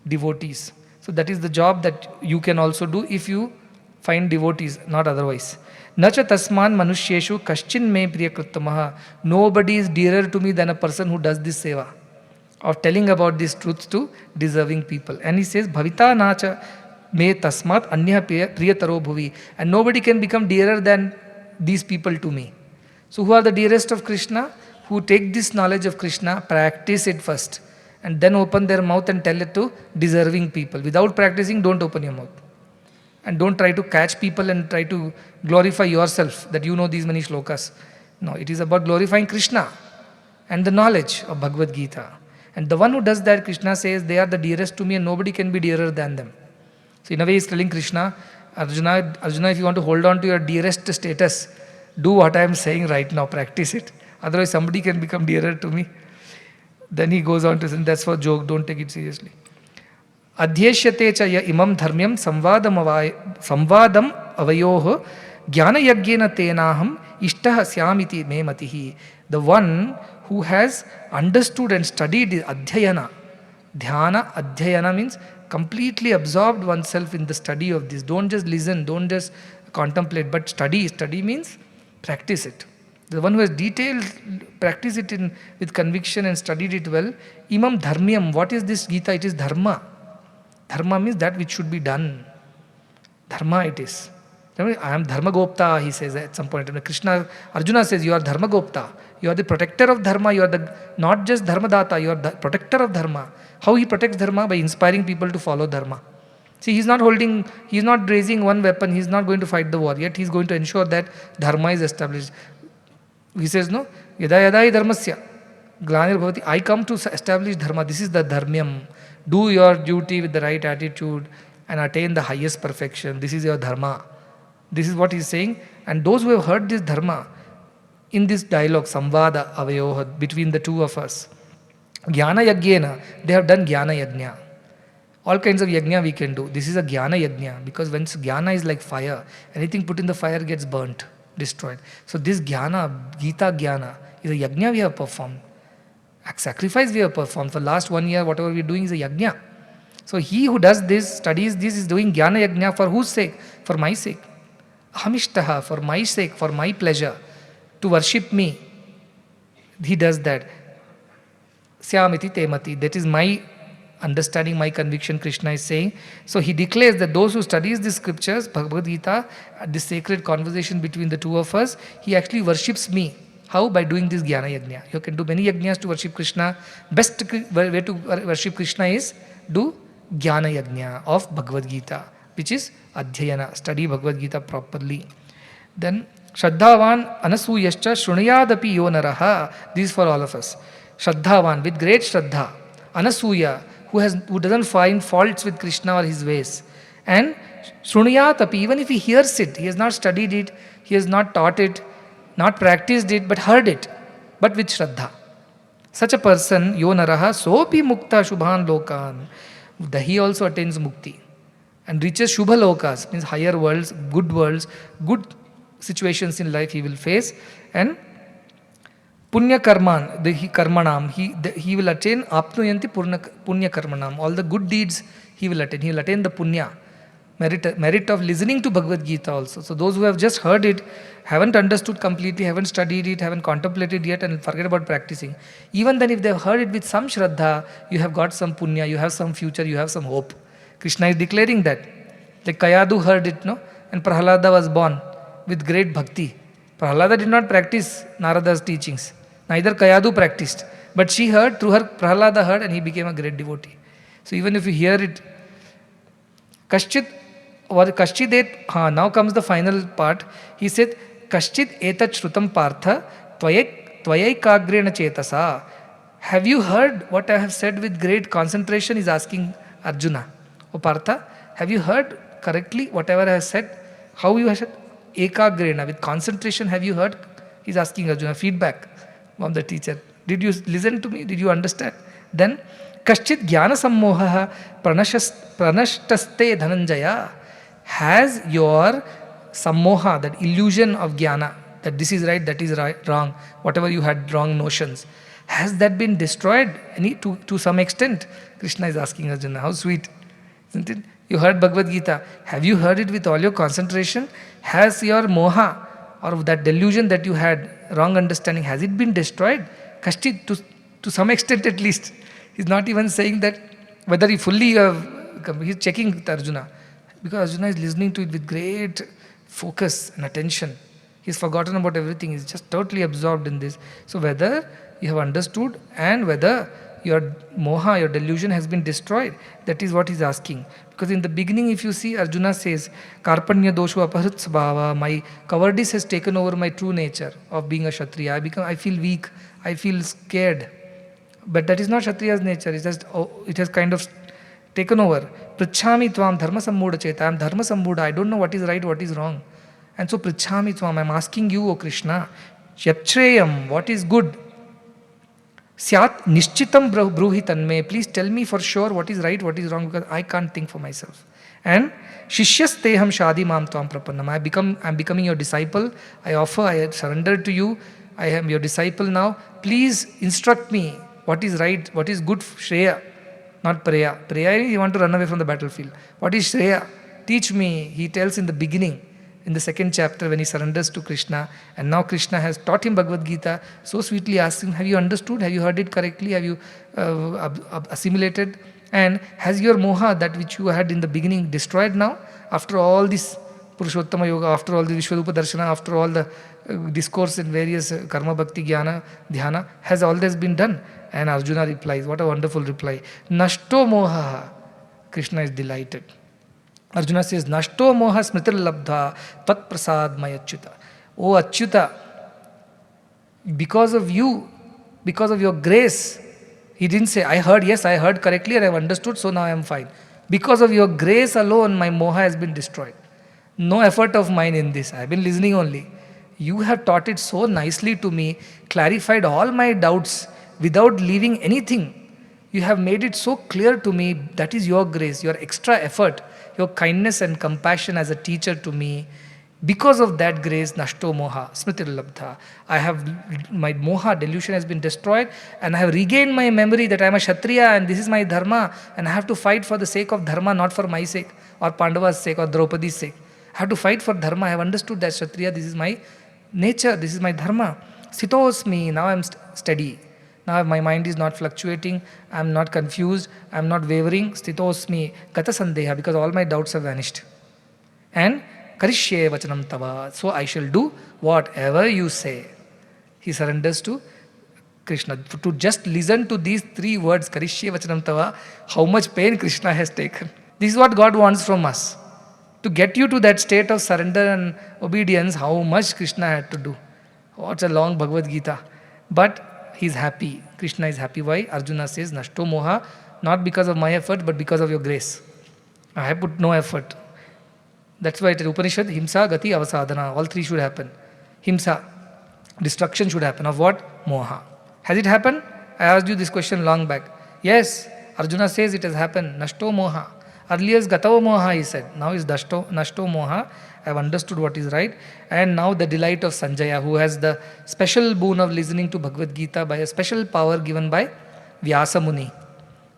devotees. So that is the job that you can also do if you find devotees, not otherwise. Nacha tasman manushyeshu kaschin me priyakruttamaha. Nobody is dearer to me than a person who does this seva, of telling about this truth to deserving people. And he says, Bhavita nacha me tasmat anya priyataro bhuvi. And nobody can become dearer than these people to me. So who are the dearest of Krishna? Who take this knowledge of Krishna, practice it first, and then open their mouth and tell it to deserving people. Without practicing, don't open your mouth. And don't try to catch people and try to glorify yourself that you know these many shlokas. No, it is about glorifying Krishna and the knowledge of Bhagavad Gita. And the one who does that, Krishna says, they are the dearest to me and nobody can be dearer than them. So in a way he's telling Krishna, Arjuna, if you want to hold on to your dearest status, do what I am saying right now, practice it. Otherwise somebody can become dearer to me. Then he goes on to say, that's for joke, don't take it seriously. Adhyeshyate cha ya imam dharmyam samvadam avayoho jnana yagyena tenaham ishtah syamiti me matihi. The one who has understood and studied adhyayana, Dhyana, adhyayana means completely absorbed oneself in the study of this. Don't just listen, don't just contemplate, but study. Study means practice it. The one who has detailed, practice it with conviction and studied it well. Imam dharmyam. What is this Gita? It is dharma. Dharma means that which should be done. Dharma it is. I am Dharma Gopta, he says at some point. Krishna, Arjuna says, you are Dharma Gopta. You are the protector of Dharma. You are not just Dharma Data, you are the protector of Dharma. How he protects Dharma? By inspiring people to follow Dharma. See, he is not raising one weapon, he is not going to fight the war, yet he is going to ensure that Dharma is established. He says, no, yada yada hi dharmasya. Glanir bhavati. I come to establish Dharma. This is the dharmyam. Do your duty with the right attitude and attain the highest perfection. This is your Dharma. This is what he is saying. And those who have heard this Dharma, in this dialogue, samvada avayoha, between the two of us, jnana yagyena, they have done jnana yajna. All kinds of yajna we can do. This is a jnana yajna, because when jnana is like fire, anything put in the fire gets burnt, destroyed. So this jnana, Gita jnana, is a yajna we have performed. A sacrifice we have performed. For last 1 year, whatever we are doing is a yajna. So he who does this, studies this, is doing jnana yajna for whose sake? For my sake. Hamishtaha, for my sake, for my pleasure, to worship me. He does that. Syamiti temati. That is my understanding, my conviction, Krishna is saying. So he declares that those who studies the scriptures, Bhagavad-gītā, this sacred conversation between the two of us, he actually worships me. How? By doing this jnana yajna. You can do many yajnas to worship Krishna. Best way to worship Krishna is do jnana yajna of Bhagavad-gītā, which is adhyayana, study Bhagavad-gītā properly. Then Shraddhavan anasuyascha shrunayadapi yo naraha. This is for all of us. Shraddhavan, with great Shraddha, anasuya, who doesn't find faults with Krishna or his ways. And shrunayatapi, even if he hears it, he has not studied it, he has not taught it, not practiced it, but heard it, but with Shraddha. Such a person, yo naraha, sopi mukta shubhan lokan. He also attains mukti and reaches shubha lokas, means higher worlds, good situations in life he will face. And punya karman, karmanam, he will attain apnuyanti punya karmanam. All the good deeds he will attain. He will attain the punya, merit of listening to Bhagavad-gītā also. So those who have just heard it, haven't understood completely, haven't studied it, haven't contemplated yet, and forget about practicing. Even then, if they have heard it with some shraddha, you have got some punya, you have some future, you have some hope. Krishna is declaring that. Like Kayadu heard it, no? And Prahlada was born with great bhakti. Prahlada did not practice Narada's teachings. Neither Kayadu practiced. But she heard, through her, Prahlada heard, and he became a great devotee. So even if you hear it, now comes the final part. He said, Kaschid etat shrutam partha tvayai chetasa. Have you heard what I have said with great concentration? Is asking Arjuna. O Partha, have you heard correctly whatever I have said? How you have said? Ekagrena, with concentration, have you heard? He's asking Arjuna, feedback from the teacher. Did you listen to me? Did you understand? Then, Kaschid jnana sammoha pranashtaste dhananjaya. Has your sammoha, that illusion of jnana, that this is right, that is right, wrong, whatever you had wrong notions, has that been destroyed to some extent? Krishna is asking Arjuna. How sweet, isn't it? You heard Bhagavad-gītā. Have you heard it with all your concentration? Has your moha, or that delusion that you had, wrong understanding, has it been destroyed? Kashti, to some extent at least. He's not even saying that whether he fully, he's checking with Arjuna. Because Arjuna is listening to it with great focus and attention. He's forgotten about everything. He's just totally absorbed in this. So whether you have understood and whether your moha, your delusion has been destroyed, that is what he's asking. Because in the beginning, if you see, Arjuna says, Karpanya doshu aparut sabhava, my cowardice has taken over my true nature of being a Kshatriya. I feel weak, I feel scared. But that is not Kshatriya's nature. It has kind of taken over. Prichhami tvam dharma sammuda cheta. I am dharma sammuda. I don't know what is right, what is wrong. And so prichhami tvam, I am asking you, O Krishna, yatreyam, what is good? Syat nishchitam bruhi tanme. Please tell me for sure what is right, what is wrong, because I can't think for myself. And shishyasteham shadi mam tvam prapannam. I am becoming your disciple. I surrender to you. I am your disciple now. Please instruct me what is right, what is good, Shreya. not Preya. Preya is you want to run away from the battlefield. What is Shreya? Teach me. He tells in the beginning, in the second chapter when he surrenders to Krishna, and now Krishna has taught him Bhagavad Gita, so sweetly asks him, have you understood? Have you heard it correctly? Have you assimilated? And has your moha, that which you had in the beginning, destroyed now? After all this Purushottama Yoga, after all the Vishwarupa Darshana, after all the discourse in various karma, bhakti, jnana, dhyana, has all this been done? And Arjuna replies, what a wonderful reply. Nashto moha. Krishna is delighted. Arjuna says, Nashto moha smritir labdha tat prasad may achyuta. Oh Achyuta, because of you, because of your grace, he didn't say, I heard, yes, I heard correctly and I have understood, so now I am fine. Because of your grace alone, my moha has been destroyed. No effort of mine in this. I have been listening only. You have taught it so nicely to me, clarified all my doubts without leaving anything. You have made it so clear to me. That is your grace, your extra effort, your kindness and compassion as a teacher to me. Because of that grace, Nashto moha, smritir labdha. I have, my moha, delusion has been destroyed, and I have regained my memory that I am a Kshatriya and this is my dharma, and I have to fight for the sake of dharma, not for my sake, or Pandava's sake, or Draupadi's sake. I have to fight for dharma. I have understood that Kshatriya, this is my nature, this is my dharma. Sitosmi, now I am steady. Now my mind is not fluctuating, I am not confused, I am not wavering. Sthitosmi gata sandeha, because all my doubts have vanished. And karishye vachanam tava, so I shall do whatever you say. He surrenders to Krishna. To just listen to these three words, karishye vachanam tava, how much pain Krishna has taken. This is what God wants from us. To get you to that state of surrender and obedience, how much Krishna had to do. What's a long Bhagavad Gita. But he is happy. Krishna is happy. Why? Arjuna says, Nashto moha, not because of my effort, but because of your grace. I have put no effort. That's why it is Upanishad, himsa, gati, avasadhana. All three should happen. Himsa, destruction should happen. Of what? Moha. Has it happened? I asked you this question long back. Yes, Arjuna says it has happened. Nashto moha. Earlier is Gatava moha, he said. Now is Nashto moha. I have understood what is right. And now the delight of Sanjaya, who has the special boon of listening to Bhagavad Gita by a special power given by Vyasa Muni.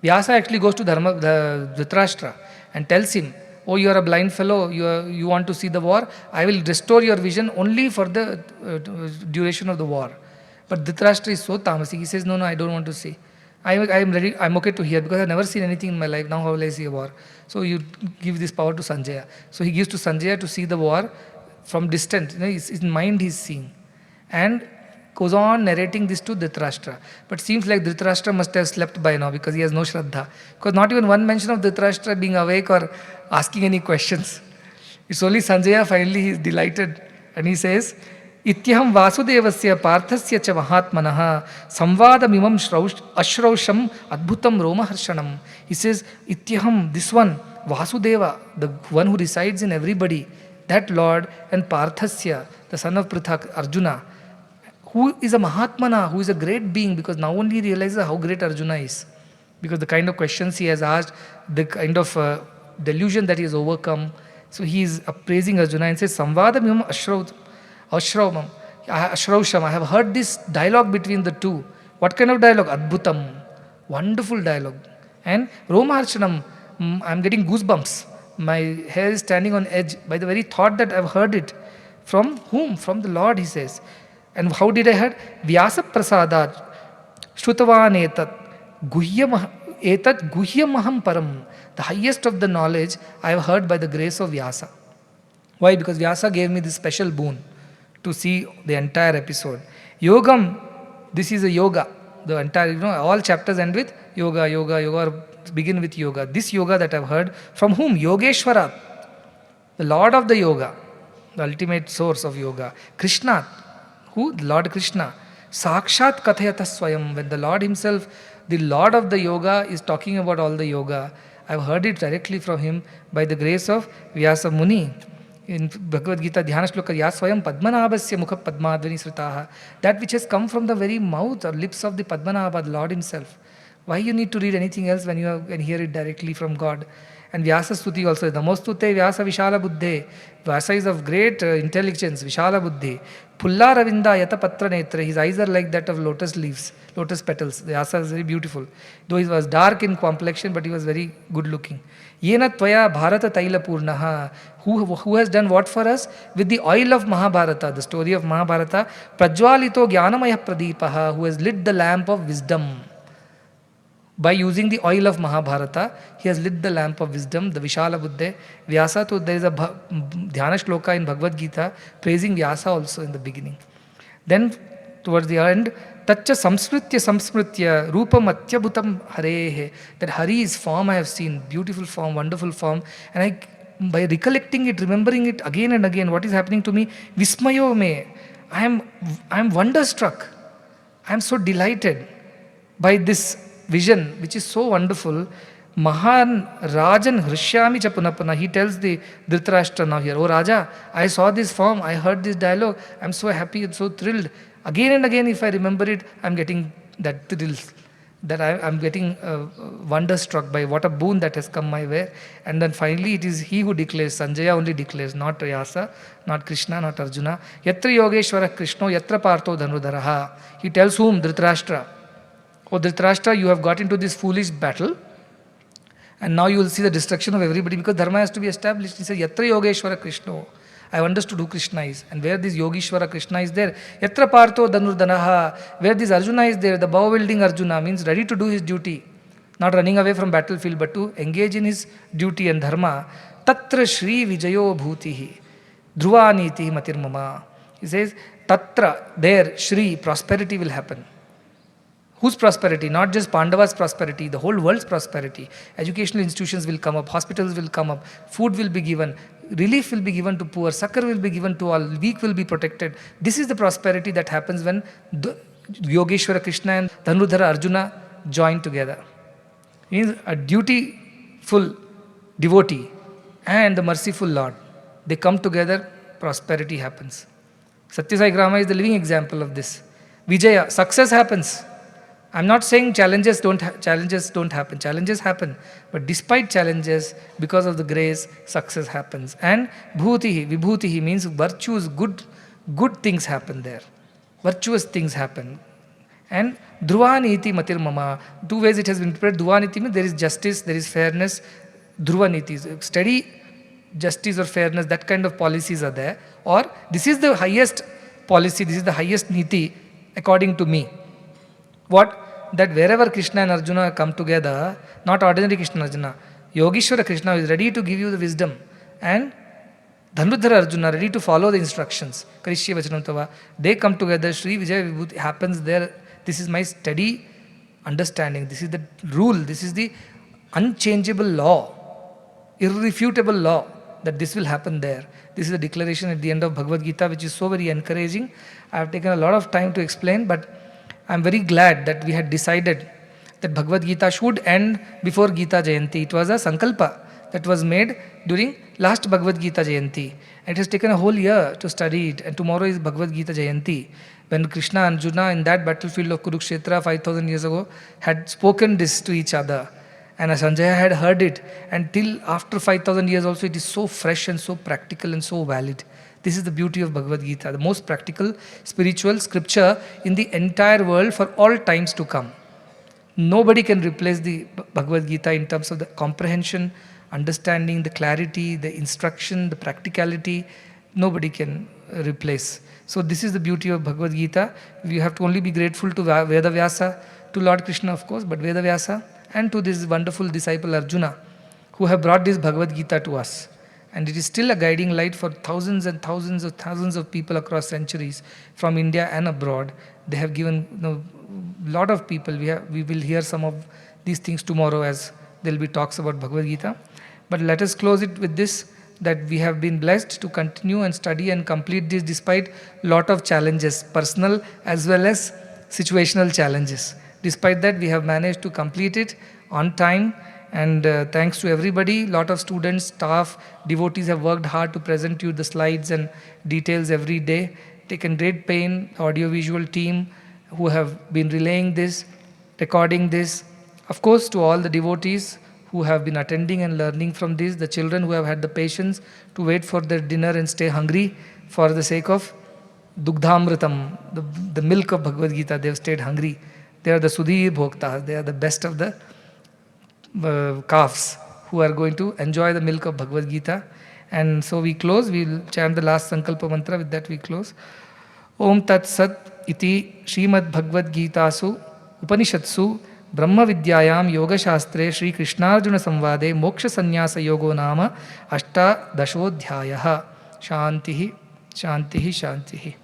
Vyasa actually goes to Dhritarashtra and tells him, oh, you are a blind fellow, you want to see the war, I will restore your vision only for the duration of the war. But Dhritarashtra is so tamasic, he says, no, I don't want to see. I am ready, I am okay to hear, because I have never seen anything in my life, now how will I see a war? So you give this power to Sanjaya. So he gives to Sanjaya to see the war from distant, his mind he is seeing. And goes on narrating this to Dhritarashtra. But seems like Dhritarashtra must have slept by now, because he has no Shraddha. Because not even one mention of Dhritarashtra being awake or asking any questions. It's only Sanjaya, finally he is delighted. And he says, Ityaham Vasudevasya Parthasya cha Mahatmanaha Samvadamimam Ashrausham Adbhutam Romaharshanam. He says, Ityaham, this one, Vasudeva, the one who resides in everybody, that Lord, and Parthasya, the son of Prithak, Arjuna, who is a Mahatmana, who is a great being, because now only he realizes how great Arjuna is. Because the kind of questions he has asked, the kind of delusion that he has overcome. So he is appraising Arjuna and says, Samvadamimam Ashrausham. I have heard this dialogue between the two. What kind of dialogue? Adbhutam. Wonderful dialogue. And Romaharshanam. I am getting goosebumps. My hair is standing on edge by the very thought that I have heard it. From whom? From the Lord, he says. And how did I heard? Vyasa prasadat shrutavan etat guhyamaham param. The highest of the knowledge I have heard by the grace of Vyasa. Why? Because Vyasa gave me this special boon to see the entire episode. Yogam, this is a yoga. The entire, all chapters end with yoga, or begin with yoga. This yoga that I have heard, from whom? Yogeshwara, the Lord of the yoga, the ultimate source of yoga. Krishna, who? Lord Krishna. Sakshat kathayata swayam. When the Lord himself, the Lord of the yoga, is talking about all the yoga, I have heard it directly from him by the grace of Vyasa Muni. In Bhagavad Gita, Dhyana Shloka, Ya Swayam Padmanabhasya Mukha Padmadvani Sritaha. That which has come from the very mouth or lips of the Padmanabha, the Lord himself. Why you need to read anything else when you can hear it directly from God? And Vyasa Stuti also, Namostute Vyasa Vishala Buddhe. Vyasa is of great intelligence, Vishala Buddhi. Pulla Ravinda Yata Patra Netra. His eyes are like that of lotus leaves, lotus petals. Vyasa is very beautiful. Though he was dark in complexion, but he was very good looking. Yena Tvaya Bharata Taila Purnaha. Who has done what for us? With the oil of Mahabharata, the story of Mahabharata. Prajwalito Jnanamaya Pradipaha. Who has lit the lamp of wisdom. By using the oil of Mahabharata, he has lit the lamp of wisdom, the Vishala Buddha. Vyasa, so there is a Dhyana Shloka in Bhagavad-gītā praising Vyasa also in the beginning. Then, towards the end, Tacha Samsmritya Rupam Atyabhutam Harehe. That Hari is form I have seen, beautiful form, wonderful form. And by recollecting it, remembering it again and again, what is happening to me? Vismayo me. I am wonderstruck. I am so delighted by this vision, which is so wonderful. Mahan Rajan Hrishyami Chapunapana. He tells the Dhritarashtra now here, oh Raja, I saw this form, I heard this dialogue, I'm so happy and so thrilled. Again and again, if I remember it, I'm getting that thrill, that I'm getting wonderstruck by what a boon that has come my way. And then finally, it is he who declares, Sanjaya only declares, not Vyasa, not Krishna, not Arjuna. Yatra Yogeshwara Krishno, Yatra Partho Dhanudharaha. He tells whom? Dhritarashtra. Oh Dhritarashtra, you have got into this foolish battle, and now you will see the destruction of everybody, because dharma has to be established. He says, Yatra Yogeshwara Krishna. I have understood who Krishna is. And where this Yogeshwara Krishna is there, Yatra Partho Dhanurdhanaha, where this Arjuna is there, the bow-wielding Arjuna, means ready to do his duty, not running away from battlefield, but to engage in his duty and dharma. Tatra Shri Vijayo Bhutihi, Dhruva Niti Matirmama. He says, Tatra, there, Shri, prosperity will happen. Whose prosperity? Not just Pandava's prosperity, the whole world's prosperity. Educational institutions will come up, hospitals will come up, food will be given, relief will be given to poor, succor will be given to all, weak will be protected. This is the prosperity that happens when Yogeshwara Krishna and Dhanurdhara Arjuna join together. Means a dutiful devotee and the merciful Lord, they come together, prosperity happens. Satyasai Grama is the living example of this. Vijaya, success happens. I'm not saying challenges don't happen. Challenges happen. But despite challenges, because of the grace, success happens. And bhutihi, vibhutihi means virtues, good things happen there. Virtuous things happen. And dhruvaniti matir mama. Two ways it has been interpreted. Dhruvaniti means there is justice, there is fairness. Dhruvaniti, steady justice or fairness, that kind of policies are there. Or this is the highest policy, this is the highest niti according to me. What? That wherever Krishna and Arjuna come together, not ordinary Krishna and Arjuna, Yogeshwara Krishna is ready to give you the wisdom, and Dhanurdhara Arjuna ready to follow the instructions. Karishya Vachanam Tava. They come together, Sri Vijaya Vibhuti happens there. This is my steady understanding. This is the rule. This is the unchangeable law, irrefutable law, that this will happen there. This is a declaration at the end of Bhagavad Gita, which is so very encouraging. I have taken a lot of time to explain, but I am very glad that we had decided that Bhagavad Gita should end before Gita Jayanti. It was a sankalpa that was made during last Bhagavad Gita Jayanti. It has taken a whole year to study it, and tomorrow is Bhagavad Gita Jayanti. When Krishna and Arjuna in that battlefield of Kurukshetra 5000 years ago had spoken this to each other, and Sanjaya had heard it, and till after 5000 years also it is so fresh and so practical and so valid. This is the beauty of Bhagavad Gita, the most practical spiritual scripture in the entire world for all times to come. Nobody can replace the Bhagavad Gita in terms of the comprehension, understanding, the clarity, the instruction, the practicality. Nobody can replace. So this is the beauty of Bhagavad Gita. We have to only be grateful to Veda Vyasa, to Lord Krishna of course, but Veda Vyasa, and to this wonderful disciple Arjuna, who have brought this Bhagavad Gita to us. And it is still a guiding light for thousands and thousands of people across centuries from India and abroad. They have given a lot of people. We will hear some of these things tomorrow as there will be talks about Bhagavad Gita. But let us close it with this, that we have been blessed to continue and study and complete this despite lot of challenges, personal as well as situational challenges. Despite that, we have managed to complete it on time. And thanks to everybody, lot of students, staff, devotees have worked hard to present you the slides and details every day. Taken great pain, audio-visual team who have been relaying this, recording this. Of course, to all the devotees who have been attending and learning from this, the children who have had the patience to wait for their dinner and stay hungry for the sake of Dugdhamritam, the milk of Bhagavad Gita, they have stayed hungry. They are the Sudhir Bhoktas, they are the best of the calves who are going to enjoy the milk of Bhagavad Gita. And so we close, we will chant the last Sankalpa mantra, with that we close. Om Tat Sat Iti Srimad Bhagavad Gītāsu Upanishatsu Brahma Vidyayam Yoga Shastre Shri Krishnarjuna Samvade Moksha Sannyasa Yogo Nama Ashta Dashodhyayaha. Shantihi, Shantihi, Shantihi.